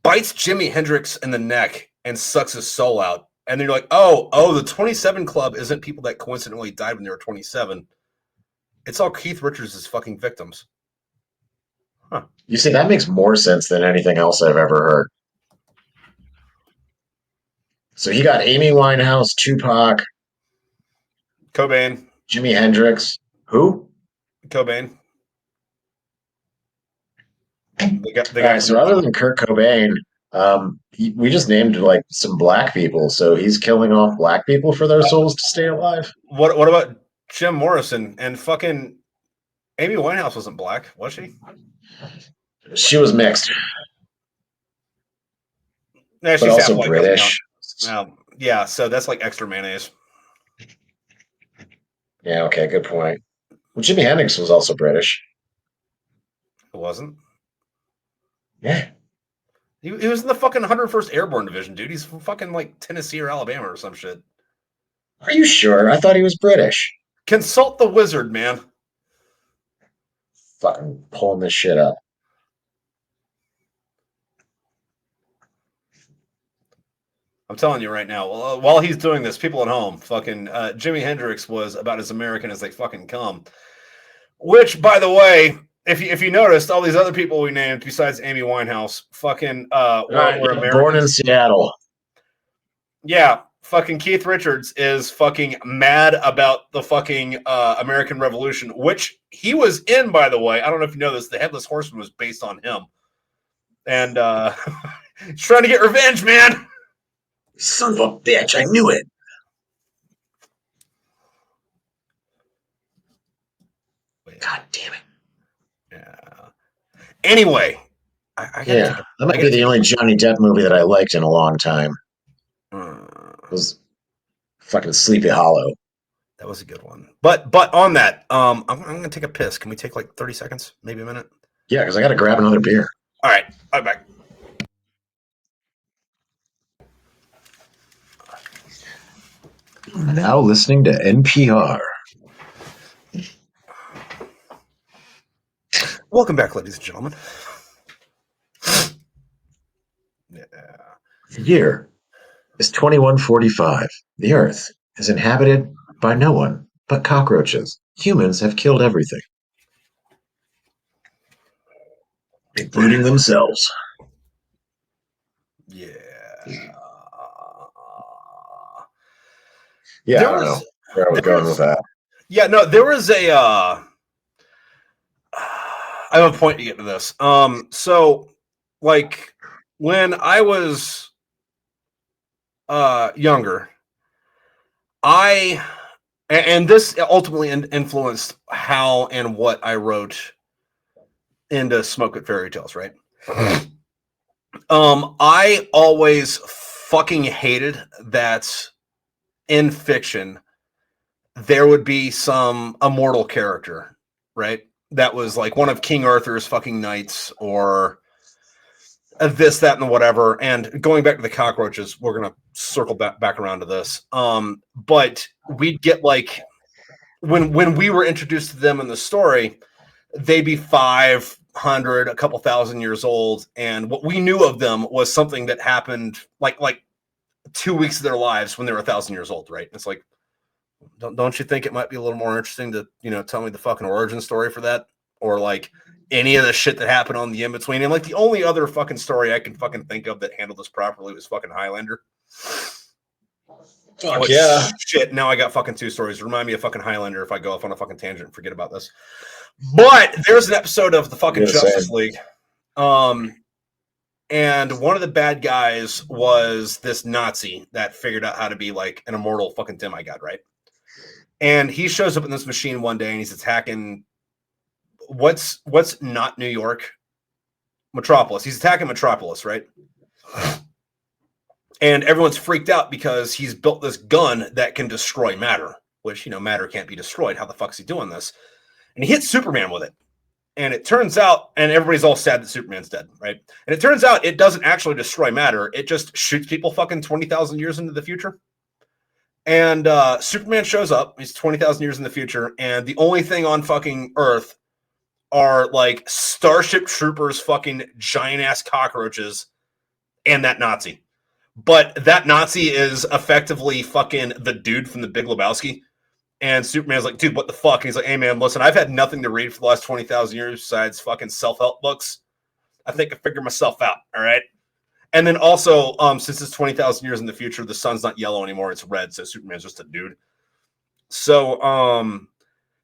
bites Jimi Hendrix in the neck and sucks his soul out. And then you're like, oh, the 27 Club isn't people that coincidentally died when they were 27. It's all Keith Richards' fucking victims. Huh. You see, that makes more sense than anything else I've ever heard. So he got Amy Winehouse, Tupac, Cobain, Jimi Hendrix. Who? Cobain. All right, so other than Kurt Cobain, we just named like some black people. So he's killing off black people for their souls to stay alive. What about Jim Morrison and fucking Amy Winehouse wasn't black, was she? She was mixed. No, she's but also British. Yeah, so that's like extra mayonnaise. Yeah, okay, good point. Well, Jimi Hendrix was also British. It wasn't? Yeah. He was in the fucking 101st Airborne Division, dude. He's from fucking like Tennessee or Alabama or some shit. Are you sure? I thought he was British. Consult the wizard, man. Fucking pulling this shit up. I'm telling you right now. While he's doing this, people at home, fucking Jimi Hendrix was about as American as they fucking come. Which, by the way, if you noticed, all these other people we named besides Amy Winehouse, fucking were Americans. Born in Seattle. Yeah, fucking Keith Richards is fucking mad about the fucking American Revolution, which he was in, by the way. I don't know if you know this. The Headless Horseman was based on him, and he's trying to get revenge, man. Son of a bitch! I knew it. God damn it! Yeah. Anyway, that might be the only Johnny Depp movie that I liked in a long time. It was fucking Sleepy Hollow. That was a good one. But on that, I'm gonna take a piss. Can we take like 30 seconds, maybe a minute? Yeah, because I gotta grab another beer. All right, I'll be back. Now listening to NPR. Welcome back, ladies and gentlemen. Yeah. The year is 2145. The Earth is inhabited by no one but cockroaches. Humans have killed everything, including themselves. Yeah. Yeah, I don't know where I was going with that. Yeah, no, there was a I have a point to get to this. So like when I was younger, and this ultimately influenced how and what I wrote into Smoke It Fairy Tales, right? I always fucking hated that in fiction there would be some immortal character, right? That was like one of King Arthur's fucking knights or this, that, and whatever. And going back to the cockroaches, we're going to circle back around to this. But we'd get like, when we were introduced to them in the story, they'd be 500, a couple thousand years old. And what we knew of them was something that happened like 2 weeks of their lives when they were 1,000 years old, right? It's like, don't you think it might be a little more interesting to, tell me the fucking origin story for that? Or like any of the shit that happened on the in-between. And like the only other fucking story I can fucking think of that handled this properly was fucking Highlander. Fuck yeah. Shit, now I got fucking 2 stories. Remind me of fucking Highlander if I go off on a fucking tangent and forget about this. But there's an episode of the fucking Justice League. And one of the bad guys was this Nazi that figured out how to be like an immortal fucking demigod, right? And he shows up in this machine one day and he's attacking what's not New York? Metropolis. He's attacking Metropolis, right? And everyone's freaked out because he's built this gun that can destroy matter, which, matter can't be destroyed. How the fuck is he doing this? And he hits Superman with it. And it turns out, and everybody's all sad that Superman's dead, right? And it turns out it doesn't actually destroy matter. It just shoots people fucking 20,000 years into the future. And Superman shows up. He's 20,000 years in the future. And the only thing on fucking Earth are like Starship Troopers, fucking giant ass cockroaches, and that Nazi. But that Nazi is effectively fucking the dude from the Big Lebowski. And Superman's like, dude, what the fuck? And he's like, hey, man, listen, I've had nothing to read for the last 20,000 years besides fucking self-help books. I think I figured myself out, all right? And then also, since it's 20,000 years in the future, the sun's not yellow anymore, it's red, so Superman's just a dude. So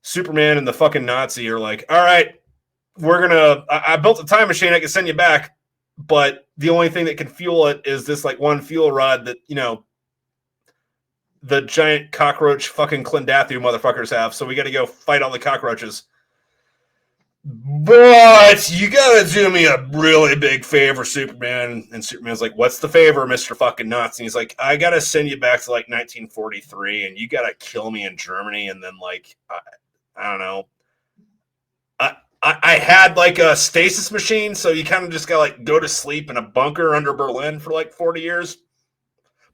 Superman and the fucking Nazi are like, all right, I built a time machine I can send you back, but the only thing that can fuel it is this like one fuel rod that, the giant cockroach fucking Clendathu motherfuckers have. So we got to go fight all the cockroaches. But you got to do me a really big favor, Superman. And Superman's like, what's the favor, Mr. fucking Nazi? And he's like, I got to send you back to like 1943 and you got to kill me in Germany. And then like, I don't know. I had like a stasis machine. So you kind of just got to like go to sleep in a bunker under Berlin for like 40 years.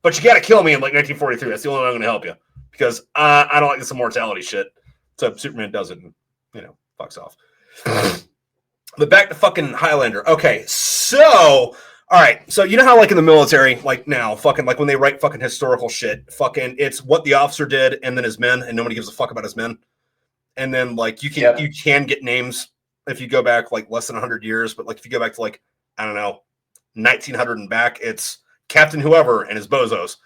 But you got to kill me in like 1943. That's the only way I'm going to help you because I don't like this immortality shit. So Superman does it and, fucks off. But back to fucking Highlander. Okay, so, all All right, so you know how like in the military, like now, fucking like when they write fucking historical shit, fucking it's what the officer did and then his men, and nobody gives a fuck about his men. And then like you can get names if you go back like less than 100 years, but like if you go back to like I don't know 1900 and back, it's Captain whoever and his bozos.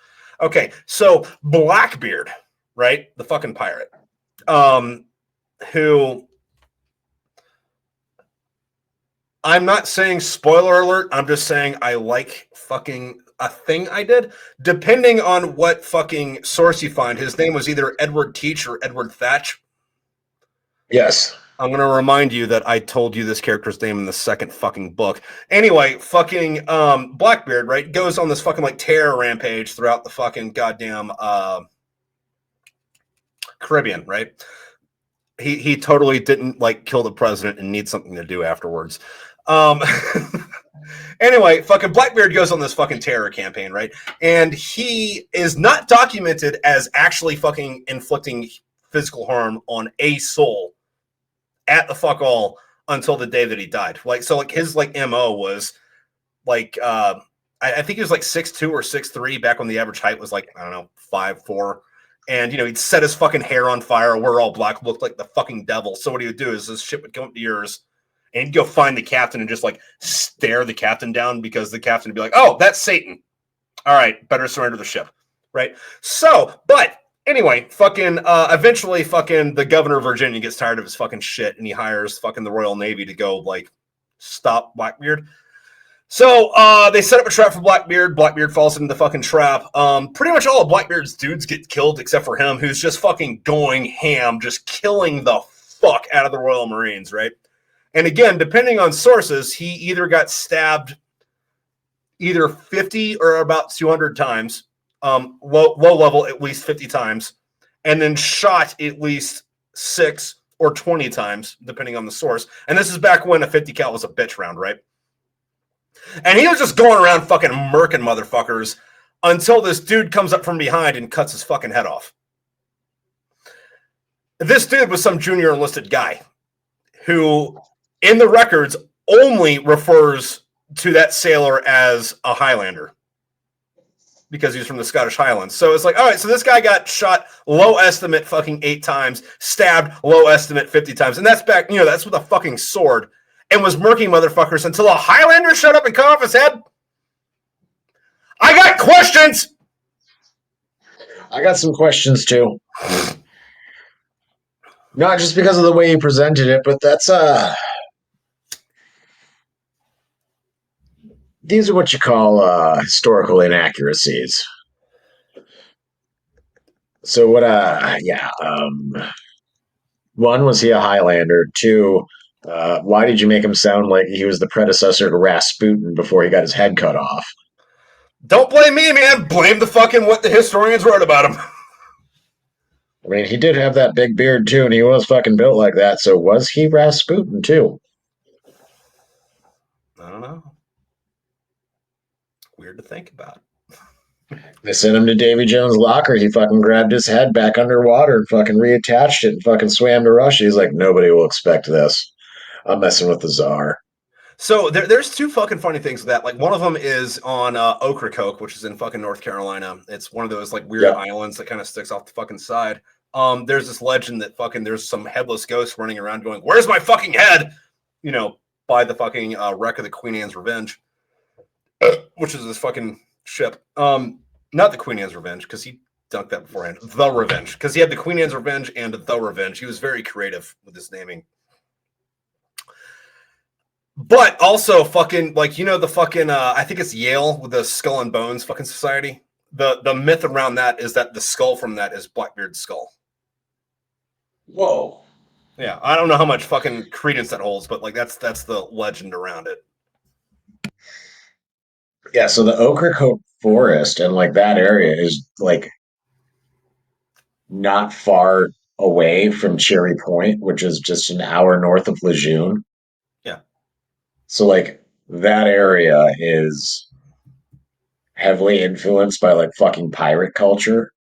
Okay, so Blackbeard, right, the fucking pirate, who. I'm not saying spoiler alert. I'm just saying I like fucking a thing I did. Depending on what fucking source you find, his name was either Edward Teach or Edward Thatch. Yes. I'm going to remind you that I told you this character's name in the second fucking book. Anyway, fucking Blackbeard, right, goes on this fucking like terror rampage throughout the fucking goddamn Caribbean, right? He totally didn't like kill the president and need something to do afterwards. Anyway, fucking Blackbeard goes on this fucking terror campaign, right? And he is not documented as actually fucking inflicting physical harm on a soul at the fuck all until the day that he died. Like, so like his like MO was like, I think he was like 6'2" or 6'3" back when the average height was like, I don't know, 5'4". And, you know, he'd set his fucking hair on fire, wear all black, looked like the fucking devil. So what he would do is this shit would come up to yours, and he'd go find the captain and just, like, stare the captain down because the captain would be like, oh, that's Satan. All right, better surrender the ship, right? So, but anyway, fucking eventually fucking the governor of Virginia gets tired of his fucking shit, and he hires fucking the Royal Navy to go, like, stop Blackbeard. So they set up a trap for Blackbeard. Blackbeard falls into the fucking trap. Pretty much all of Blackbeard's dudes get killed except for him, who's just fucking going ham, just killing the fuck out of the Royal Marines, right? And again, depending on sources, he either got stabbed either 50 or about 200 times, low level at least 50 times, and then shot at least 6 or 20 times, depending on the source. And this is back when a 50 cal was a bitch round, right? And he was just going around fucking murking motherfuckers until this dude comes up from behind and cuts his fucking head off. This dude was some junior enlisted guy who, in the records, only refers to that sailor as a Highlander because he's from the Scottish Highlands. So it's like, all right, so this guy got shot low estimate fucking 8 times, stabbed low estimate 50 times. And that's back, you know, that's with a fucking sword. And was murking motherfuckers until a Highlander showed up and cut off his head. I got questions. I got some questions too. Not just because of the way you presented it, but that's these are what you call historical inaccuracies. So what one, was he a Highlander? 2, why did you make him sound like he was the predecessor to Rasputin before he got his head cut off? Don't blame me, man. Blame the fucking what the historians wrote about him. I mean, he did have that big beard too, and he was fucking built like that. So was he Rasputin too? I don't know. Weird to think about. They sent him to Davy Jones' locker. He fucking grabbed his head back underwater and fucking reattached it and fucking swam to Russia. He's like, nobody will expect this. I'm messing with the Tsar. So there's 2 fucking funny things with that. Like one of them is on Ocracoke, which is in fucking North Carolina. It's one of those like weird islands that kind of sticks off the fucking side. There's this legend that fucking there's some headless ghost running around going, "Where's my fucking head?" You know, by the fucking wreck of the Queen Anne's Revenge, which is this fucking ship. Not the Queen Anne's Revenge because he dunked that beforehand. The Revenge, because he had the Queen Anne's Revenge and the Revenge. He was very creative with his naming. But also fucking, like, you know, the fucking, I think it's Yale with the Skull and Bones fucking society. The myth around that is that the skull from that is Blackbeard's skull. Whoa. Yeah, I don't know how much fucking credence that holds, but like that's the legend around it. Yeah, so the Ocracoke Forest and like that area is like not far away from Cherry Point, which is just an hour north of Lejeune. Yeah. So like that area is heavily influenced by like fucking pirate culture.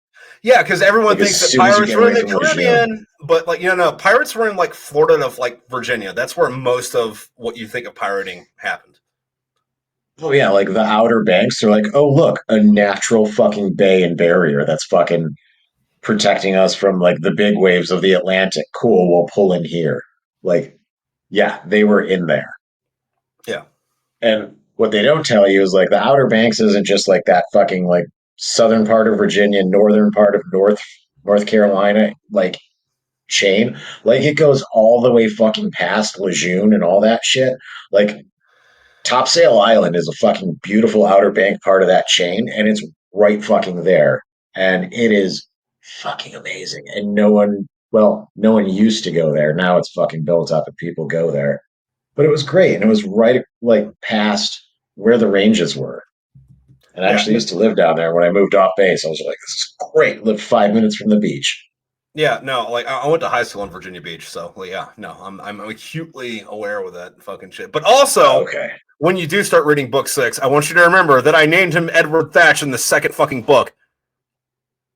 Yeah, because everyone thinks that pirates were in the Caribbean, but like, you know, no, pirates were in like Florida to like Virginia. That's where most of what you think of pirating happened. Oh yeah, like the Outer Banks are like, oh look, a natural fucking bay and barrier that's fucking protecting us from like the big waves of the Atlantic. Cool, we'll pull in here. Like, yeah, they were in there. Yeah. And what they don't tell you is like the Outer Banks isn't just like that fucking like southern part of Virginia, northern part of North Carolina, like chain. Like it goes all the way fucking past Lejeune and all that shit. Like Topsail Island is a fucking beautiful Outer Bank part of that chain, and it's right fucking there. And it is fucking amazing. And no one used to go there. Now it's fucking built up and people go there. But it was great. And it was right like past where the ranges were. And I Yeah. actually used to live down there when I moved off base. I was like, this is great. Live 5 minutes from the beach. Yeah, no, like I went to high school in Virginia Beach, so like, yeah, no, I'm acutely aware with that fucking shit. But also, Okay. when you do start reading book 6, I want you to remember that I named him Edward Thatch in the second fucking book.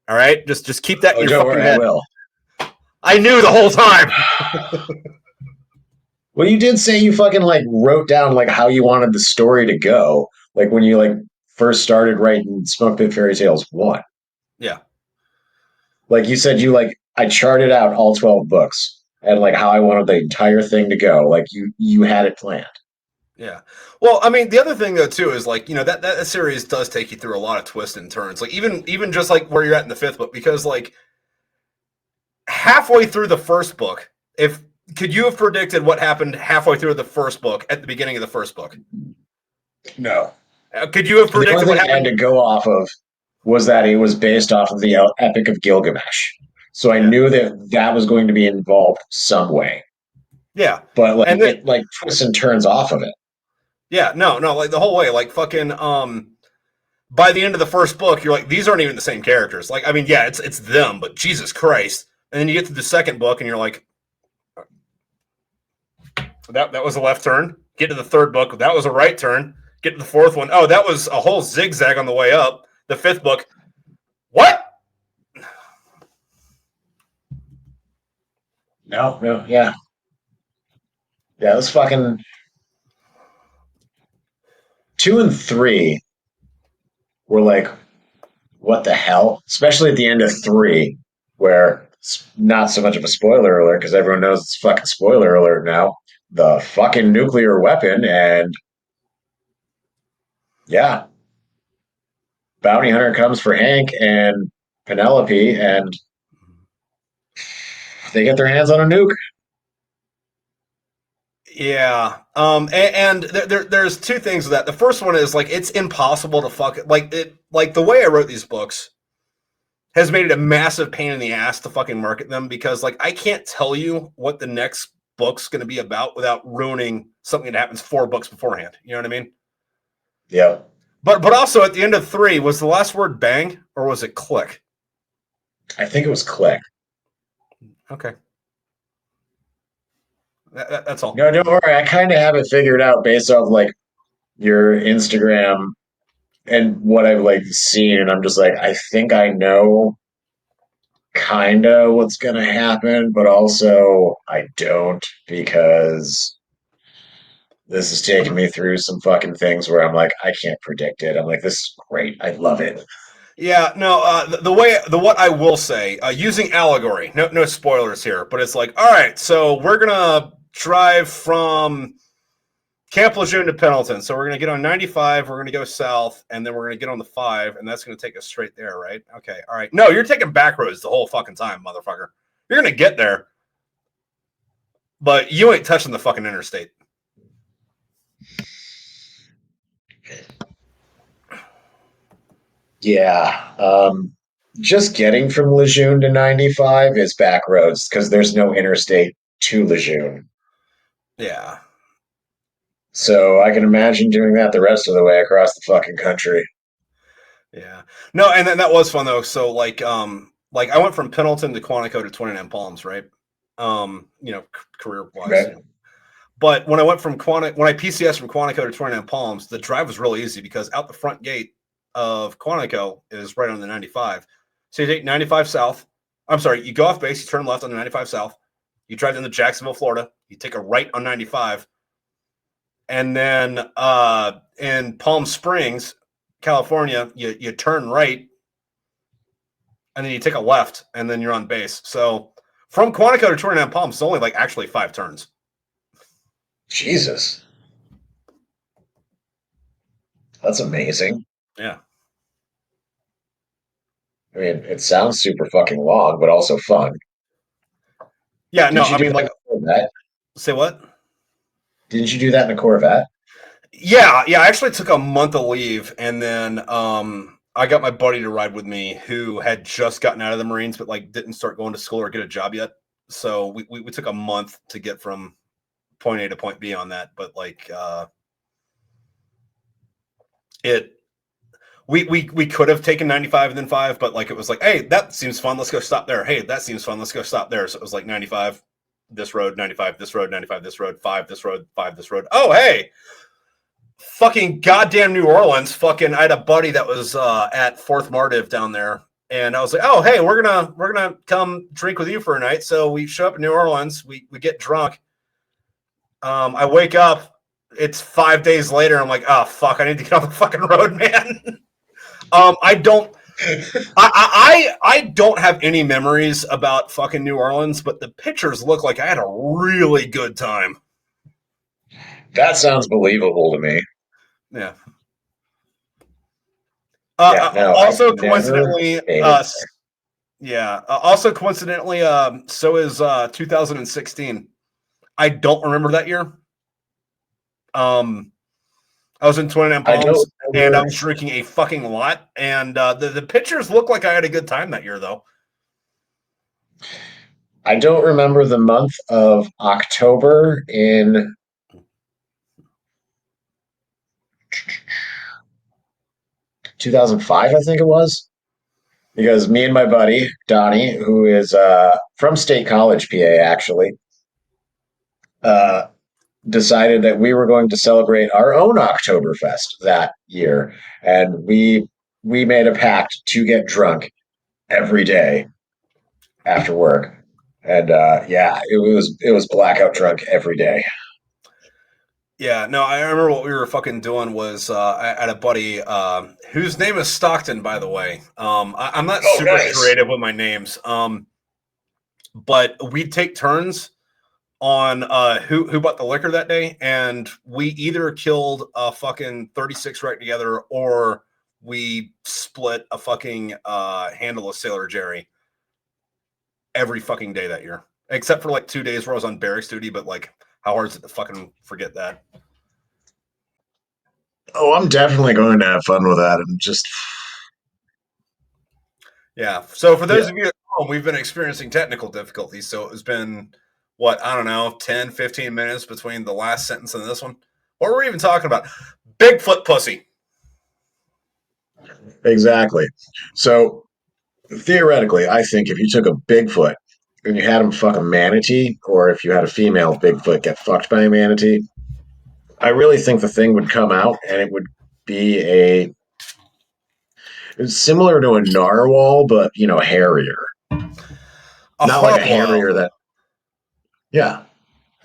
All right, just keep that in your Don't fucking worry, head. I will. I knew the whole time. Well, you did say you fucking like wrote down like how you wanted the story to go, like when you like first started writing Smoke Pit Fairy Tales 1. Yeah, Like you said, you like I charted out all 12 books and like how I wanted the entire thing to go. Like you had it planned. yeah. Well, I mean, the other thing though too is like that series does take you through a lot of twists and turns. Like even just like where you're at in the 5th book, because like halfway through the first book, if could you have predicted what happened halfway through the first book at the beginning of the first book? No. Could you have The only predicted what thing I had to happened? go off of was that it was based off of the Epic of Gilgamesh. So I Yeah, knew that that was going to be involved some way. yeah, But like and then it like twists and turns off of it. yeah, no, like the whole way, like fucking by the end of the first book, you're like, these aren't even the same characters. Like, I mean, yeah, it's them, but Jesus Christ. And then you get to the second book and you're like, that was a left turn. Get to the third book, that was a right turn. Get to the fourth one, oh, that was a whole zigzag on the way up. The 5th book, what? No, yeah. Yeah, it was fucking 2 and 3 were like, what the hell? Especially at the end of 3, where it's not so much of a spoiler alert because everyone knows it's fucking spoiler alert now. The fucking nuclear weapon, and yeah, bounty hunter comes for Hank and Penelope, and they get their hands on a nuke. Yeah. And there's two things with that. The first one is like it's impossible to fuck like it. Like the way I wrote these books has made it a massive pain in the ass to fucking market them because like I can't tell you what the next book's going to be about without ruining something that happens 4 books beforehand. You know what I mean? Yep. But also at the end of 3, was the last word bang or was it click? I think it was Click. Okay. That's all. No, don't worry. I kind of have it figured out based off like your Instagram and what I've like seen, and I'm just like, I think I know kind of what's gonna happen, but also I don't because this is taking me through some fucking things where I'm like, I can't predict it. I'm like, this is great. I love it. Yeah, no. The what I will say, using allegory. No spoilers here, but it's like, all right, so we're gonna drive from Camp Lejeune to Pendleton. So we're gonna get on 95. We're gonna go south, and then we're gonna get on the 5, and that's gonna take us straight there, right? Okay, all right. No, you're taking back roads the whole fucking time, motherfucker. You're gonna get there, but you ain't touching the fucking interstate. Yeah. Just getting from Lejeune to 95 is back roads because there's no interstate to Lejeune. Yeah. So I can imagine doing that the rest of the way across the fucking country. Yeah. No, and then that was fun though. So like I went from Pendleton to Quantico to 29 Palms, right? Career wise. Okay. But when I went from when I PCS from Quantico to 29 Palms, the drive was really easy because out the front gate of Quantico is right on the 95. So you take 95 south. I'm sorry, you go off base, you turn left on the 95 south, you drive into Jacksonville, Florida, you take a right on 95, and then in Palm Springs, California, you turn right, and then you take a left, and then you're on base. So from Quantico to Tornado Palms, it's only like actually 5 turns. Jesus. That's amazing. Yeah. I mean, it sounds super fucking long, but also fun. Yeah, no, Didn't you I do mean, that like, in a Corvette? say what? Didn't you do that in a Corvette? Yeah, I actually took a month of leave, and then I got my buddy to ride with me who had just gotten out of the Marines, but like didn't start going to school or get a job yet. So we took a month to get from point A to point B on that. But like we could have taken 95 and then 5, but like it was like, hey, that seems fun. Let's go stop there. Hey, that seems fun. Let's go stop there. So it was like 95, this road, 95, this road, 95, this road, 5, this road, 5, this road. Oh, hey. Fucking goddamn New Orleans. Fucking, I had a buddy that was at Fourth Mardiv down there, and I was like, "Oh, hey, we're gonna come drink with you for a night." So we show up in New Orleans. We get drunk. I wake up. It's 5 days later. I'm like, "Oh fuck, I need to get on the fucking road, man." I don't. I don't have any memories about fucking New Orleans, but the pictures look like I had a really good time. That sounds believable to me. Yeah. No, also I've never coincidentally, stayed in yeah. Also coincidentally, so is 2016. I don't remember that year. I was in 29 I don't Palms, and I remember. was drinking a fucking lot. And the pictures look like I had a good time that year, though. I don't remember the month of October in 2005, I think it was, because me and my buddy Donnie, who is from State College, PA, actually, uh, decided that we were going to celebrate our own Oktoberfest that year, and we made a pact to get drunk every day after work, and yeah, it was blackout drunk every day. Yeah, no, I remember what we were fucking doing was I had a buddy whose name is Stockton, by the way. I'm not Oh, super nice. creative with my names, but we'd take turns on who bought the liquor that day, and we either killed a fucking 36 right together, or we split a fucking handle of Sailor Jerry every fucking day that year, except for like 2 days where I was on barracks duty. But like, how hard is it to fucking forget that? Oh, I'm definitely going to have fun with that, and just Yeah. So for yeah. those of you at home, we've been experiencing technical difficulties. So it's been, what, I don't know, 10, 15 minutes between the last sentence and this one. What were we even talking about? Bigfoot pussy. Exactly. So theoretically, I think if you took a Bigfoot and you had him fuck a manatee, or if you had a female Bigfoot get fucked by a manatee, I really think the thing would come out and it would be it's similar to a narwhal, but hairier. A Not like a hog harrier that, yeah.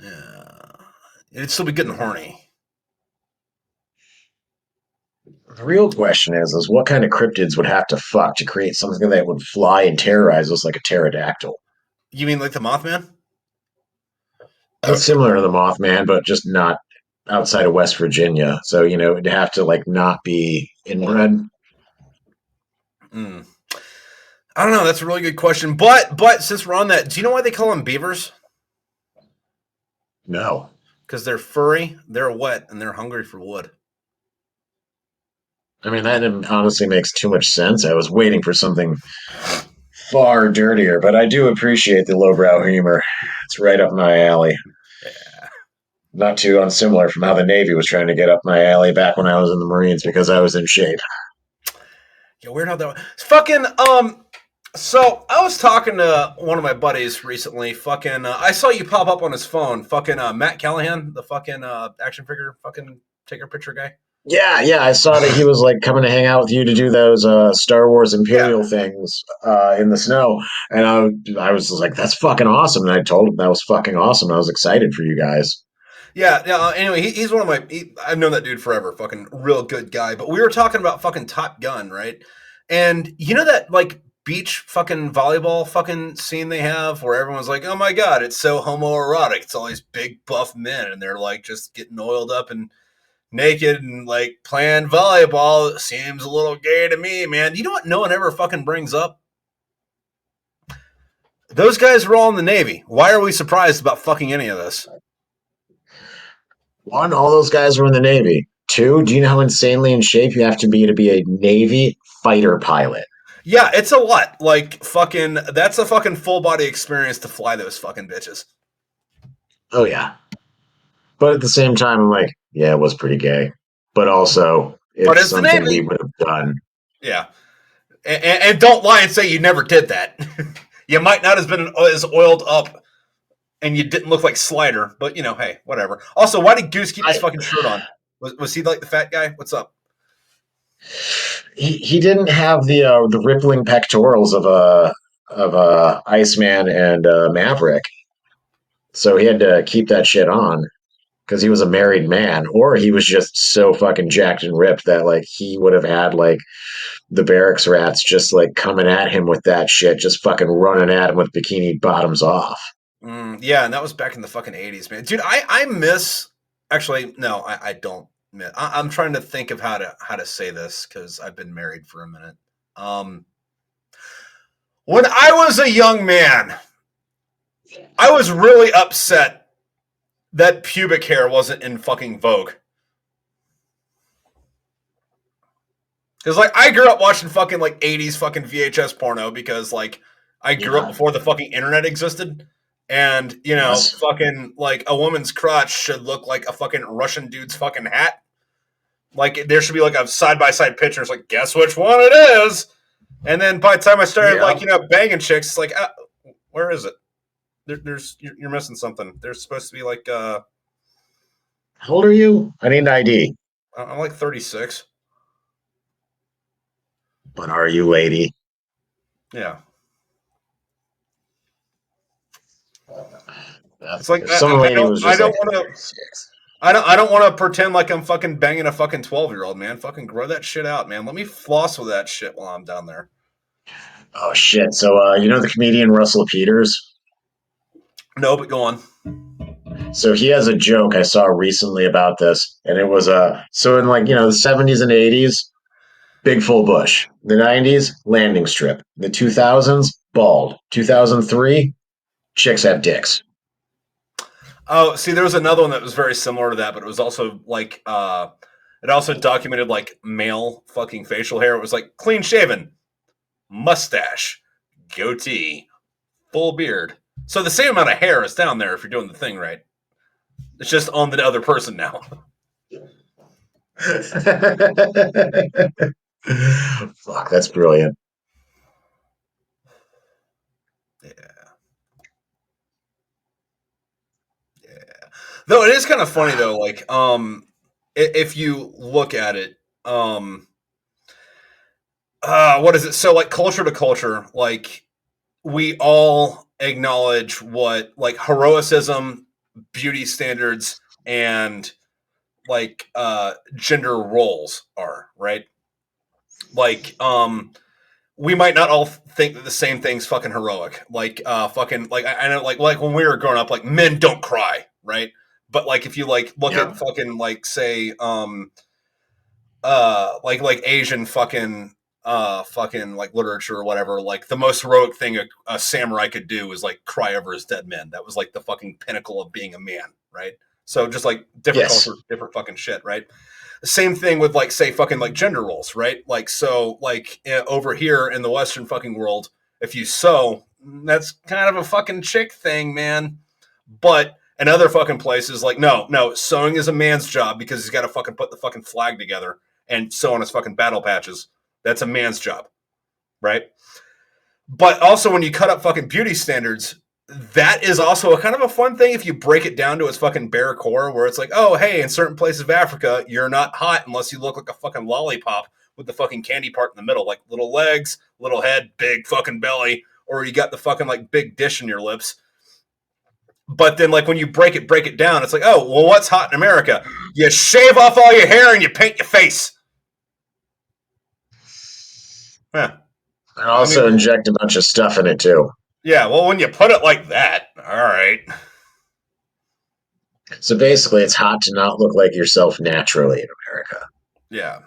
Yeah. It'd still be good and horny. The real question is what kind of cryptids would have to fuck to create something that would fly and terrorize us like a pterodactyl? You mean like the Mothman? It's similar to the Mothman, but just not outside of West Virginia. So, it'd have to like not be inbred. Mm. I don't know. That's a really good question. But since we're on that, do you know why they call them beavers? No. Because they're furry, they're wet, and they're hungry for wood. I mean, that honestly makes too much sense. I was waiting for something far dirtier, but I do appreciate the lowbrow humor. It's right up my alley. Yeah. Not too unsimilar from how the Navy was trying to get up my alley back when I was in the Marines because I was in shape. Yeah, weird how that was. Fucking, so I was talking to one of my buddies recently. Fucking, I saw you pop up on his phone. Fucking, Matt Callahan, the fucking action figure, fucking take a picture guy. Yeah. I saw that he was like coming to hang out with you to do those Star Wars Imperial things in the snow, and I was like, "That's fucking awesome!" And I told him that was fucking awesome. I was excited for you guys. Yeah. Anyway, he's one of my. I've known that dude forever. Fucking real good guy. But we were talking about fucking Top Gun, right? And you know that like beach fucking volleyball fucking scene they have where everyone's like, "Oh my god, it's so homoerotic. It's all these big buff men, and they're like just getting oiled up and naked and like playing volleyball. It seems a little gay to me, man." You know what? No one ever fucking brings up. Those guys were all in the Navy. Why are we surprised about fucking any of this? One, all those guys were in the Navy. Two, do you know how insanely in shape you have to be a Navy fighter pilot? Yeah, it's a lot. Like fucking, that's a fucking full body experience to fly those fucking bitches. Oh yeah. But at the same time, I'm like, yeah, it was pretty gay. But also, But it's it's the something we Navy. would have done. Yeah, and don't lie and say you never did that. You might not have been as oiled up, and you didn't look like Slider. But you know, hey, whatever. Also, why did Goose keep his I fucking shirt on? Was he like the fat guy? What's up? he didn't have the rippling pectorals of a Iceman and Maverick, so he had to keep that shit on because he was a married man, or he was just so fucking jacked and ripped that like he would have had like the barracks rats just like coming at him with that shit, just fucking running at him with bikini bottoms off. Yeah, and that was back in the fucking 80s, man. Dude, I miss. Actually, no, I don't. I'm trying to think of how to say this because I've been married for a minute. Um, when I was a young man, I was really upset that pubic hair wasn't in fucking vogue. Because like I grew up watching fucking like 80s fucking VHS porno because like I grew up Yeah. before the fucking internet existed. And, you know, Yes. fucking like a woman's crotch should look like a fucking Russian dude's fucking hat. Like there should be like a side by side picture. It's like, guess which one it is. And then by the time I started like, Yeah. you know, banging chicks, it's like, where is it? There's you're missing something. There's supposed to be like How old are you? I need an ID. I'm like 36. But are you, lady? Yeah. It's That's like if some lady was I just don't like want to 36. I don't want to pretend like I'm fucking banging a fucking 12-year-old, man. Fucking grow that shit out, man. Let me floss with that shit while I'm down there. Oh shit! So you know the comedian Russell Peters? No, but go on. So he has a joke I saw recently about this, and it was so in like the 70s and 80s, big full bush. The 90s, landing strip. The 2000s, bald. 2003, chicks have dicks. Oh, see, there was another one that was very similar to that, but it was also like it also documented like male fucking facial hair. It was like clean shaven, mustache, goatee, full beard. So the same amount of hair is down there if you're doing the thing right. It's just on the other person now. Fuck, that's brilliant. Yeah. Yeah. Though it is kind of funny though, like if you look at it, what is it? So like culture to culture, like we all acknowledge what like heroicism, beauty standards, and like gender roles are, right? Like we might not all think that the same thing's fucking heroic. Like fucking like I know like when we were growing up, like men don't cry, right? But like if you like look Yeah. at fucking like say like Asian fucking like literature or whatever, like the most heroic thing a samurai could do is like cry over his dead men. That was like the fucking pinnacle of being a man, right? So just like different Yes. culture, different fucking shit, right? Same thing with like say fucking like gender roles, right? Like so like over here in the Western fucking world, if you sew, that's kind of a fucking chick thing, man. But in other fucking places, like no, sewing is a man's job because he's got to fucking put the fucking flag together and sew on his fucking battle patches. That's a man's job, right? But also when you cut up fucking beauty standards, that is also a kind of a fun thing if you break it down to its fucking bare core, where it's like, oh, hey, in certain places of Africa, you're not hot unless you look like a fucking lollipop with the fucking candy part in the middle, like little legs, little head, big fucking belly, or you got the fucking like big dish in your lips. But then, like, when you break it down, it's like, oh, well, what's hot in America? You shave off all your hair and you paint your face. Yeah. And also inject a bunch of stuff in it, too. Yeah, well, when you put it like that, all right. So basically, it's hot to not look like yourself naturally in America. Yeah.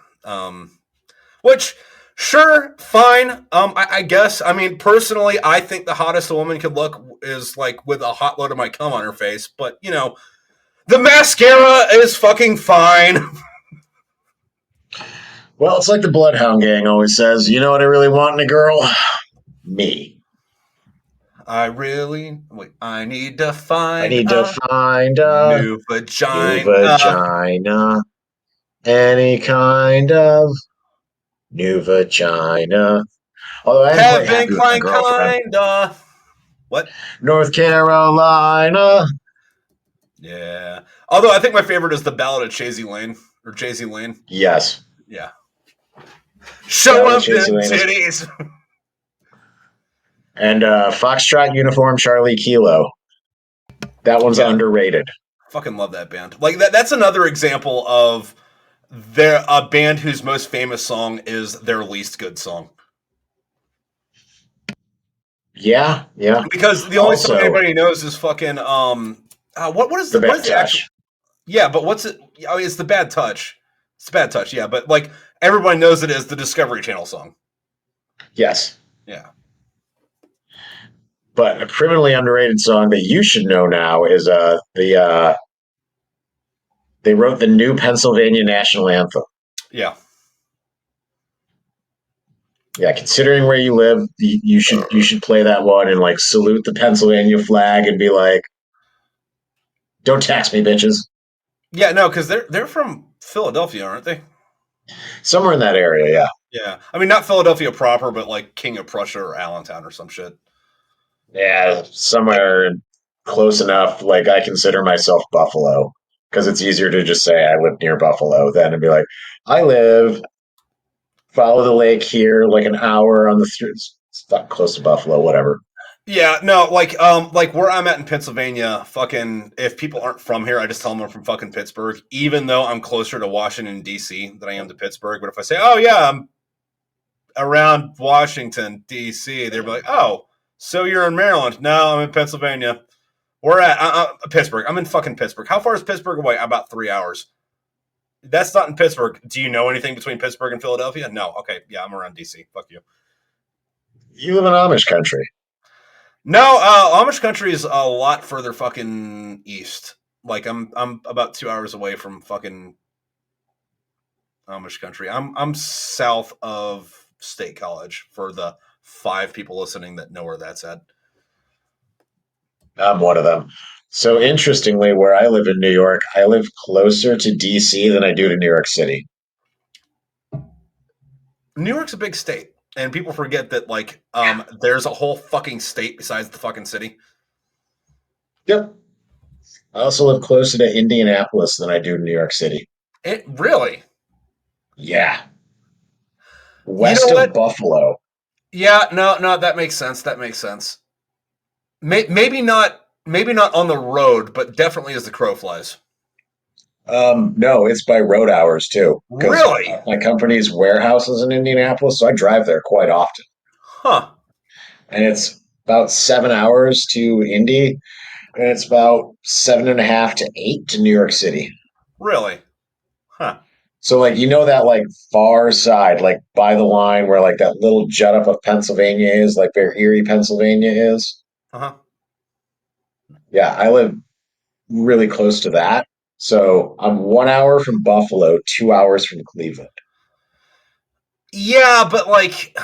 Which, sure, fine. I guess. I mean, personally, I think the hottest a woman could look is like with a hot load of my cum on her face. But, you know, the mascara is fucking fine. Well, it's like the Bloodhound Gang always says, you know what I really want in a girl? Me. I need to find a new vagina. new vagina. Any kind of new vagina. Although I am quite happy with my girlfriend. Kinda. What? North Carolina. Yeah. Although I think my favorite is the Ballad of Chasey Lane. Or Chasey Lane. Yes. Yeah. Show up them Chasey Lane titties. And Foxtrot Uniform Charlie Kilo. That one's underrated. Fucking love that band. Like that's another example of a band whose most famous song is their least good song. Yeah. Because the only song anybody knows is fucking what is the what is the touch? Yeah, but what's it? Oh, it's the Bad Touch. It's the Bad Touch. Yeah, but like everybody knows it as the Discovery Channel song. Yes. Yeah. But a criminally underrated song that you should know now is they wrote the new Pennsylvania national anthem. Yeah. Yeah, considering where you live, you should play that one and like salute the Pennsylvania flag and be like, "Don't tax me, bitches." Yeah, no, because they're from Philadelphia, aren't they? Somewhere in that area, yeah. Yeah, I mean not Philadelphia proper, but like King of Prussia or Allentown or some shit. Yeah, somewhere close enough. Like I consider myself Buffalo because it's easier to just say I live near Buffalo than to be like I live. Follow the lake here, like an hour on the streets. It's not close to Buffalo, whatever. Yeah, no, like where I'm at in Pennsylvania, fucking if people aren't from here, I just tell them I'm from fucking Pittsburgh, even though I'm closer to Washington, D.C. than I am to Pittsburgh. But if I say, oh yeah, I'm around Washington, D.C., they're like, oh, so you're in Maryland? No, I'm in Pennsylvania. We're at Pittsburgh. I'm in fucking Pittsburgh. How far is Pittsburgh away? About 3 hours. That's not in Pittsburgh. Do you know anything between Pittsburgh and Philadelphia? No. Okay. Yeah, I'm around DC. Fuck you. You live in Amish country. No, Amish country is a lot further fucking east. Like I'm about 2 hours away from fucking Amish country. I'm south of State College for the 5 people listening that know where that's at. I'm one of them. So interestingly, where I live in New York, I live closer to DC than I do to New York City. New York's a big state, and people forget that like there's a whole fucking state besides the fucking city. Yep. I also live closer to Indianapolis than I do to New York City. It really? Yeah. West of Buffalo. Yeah, no, that makes sense. That makes sense. Maybe not on the road, but definitely as the crow flies. No, it's by road hours too. Really? My company's warehouse is in Indianapolis, so I drive there quite often. Huh. And it's about 7 hours to Indy, and it's about 7.5 to 8 to New York City. Really? Huh. So like that like far side, like by the line where like that little jut up of Pennsylvania is, like where Erie, Pennsylvania is. Uh-huh. Yeah, I live really close to that. So I'm 1 hour from Buffalo, 2 hours from Cleveland. Yeah, but like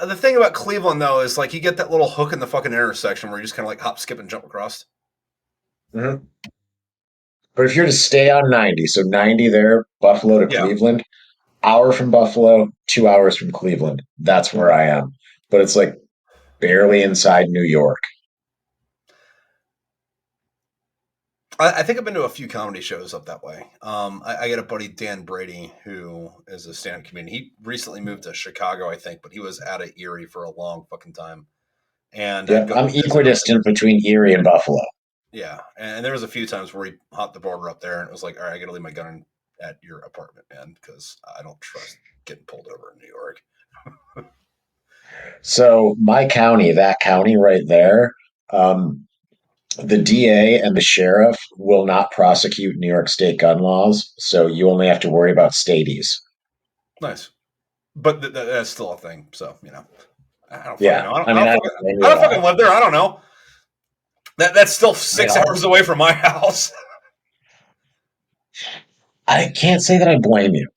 the thing about Cleveland though is like you get that little hook in the fucking intersection where you just kind of like hop, skip, and jump across. Mm-hmm. But if you're to stay on 90, so 90 there, Buffalo to Cleveland, hour from Buffalo, 2 hours from Cleveland. That's where I am. But it's like barely inside New York. I think I've been to a few comedy shows up that way. I got a buddy, Dan Brady, who is a stand-up comedian. He recently moved to Chicago, I think, but he was out of Erie for a long fucking time. And I'm equidistant between Erie and Buffalo. Yeah, and there was a few times where he hopped the border up there, and it was like, all right, I got to leave my gun at your apartment, man, because I don't trust getting pulled over in New York. So my county, that county right there, um, the DA and the sheriff will not prosecute New York State gun laws, so you only have to worry about staties. Nice, but that's still a thing. So I don't fucking Yeah, know. I mean, I don't blame you I at don't fucking all. live there. I don't know. That's still I mean, 6 hours away from my house. I can't say that I blame you.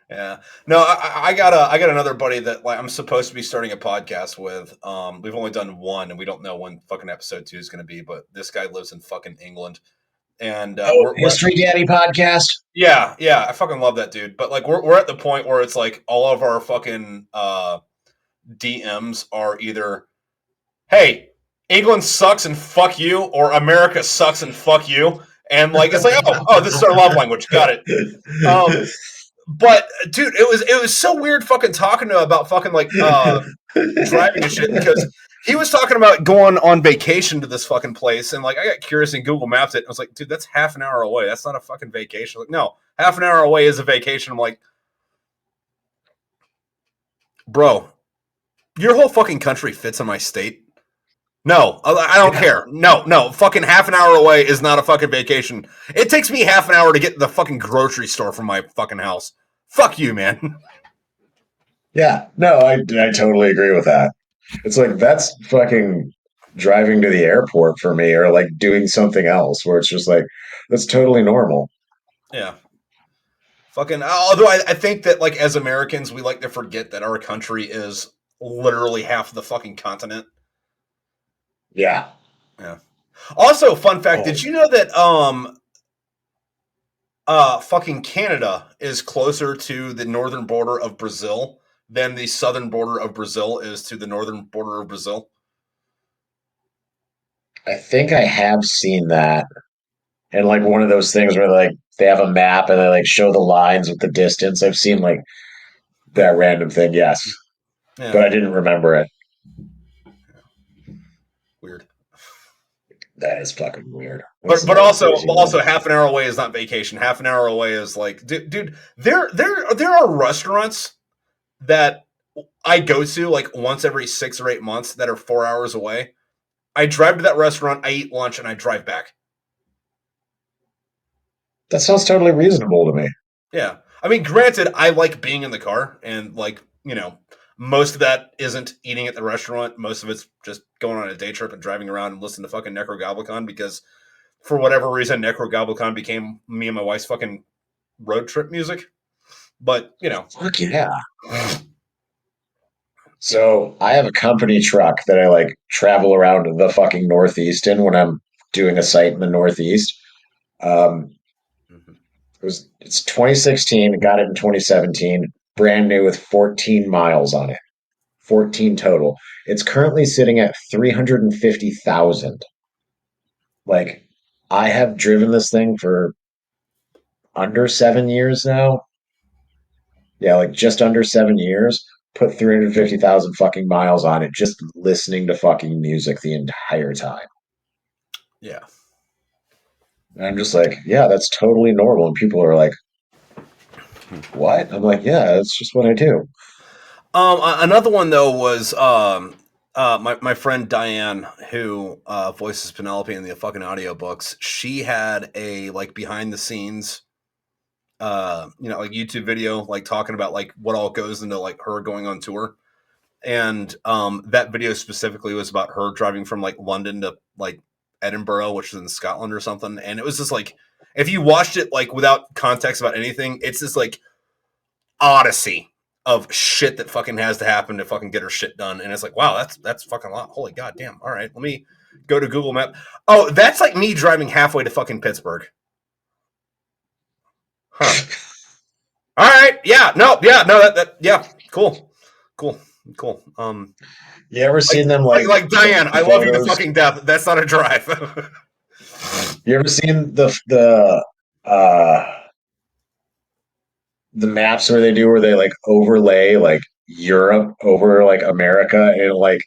Yeah. No, I got another buddy that like I'm supposed to be starting a podcast with. We've only done one, and we don't know when fucking episode 2 is going to be. But this guy lives in fucking England, and Oh, we're History Daddy podcast. yeah, I fucking love that dude. But like we're at the point where it's like all of our fucking DMs are either, hey, England sucks and fuck you, or America sucks and fuck you, and like it's like this is our love language. Got it. But dude, it was so weird fucking talking to him about fucking like driving and shit because he was talking about going on vacation to this fucking place and like I got curious and Google Mapped it and I was like, dude, that's half an hour away. That's not a fucking vacation. Like, no, half an hour away is a vacation. I'm like, bro, your whole fucking country fits in my state. No, I don't care. No, fucking half an hour away is not a fucking vacation. It takes me half an hour to get to the fucking grocery store from my fucking house. Fuck you, man. Yeah, no, I totally agree with that. It's like that's fucking driving to the airport for me, or like doing something else where it's just like that's totally normal. Yeah. Fucking. Although I think that like as Americans, we like to forget that our country is literally half the fucking continent. Yeah. Yeah. Also, fun fact: Oh, did you know that fucking Canada is closer to the northern border of Brazil than the southern border of Brazil is to the northern border of Brazil? I think I have seen that. And like one of those things where like they have a map and they like show the lines with the distance. I've seen like that random thing, yes. Yeah. But I didn't remember it. Weird. That is fucking weird. That's But another also crazy one. half an hour away is not vacation. Half an hour away is like, dude, there are restaurants that I go to like once every 6 or 8 months that are 4 hours away. I drive to that restaurant, I eat lunch, and I drive back. That sounds totally reasonable to me. Yeah. I mean, granted, I like being in the car, and like, most of that isn't eating at the restaurant. Most of it's just going on a day trip and driving around and listening to fucking Necrogoblicon because for whatever reason, Necrogoblicon became me and my wife's fucking road trip music. But, Fuck yeah. So I have a company truck that I like travel around the fucking Northeast in when I'm doing a site in the Northeast. Um, Mhm. it's 2016. Got it in 2017. Brand new with 14 miles on it. 14 total. It's currently sitting at 350,000. Like I have driven this thing for under 7 years now. Yeah, like just under 7 years. Put 350,000 fucking miles on it, just listening to fucking music the entire time. Yeah. And I'm just like, yeah, that's totally normal. And people are like, what? I'm like, yeah, that's just what I do. Another one though was my friend Diane, who voices Penelope in the fucking audiobooks. She had a like behind the scenes, like YouTube video, like talking about like what all goes into like her going on tour, and that video specifically was about her driving from like London to like Edinburgh, which is in Scotland or something, and it was just like if you watched it like without context about anything, it's just like odyssey of shit that fucking has to happen to fucking get her shit done. And it's like, wow, that's fucking a lot. Holy goddamn. All right, let me go to Google Map. Oh, that's like me driving halfway to fucking Pittsburgh. Huh. All right. Yeah. No. Yeah. No. That. Yeah. Cool. Cool. Cool. You ever Like seen them like the Diane, I love you to photos? fucking death. That's not a drive. You ever seen the maps where they do where they like overlay like Europe over like America and like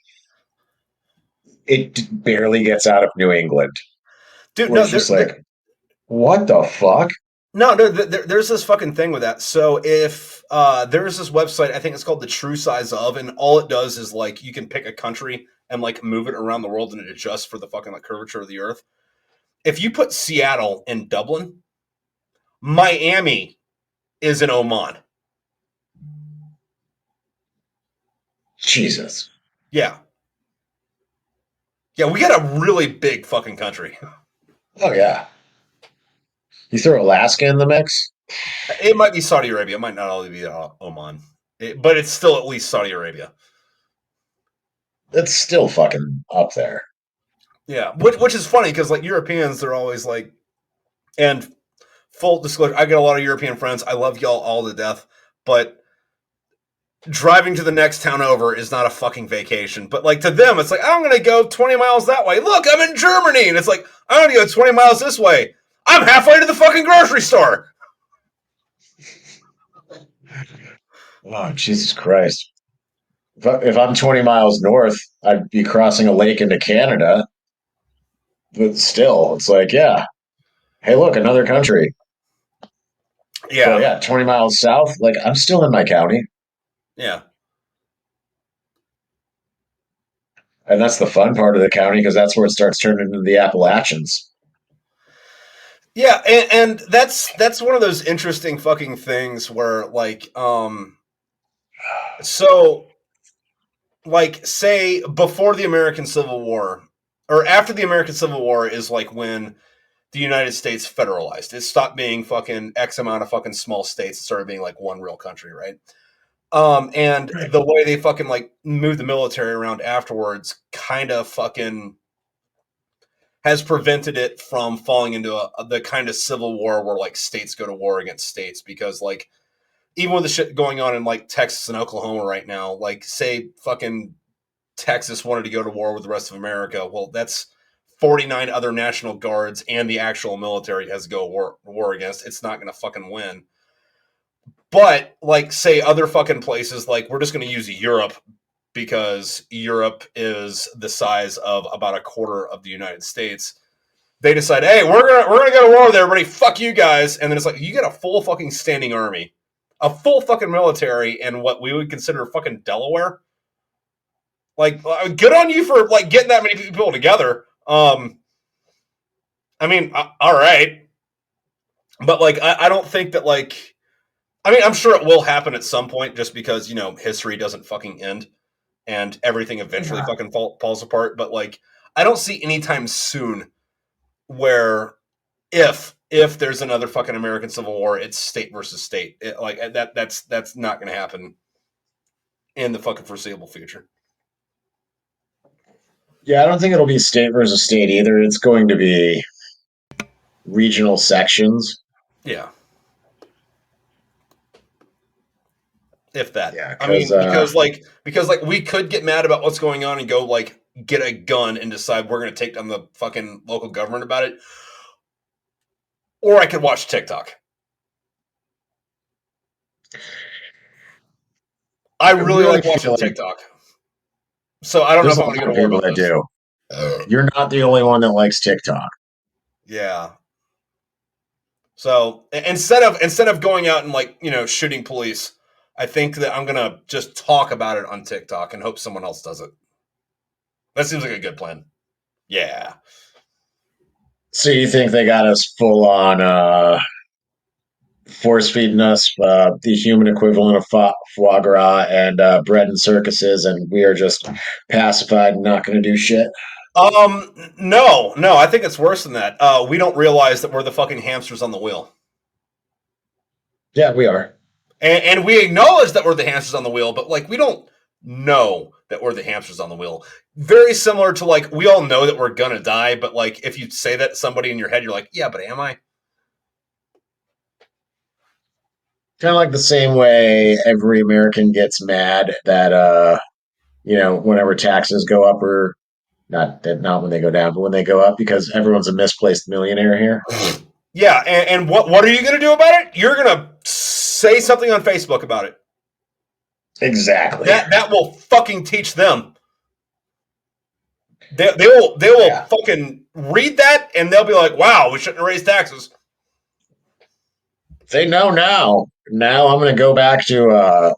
it barely gets out of New England. dude. where No, it's just like, what the fuck? there's this fucking thing with that. So if there's this website, I think it's called The True Size Of, and all it does is like you can pick a country and like move it around the world, and it adjusts for the fucking like curvature of the earth. If you put Seattle in Dublin, Miami is in Oman. Jesus. Yeah. Yeah, we got a really big fucking country. Oh yeah. You throw Alaska in the mix? It might be Saudi Arabia. It might not only be Oman. But it's still at least Saudi Arabia. It's still fucking up there. Yeah, which is funny because like Europeans, they're always like, and full disclosure, I got a lot of European friends. I love y'all all to death, but driving to the next town over is not a fucking vacation. But like to them, it's like, I'm going to go 20 miles that way. Look, I'm in Germany. And it's like, I'm going to go 20 miles this way. I'm halfway to the fucking grocery store. Oh, Jesus Christ. If I'm 20 miles north, I'd be crossing a lake into Canada. But still, it's like, yeah, hey, look, another country. Yeah. But yeah, 20 miles south, like, I'm still in my county. Yeah. And that's the fun part of the county because that's where it starts turning into the Appalachians. Yeah, and that's one of those interesting fucking things where like so like say before the American Civil War or after the American Civil War is like when the United States federalized. It stopped being fucking X amount of fucking small states and started being like one real country, right? And Right. the way they fucking like moved the military around afterwards kind of fucking has prevented it from falling into the kind of civil war where like states go to war against states because like even with the shit going on in like Texas and Oklahoma right now, like say fucking Texas wanted to go to war with the rest of America, well that's 49 other National Guards and the actual military has to go war against. It's not going to fucking win. But like say other fucking places, like we're just going to use Europe because Europe is the size of about a quarter of the United States. They decide, hey, we're gonna go to war with everybody. Fuck you guys, and then it's like you get a full fucking standing army, a full fucking military, and what we would consider fucking Delaware. Like, good on you for like getting that many people together. I mean, all right, but like, I don't think that like, I mean, I'm sure it will happen at some point, just because you know history doesn't fucking end. And everything eventually fucking falls apart. But like, I don't see anytime soon where if there's another fucking American Civil War, it's state versus state. Like that's not going to happen in the fucking foreseeable future. Yeah, I don't think it'll be state versus state either. It's going to be regional sections. Yeah. If that. Yeah, I mean, because like we could get mad about what's going on and go like get a gun and decide we're going to take down the fucking local government about it. Or I could watch TikTok. I really like watching TikTok. So I don't know if I'm going to go to war about this. Do. You're not the only one that likes TikTok. Yeah. So instead of going out and like, you know, shooting police, I think that I'm going to just talk about it on TikTok and hope someone else does it. That seems like a good plan. Yeah. So you think they got us full on force feeding us the human equivalent of foie gras and bread and circuses, and we are just pacified and not going to do shit? No, I think it's worse than that. We don't realize that we're the fucking hamsters on the wheel. Yeah, we are. And we acknowledge that we're the hamsters on the wheel, but like we don't know that we're the hamsters on the wheel. Very similar to like we all know that we're gonna die, but like if you say that to somebody in your head, you're like, yeah, but am I? Kind of like the same way every American gets mad that you know, whenever taxes go up, or not when they go down, but when they go up, because everyone's a misplaced millionaire here. Yeah, and what are you going to do about it? You're going to say something on Facebook about it. Exactly. That will fucking teach them. They will fucking read that and they'll be like, wow, we shouldn't have raised taxes. They know now. Now I'm going to go back to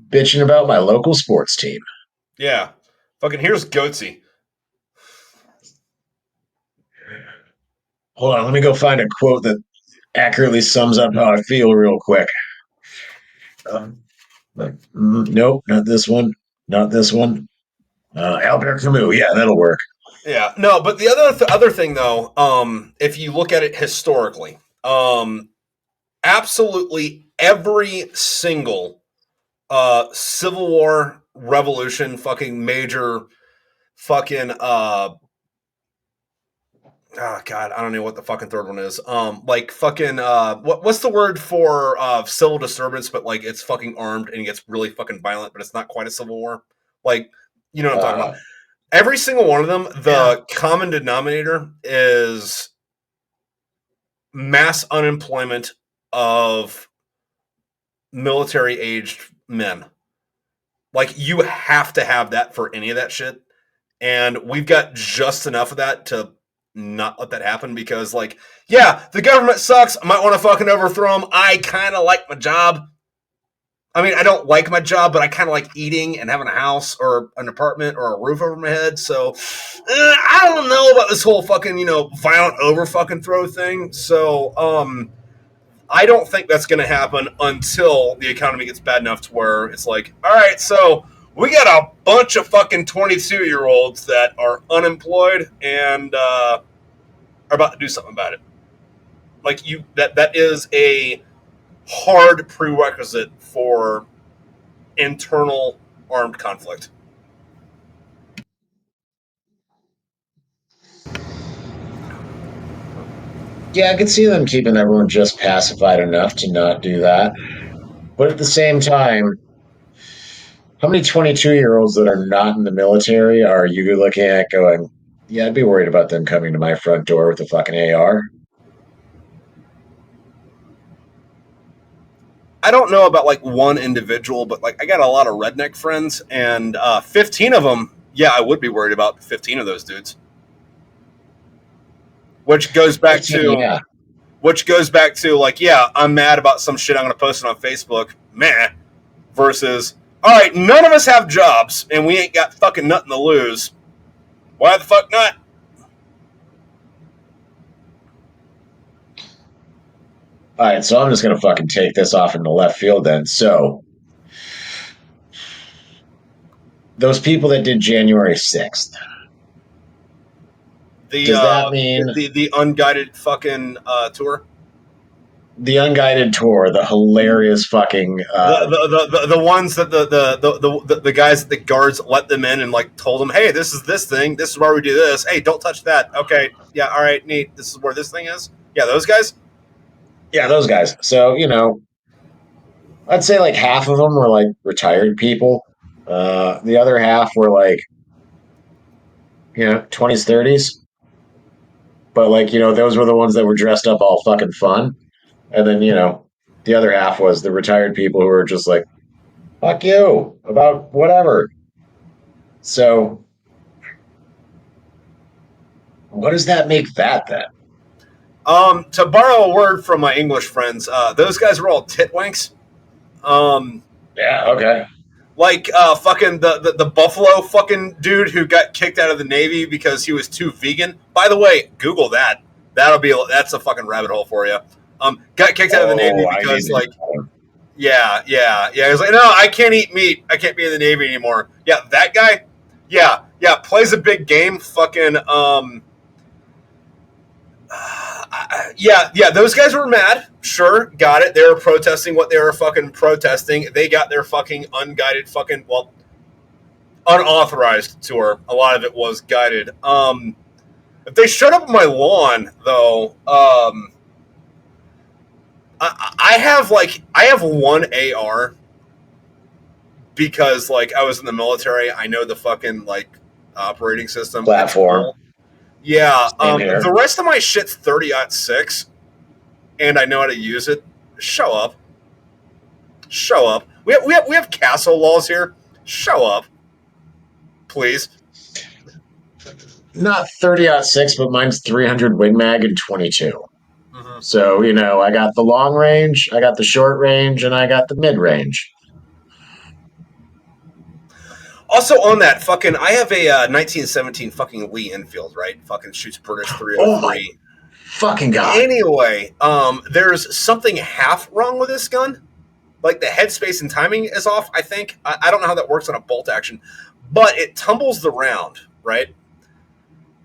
bitching about my local sports team. Yeah. Fucking here's Goatsy. Hold on, let me go find a quote that accurately sums up how I feel real quick. Nope, not this one. Not this one. Albert Camus. Yeah, that'll work. Yeah. No, but the other thing though, if you look at it historically, absolutely every single Civil War, Revolution, fucking major fucking oh god, I don't know what the fucking third one is. Like fucking what's the word for civil disturbance, but like it's fucking armed and it gets really fucking violent, but it's not quite a civil war. Like, you know what I'm talking about. Every single one of them, the common denominator is mass unemployment of military aged men. Like, you have to have that for any of that shit. And we've got just enough of that to not let that happen because, like, yeah, the government sucks. I might want to fucking overthrow them. I kind of like my job. I mean, I don't like my job, but I kind of like eating and having a house or an apartment or a roof over my head. So I don't know about this whole fucking, violent over fucking throw thing. So I don't think that's going to happen until the economy gets bad enough to where it's like, all right, so we got a bunch of fucking 22-year-olds that are unemployed and are about to do something about it. Like, that is a hard prerequisite for internal armed conflict. Yeah, I could see them keeping everyone just pacified enough to not do that. But at the same time, how many 22-year-olds that are not in the military are you looking at going, yeah, I'd be worried about them coming to my front door with a fucking AR? I don't know about like one individual, but like I got a lot of redneck friends, and 15 of them, yeah, I would be worried about 15 of those dudes. Which goes back 15, yeah. Like, yeah, I'm mad about some shit I'm going to post it on Facebook, meh, versus, all right, none of us have jobs and we ain't got fucking nothing to lose. Why the fuck not? All right, so I'm just going to fucking take this off in the left field then. So, those people that did January 6th, does that mean the unguided fucking tour? The unguided tour, the hilarious fucking the ones that the guys at the guards let them in and like told them, hey, this is this thing, this is where we do this. Hey, don't touch that. Okay, yeah, all right, neat. This is where this thing is. Yeah, those guys. Yeah, those guys. So I'd say like half of them were like retired people. The other half were like 20s, 30s. But like those were the ones that were dressed up all fucking fun. And then the other half was the retired people who were just like, fuck you about whatever. So what does that make that then? To borrow a word from my English friends, those guys were all titwanks. Yeah, okay. Like fucking the Buffalo fucking dude who got kicked out of the Navy because he was too vegan. By the way, Google that. That's a fucking rabbit hole for you. Got kicked out of the Navy because like, yeah. He was like, no, I can't eat meat. I can't be in the Navy anymore. Yeah, that guy. Yeah, plays a big game. Fucking yeah, those guys were mad. Sure, got it. They were protesting what they were fucking protesting. They got their fucking unguided fucking, well, unauthorized tour. A lot of it was guided. If they showed up on my lawn, though, I have one AR because like I was in the military. I know the fucking like operating system platform. Yeah, the rest of my shit's 30-06, and I know how to use it. Show up. We have castle laws here. Show up, please. not 30-06, but mine's 300 Wing Mag and 22. Mm-hmm. So, I got the long range, I got the short range, and I got the mid range. Also on that, I have a 1917 fucking Lee Enfield, right? Fucking shoots British Oh my 303. fucking God. Anyway, there's something half wrong with this gun. Like the headspace and timing is off, I think. I don't know how that works on a bolt action, but it tumbles the round, right?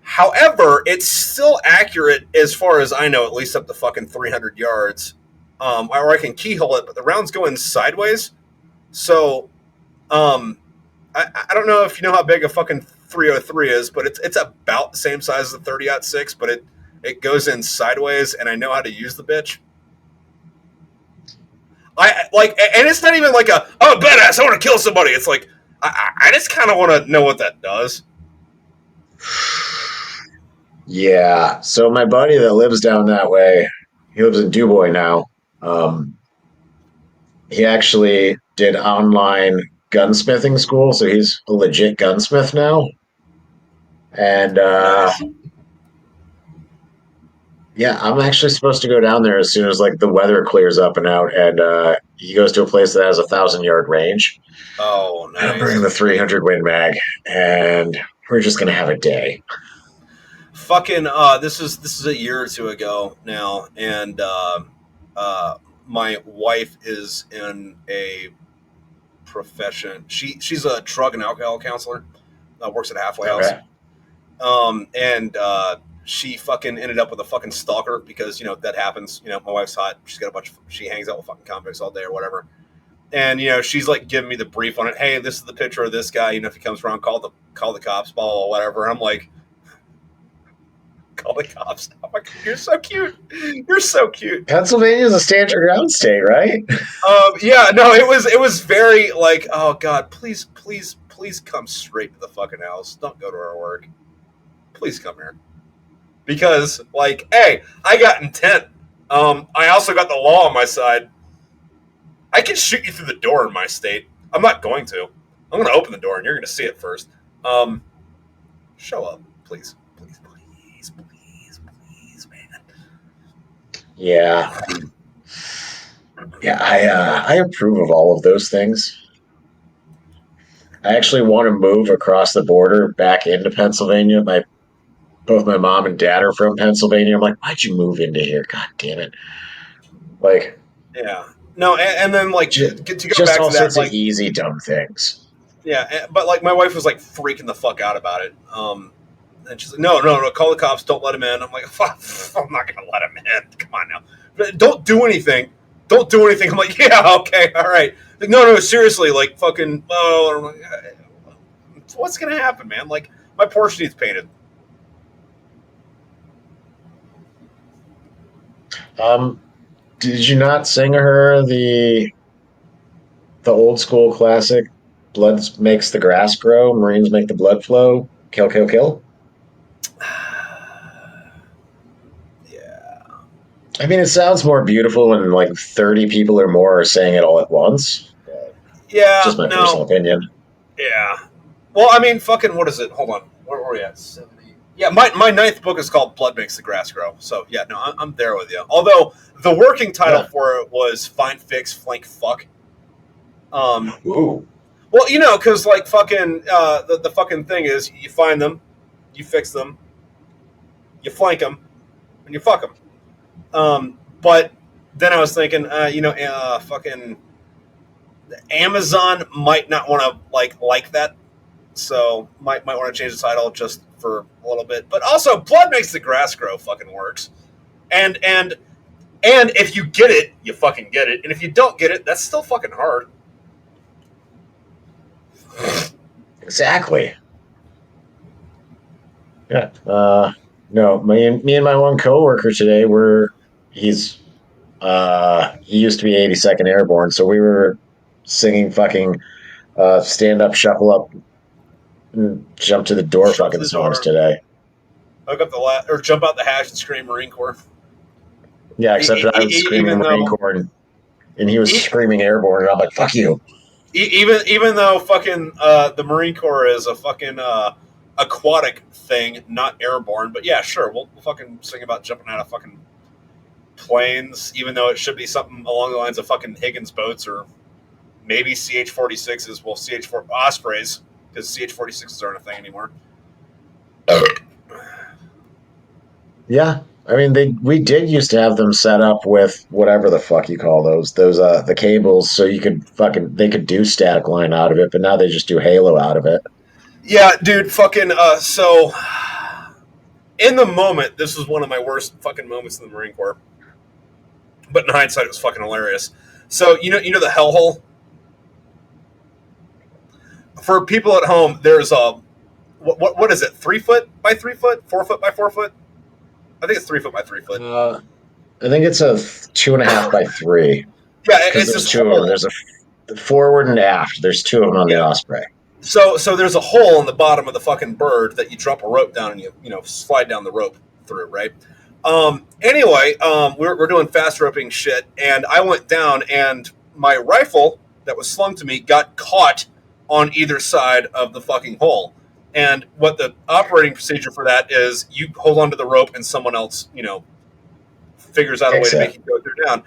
However, it's still accurate as far as I know, at least up to fucking 300 yards. Or I can keyhole it, but the round's going sideways. So, I don't know if you know how big a fucking 303 is, but it's about the same size as the 30-06, but it goes in sideways, and I know how to use the bitch. And it's not even like badass, I want to kill somebody. It's like I just kind of want to know what that does. Yeah. So my buddy that lives down that way, he lives in Dubois now. He actually did online gunsmithing school, so he's a legit gunsmith now. And Nice. yeah, I'm actually supposed to go down there as soon as like the weather clears up and out, and he goes to a place that has 1,000-yard range. Oh, And I'm bringing the nice. 300 Win Mag, and we're just gonna have a day. Fucking this is a year or two ago now, and my wife is in a profession. She's a drug and alcohol counselor. Works at a halfway house. Okay. And she fucking ended up with a fucking stalker because that happens. My wife's hot. She's got she hangs out with fucking convicts all day or whatever. And she's like giving me the brief on it. Hey, this is the picture of this guy. If he comes around, call the cops, blah, blah, whatever. I'm like, call the cops. I'm like, you're so cute. You're so cute. Pennsylvania's a stand your ground state, right? Yeah, no, it was very like, oh God, please come straight to the fucking house. Don't go to our work. Please come here. Because, like, hey, I got intent. I also got the law on my side. I can shoot you through the door in my state. I'm not going to. I'm going to open the door and you're going to see it first. Show up, please. Please, man. Yeah. Yeah, I approve of all of those things. I actually want to move across the border back into Pennsylvania. Both my mom and dad are from Pennsylvania. I'm like, why'd you move into here? God damn it! Like, yeah, no, and then like to go just back all to that, sorts like, of easy dumb things. yeah, but like my wife was like freaking the fuck out about it. And she's like, no, call the cops. Don't let him in. I'm like, I'm not gonna let him in. Come on now, but don't do anything. Don't do anything. I'm like, yeah, okay, all right. Like, no, seriously, like fucking. Oh, I'm like, what's gonna happen, man? Like my Porsche needs painted. Did you not sing her the old school classic? Blood makes the grass grow. Marines make the blood flow. Kill, kill, kill. Yeah. I mean, it sounds more beautiful when like 30 people or more are saying it all at once. Yeah. Just my personal opinion. Yeah. Well, I mean, fucking, what is it? Hold on. Where were we at? 70. Yeah, my ninth book is called Blood Makes the Grass Grow. So, yeah, no, I'm there with you. Although, the working title for it was Find, Fix, Flank, Fuck. Ooh. Well, because, like, fucking, the fucking thing is you find them, you fix them, you flank them, and you fuck them. But then I was thinking, fucking Amazon might not want to, like that. So might want to change the title just for a little bit, but also Blood Makes the Grass Grow fucking works, and if you get it, you fucking get it, and if you don't get it, that's still fucking hard. Exactly. Yeah. No, me and my one coworker today he used to be 82nd Airborne, so we were singing fucking stand up, shuffle up, and jump to the door fucking songs today. Hook up the or jump out the hatch and scream Marine Corps. Yeah, except I was screaming Marine Corps and he was screaming Airborne, and I'm like, fuck you. Even though fucking the Marine Corps is a fucking aquatic thing, not airborne. But yeah, sure, we'll fucking sing about jumping out of fucking planes, even though it should be something along the lines of fucking Higgins boats or maybe CH-46s. Well, CH-4 Ospreys, because CH-46s aren't a thing anymore. Yeah. I mean, we did used to have them set up with whatever the fuck you call those the cables, so they could do static line out of it, but now they just do Halo out of it. Yeah, dude, fucking, so, in the moment, this was one of my worst fucking moments in the Marine Corps, but in hindsight, it was fucking hilarious. So, you know the hellhole? For people at home, there's a, what is it, 3 foot by 3 foot? 4 foot by 4 foot? I think it's 3 foot by 3 foot. I think it's a 2.5 by 3. Yeah, Because it's there's this two of them. There's a forward and aft. There's two of them on the Osprey. So there's a hole in the bottom of the fucking bird that you drop a rope down and you slide down the rope through, right? Anyway, we're doing fast roping shit, and I went down, and my rifle that was slung to me got caught on either side of the fucking hole. And what the operating procedure for that is, you hold onto the rope, and someone else, figures out a way to make you go through down.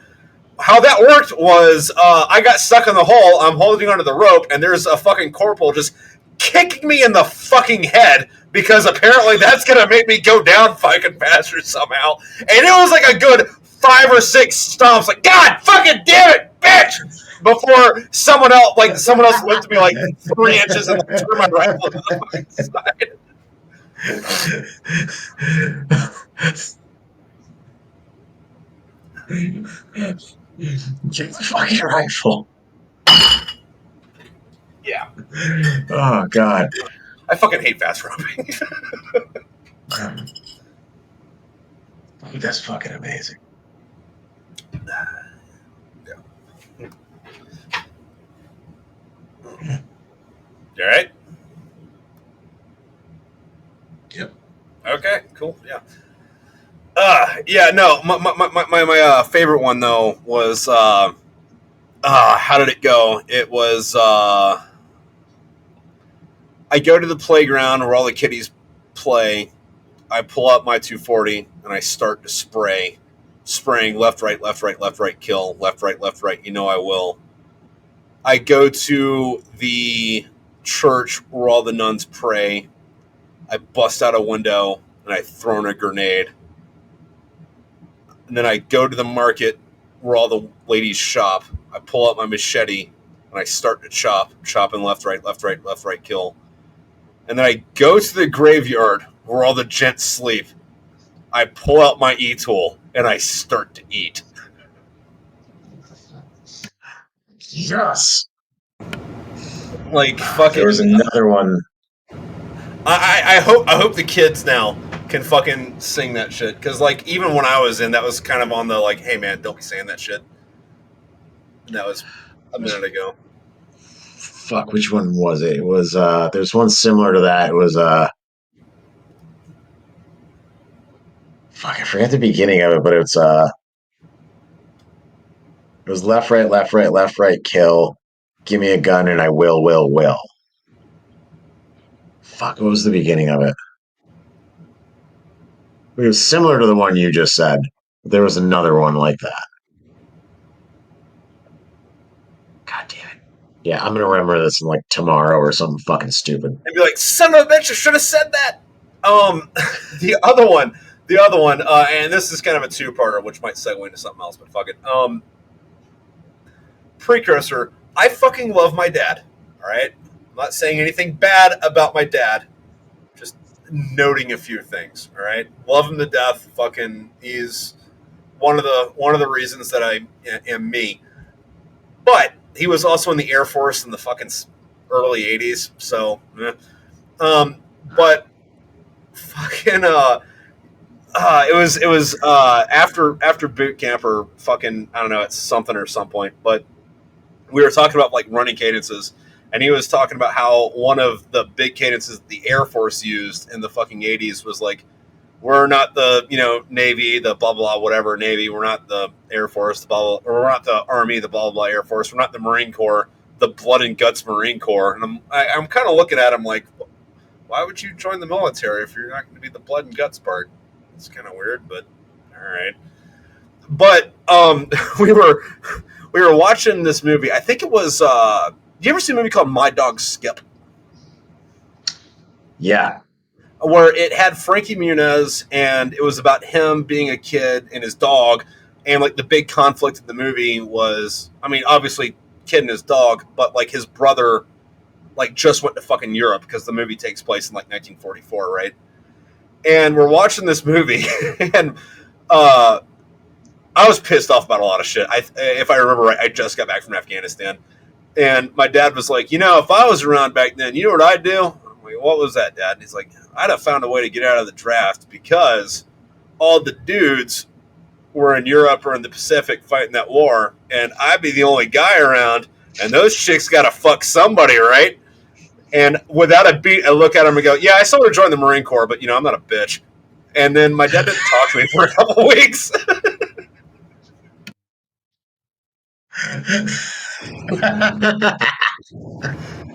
How that worked was I got stuck in the hole. I'm holding onto the rope, and there's a fucking corporal just kicking me in the fucking head because apparently that's going to make me go down fucking faster somehow. And it was like a good 5 or 6 stomps, like, God fucking damn it, bitch! Before someone else went to me like 3 inches and turned my rifle to the fucking side. Get the fucking rifle. Yeah. Oh, God. I fucking hate fast roping. That's fucking amazing. Yeah. You all right? Yep. Okay, cool. Yeah. Yeah, no, my favorite one though was how did it go? It was I go to the playground where all the kiddies play. I pull out my 240 and I start to spraying left, right, kill, left, right. You know I will. I go to the church where all the nuns pray. I bust out a window and I throw in a grenade. And then I go to the market where all the ladies shop. I pull out my machete and I start to chopping left, right, kill. And then I go to the graveyard where all the gents sleep. I pull out my e-tool and I start to eat. Yes. Like fucking. There was another one. I hope the kids now can fucking sing that shit, because like even when I was in, that was kind of on the like, hey man, don't be saying that shit. And that was a minute ago. Fuck, which one was it? It was there's one similar to that. It was fuck, I forget the beginning of it, but it was left, right, kill. Give me a gun and I will. Fuck, what was the beginning of it? It was similar to the one you just said. There was another one like that. God damn it. Yeah, I'm gonna remember this in like tomorrow or something fucking stupid. And be like, son of a bitch, I should have said that. The other one, and this is kind of a two-parter, which might segue into something else, but fuck it. Precursor, I fucking love my dad. All right, I'm not saying anything bad about my dad. Just noting a few things. All right, love him to death. Fucking, he's one of the reasons that I am me. But he was also in the Air Force in the fucking early '80s. So, but fucking it was after boot camp or fucking, I don't know, it's something or some point, but we were talking about like running cadences, and he was talking about how one of the big cadences the Air Force used in the fucking '80s was like, we're not the Navy, the blah blah whatever Navy, we're not the Air Force, the blah blah, or we're not the Army, the blah blah Air Force, we're not the Marine Corps, the blood and guts Marine Corps. And I'm kind of looking at him like, why would you join the military if you're not going to be the blood and guts part? It's kind of weird, but all right. But we were watching this movie. I think it was. You ever see a movie called My Dog Skip? Yeah. Where it had Frankie Muniz, and it was about him being a kid and his dog, and like the big conflict in the movie was, I mean, obviously kid and his dog, but like his brother, like just went to fucking Europe because the movie takes place in like 1944, right? And we're watching this movie, and I was pissed off about a lot of shit. If I remember right, I just got back from Afghanistan, and my dad was like, you know, if I was around back then, you know what I'd do? I'm like, what was that, Dad? And he's like, I'd have found a way to get out of the draft because all the dudes were in Europe or in the Pacific fighting that war, and I'd be the only guy around, and those chicks got to fuck somebody, right? And without a beat, I look at him and go, yeah, I still want to join the Marine Corps, but, you know, I'm not a bitch. And then my dad didn't talk to me for a couple of weeks.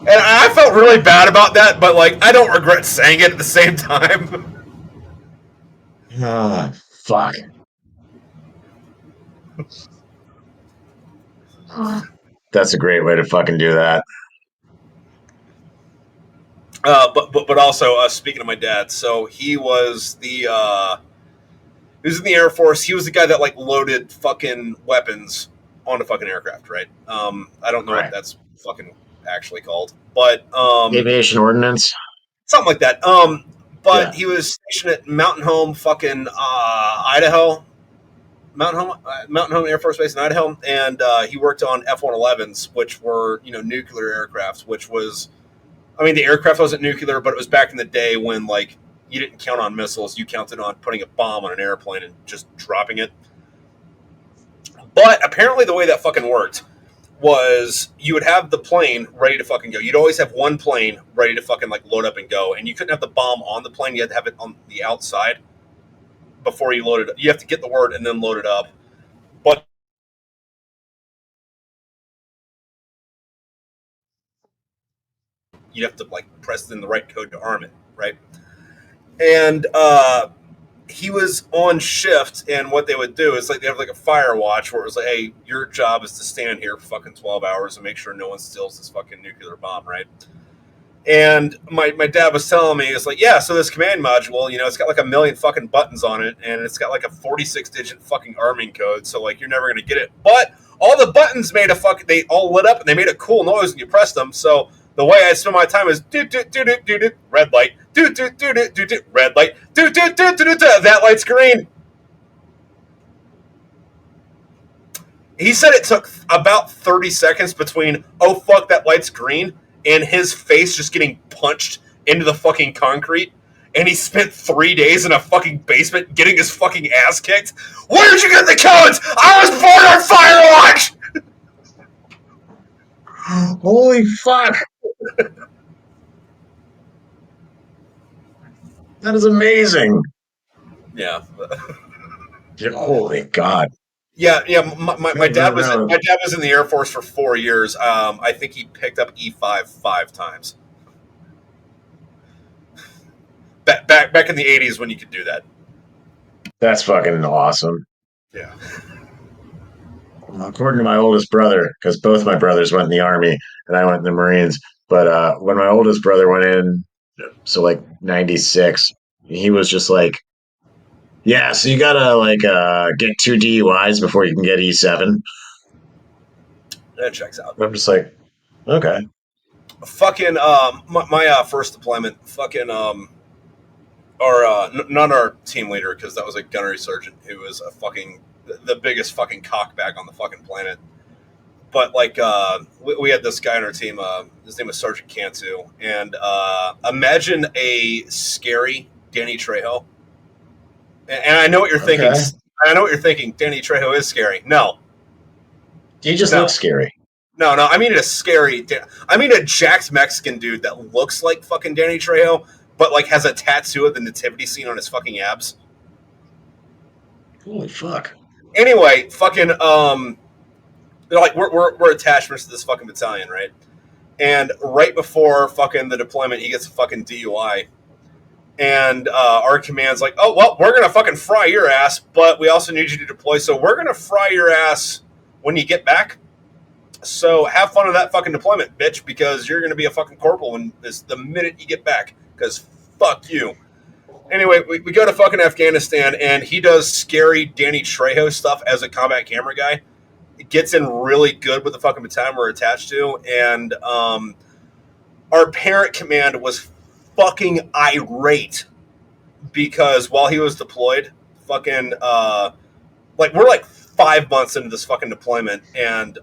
And I felt really bad about that, but, like, I don't regret saying it at the same time. Ah, fuck. That's a great way to fucking do that. But also, speaking of my dad, so he was he was in the Air Force. He was the guy that like loaded fucking weapons onto fucking aircraft, right? I don't know Right. what that's fucking actually called, but Aviation ordnance. something like that. But Yeah. he was stationed at Mountain Home, fucking Idaho. Mountain Home Air Force Base in Idaho, and he worked on F-111s, which were, you know, nuclear aircrafts. Which was, I mean, the aircraft wasn't nuclear, but it was back in the day when like you didn't count on missiles, you counted on putting a bomb on an airplane and just dropping it. But apparently, the way that fucking worked was you would have the plane ready to fucking go. You'd always have one plane ready to fucking like load up and go, and you couldn't have the bomb on the plane. You had to have it on the outside before you load it. You have to get the word and then load it up. But you have to like press in the right code to arm it, right? And he was on shift, and what they would do is like they have like a fire watch where it was like, hey, your job is to stand here for fucking 12 hours and make sure no one steals this fucking nuclear bomb, right? And my dad was telling me, it's like, yeah, so this command module, you know, it's got like a million fucking buttons on it, and it's got like a 46-digit fucking arming code, so like you're never gonna get it. But all the buttons made a fucking, they all lit up and they made a cool noise when you pressed them. So the way I spend my time is do do do do do do red light, do do do do do do red light, do do do do do do that light's green. He said it took about 30 seconds between, oh fuck, that light's green, and his face just getting punched into the fucking concrete. And he spent 3 days in a fucking basement getting his fucking ass kicked. Where did you get the codes? I was born on Firewatch! Holy fuck! That is amazing. Yeah. Holy God. Yeah. My dad was in the Air Force for 4 years. I think he picked up E5 5 times. Back in the 80s when you could do that. That's fucking awesome. Yeah. According to my oldest brother, because both my brothers went in the Army and I went in the Marines, but when my oldest brother went in, so like 96, he was just like, yeah, so you gotta like get 2 DUIs before you can get E7. That checks out. I'm just like, okay. Fucking my first deployment, fucking not our team leader, because that was a gunnery sergeant who was a fucking the biggest fucking cockbag on the fucking planet. But like we had this guy on our team, his name was Sergeant Cantu, and imagine a scary Danny Trejo. And I know what you're thinking. I know what you're thinking. Danny Trejo is scary. No, he just looks scary. No, I mean a jacked Mexican dude that looks like fucking Danny Trejo, but like has a tattoo of the nativity scene on his fucking abs. Holy fuck. Anyway, fucking like we're attachments to this fucking battalion, right? And right before fucking the deployment, he gets a fucking DUI. And our command's like, oh, well, we're going to fucking fry your ass, but we also need you to deploy. So we're going to fry your ass when you get back. So have fun with that fucking deployment, bitch, because you're going to be a fucking corporal when the minute you get back, because fuck you. Anyway, we go to fucking Afghanistan, and he does scary Danny Trejo stuff as a combat camera guy. It gets in really good with the fucking battalion we're attached to, and our parent command was fucking irate because while he was deployed, fucking like we're like 5 months into this fucking deployment, and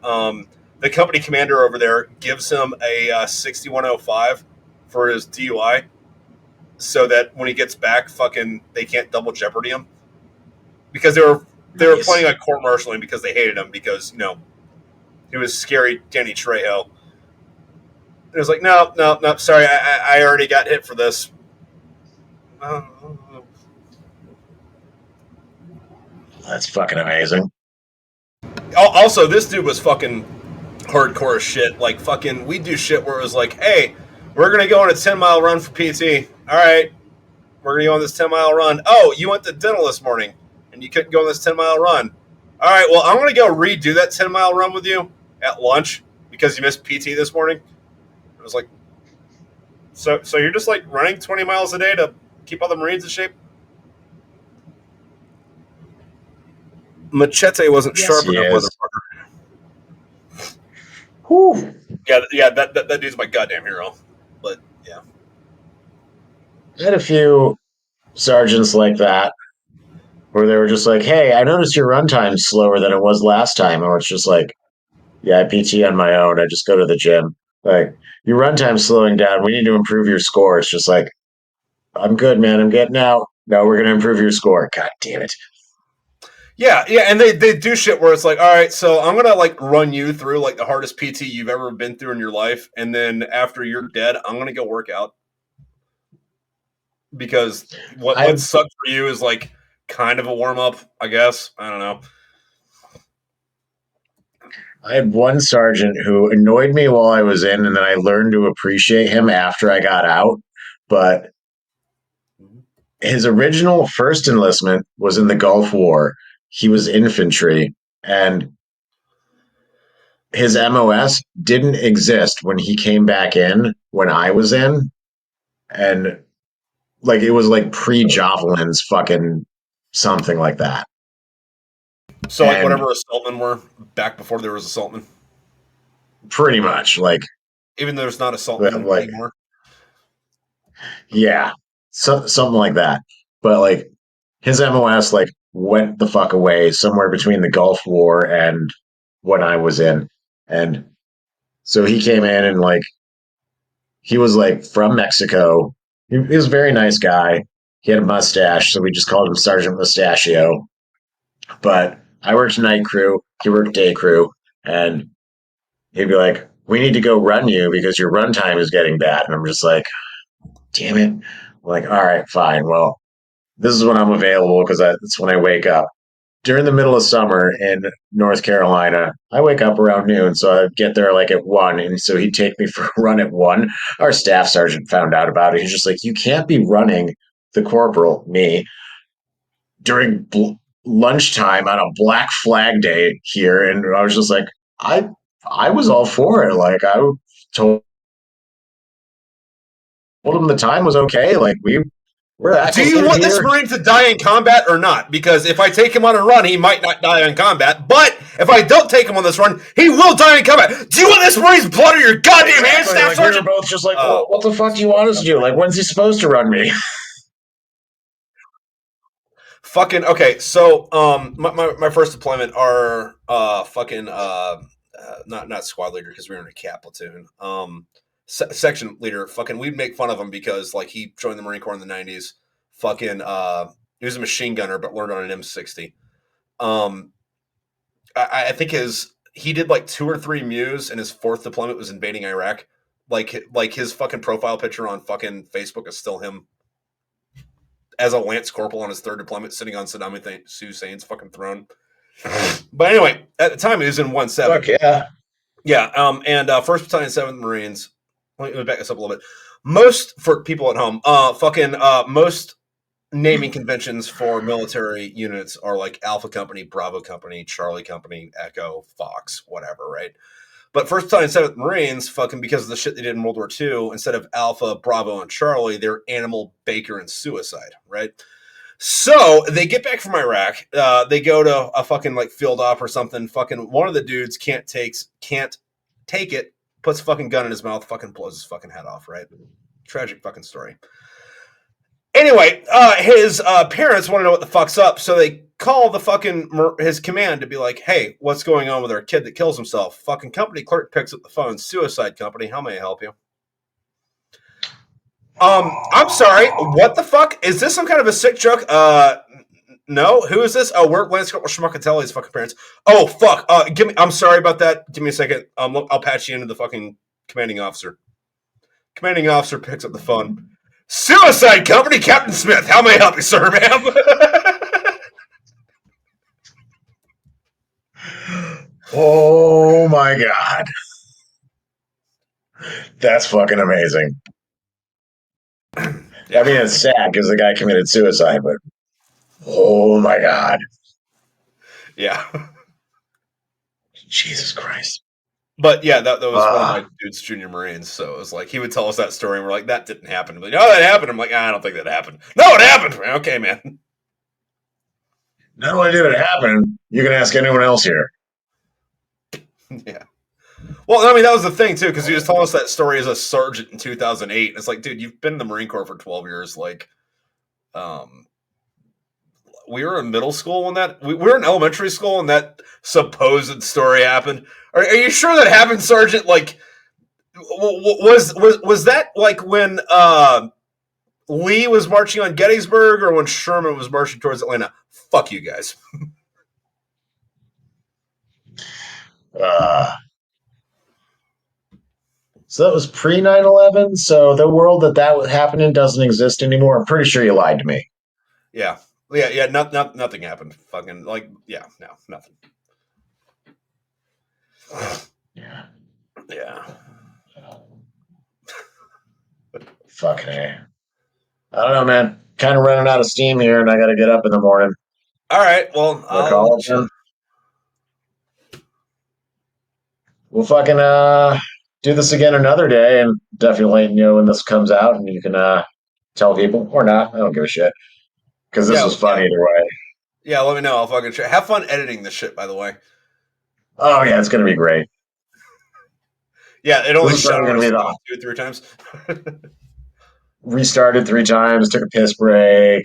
the company commander over there gives him a 6105 for his DUI, so that when he gets back, fucking they can't double jeopardy him because they were planning on court martialing because they hated him because he was scary Danny Trejo. It was like, no, sorry, I already got hit for this. That's fucking amazing. Also, this dude was fucking hardcore as shit. Like, fucking, we do shit where it was like, hey, we're going to go on a 10-mile run for PT. All right, we're going to go on this 10-mile run. Oh, you went to dental this morning, and you couldn't go on this 10-mile run. All right, well, I'm going to go redo that 10-mile run with you at lunch because you missed PT this morning. It was like, so you're just, like, running 20 miles a day to keep all the Marines in shape? Machete wasn't sharp enough, motherfucker. Whew. Yeah, that dude's my goddamn hero. But, yeah. I had a few sergeants like that where they were just like, hey, I noticed your runtime's slower than it was last time. Or it's just like, yeah, I PT on my own. I just go to the gym. Like, your runtime's slowing down. We need to improve your score. It's just like, I'm good, man. I'm getting out. No, we're going to improve your score. God damn it. Yeah, and they do shit where it's like, all right, so I'm gonna like run you through like the hardest PT you've ever been through in your life, and then after you're dead, I'm gonna go work out because what sucked for you is like kind of a warm up, I guess. I don't know. I had one sergeant who annoyed me while I was in, and then I learned to appreciate him after I got out. But his original first enlistment was in the Gulf War. He was infantry, and his MOS didn't exist when he came back in when I was in. And like it was like pre-Javelins fucking something like that. So like whatever assaultmen were back before there was assaultmen? Pretty much. Like even though there's not assaultmen anymore? Yeah. Something like that. But like his MOS like went the fuck away somewhere between the Gulf War and when I was in. And so he came in and like he was like from Mexico. He was a very nice guy. He had a mustache, so we just called him Sergeant Mustachio. But I worked night crew, he worked day crew, and he'd be like, we need to go run you because your run time is getting bad. And I'm just like, damn it. I'm like, all right, fine. Well, this is when I'm available because that's when I wake up. During the middle of summer in North Carolina, I wake up around noon, so I'd get there like at 1, and so he'd take me for a run at 1. Our staff sergeant found out about it. He's just like, you can't be running the corporal, me, during lunchtime on a Black Flag Day here, and I was just like, I was all for it. Like I told him the time was okay. Like we're do you want this Marine to die in combat or not? Because if I take him on a run, he might not die in combat. But if I don't take him on this run, he will die in combat. Do you want this Marine's blood on your goddamn hands, Staff Sergeant? We were both just like, well, what the fuck do you want us to do? Like, when's he supposed to run me? Fucking okay. So, my first deployment, our not squad leader because we were in a cat platoon. Section leader, fucking, we'd make fun of him because like he joined the Marine Corps in the 90s. Fucking, he was a machine gunner but learned on an M60. I think he did like 2 or 3 MEUs, and his 4th deployment was invading Iraq. Like his fucking profile picture on fucking Facebook is still him as a Lance Corporal on his 3rd deployment, sitting on Saddam Hussein's fucking throne. But anyway, at the time he was in 1-7. Fuck yeah. Yeah, and 1st Battalion, 7th Marines. Let me back this up a little bit. Most, for people at home, most naming conventions for military units are like Alpha Company, Bravo Company, Charlie Company, Echo, Fox, whatever, right? But 1st Battalion, 7th Marines, fucking because of the shit they did in World War II, instead of Alpha, Bravo, and Charlie, they're Animal, Baker, and Suicide, right? So they get back from Iraq. They go to a fucking like field op or something. Fucking one of the dudes can't take it. Puts a fucking gun in his mouth. Fucking blows his fucking head off. Right? Tragic fucking story. Anyway, his parents want to know what the fuck's up, so they call the fucking his command to be like, "Hey, what's going on with our kid that kills himself?" Fucking company clerk picks up the phone. Suicide company. How may I help you? I'm sorry. What the fuck? Is this some kind of a sick joke? No. Who is this? Oh, we're Lance Corporal Schmuckatelli's fucking parents. Oh, fuck. Give me. I'm sorry about that. Give me a second. I'll patch you into the fucking commanding officer. Commanding officer picks up the phone. Suicide company, Captain Smith. How may I help you, sir, ma'am? Oh my god. That's fucking amazing. I mean, it's sad because the guy committed suicide, but oh my god. Yeah. Jesus Christ. But yeah, that was one of my dude's junior Marines. So it was like he would tell us that story, and we're like, that didn't happen. I'm like, no, that happened. I'm like, I don't think that happened. No, it happened. Okay, man. Not only did it happen, you can ask anyone else here. Yeah. Well, I mean, that was the thing too, because he was telling us that story as a sergeant in 2008. And it's like, dude, you've been in the Marine Corps for 12 years. Like, we were in middle school when we were in elementary school when that supposed story happened. Are you sure that happened, Sergeant? Like, was that like when Lee was marching on Gettysburg, or when Sherman was marching towards Atlanta? Fuck you guys. So that was pre 9/11. So the world that was happening doesn't exist anymore. I'm pretty sure you lied to me. Yeah. Nothing happened. Fucking like, yeah, no, nothing. Yeah. Yeah. Fucking A. I don't know, man. Kind of running out of steam here, and I got to get up in the morning. All right. Well, I'll let you. We'll fucking do this again another day, and definitely let you know when this comes out, and you can tell people or not. I don't give a shit because this was fun either way. Yeah, let me know. I'll fucking try. Have fun editing this shit, by the way. Oh yeah, it's gonna be great. Yeah, it only shot gonna be 2 or 3 times. Restarted 3 times, took a piss break.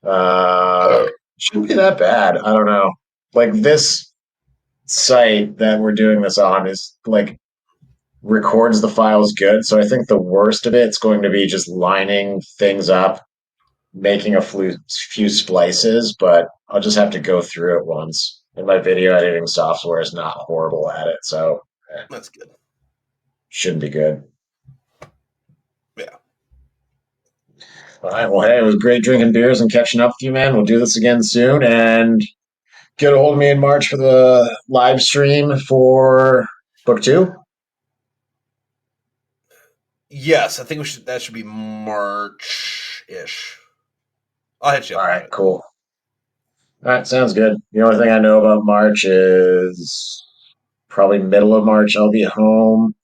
Shouldn't be that bad. I don't know. Like this site that we're doing this on is like records the files good. So I think the worst of it's going to be just lining things up, making a few splices, but I'll just have to go through it once. And my video editing software is not horrible at it, so that's good. Shouldn't be good. Yeah. All right. Well, hey, it was great drinking beers and catching up with you, man. We'll do this again soon, and get a hold of me in March for the live stream for book 2. Yes, I think that should be March-ish. I'll hit you up. All right, cool. All right, sounds good. The only thing I know about March is probably middle of March I'll be home,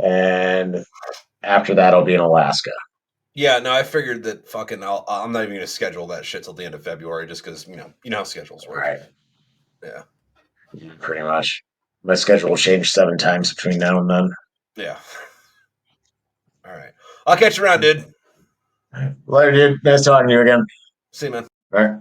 and after that I'll be in Alaska. Yeah, no, I figured that fucking I'm not even going to schedule that shit till the end of February just because, you know how schedules work. Right. Yeah. Pretty much. My schedule will change 7 times between now and then. Yeah. All right. I'll catch you around, dude. Later, dude. Nice talking to you again. See you, man. All right.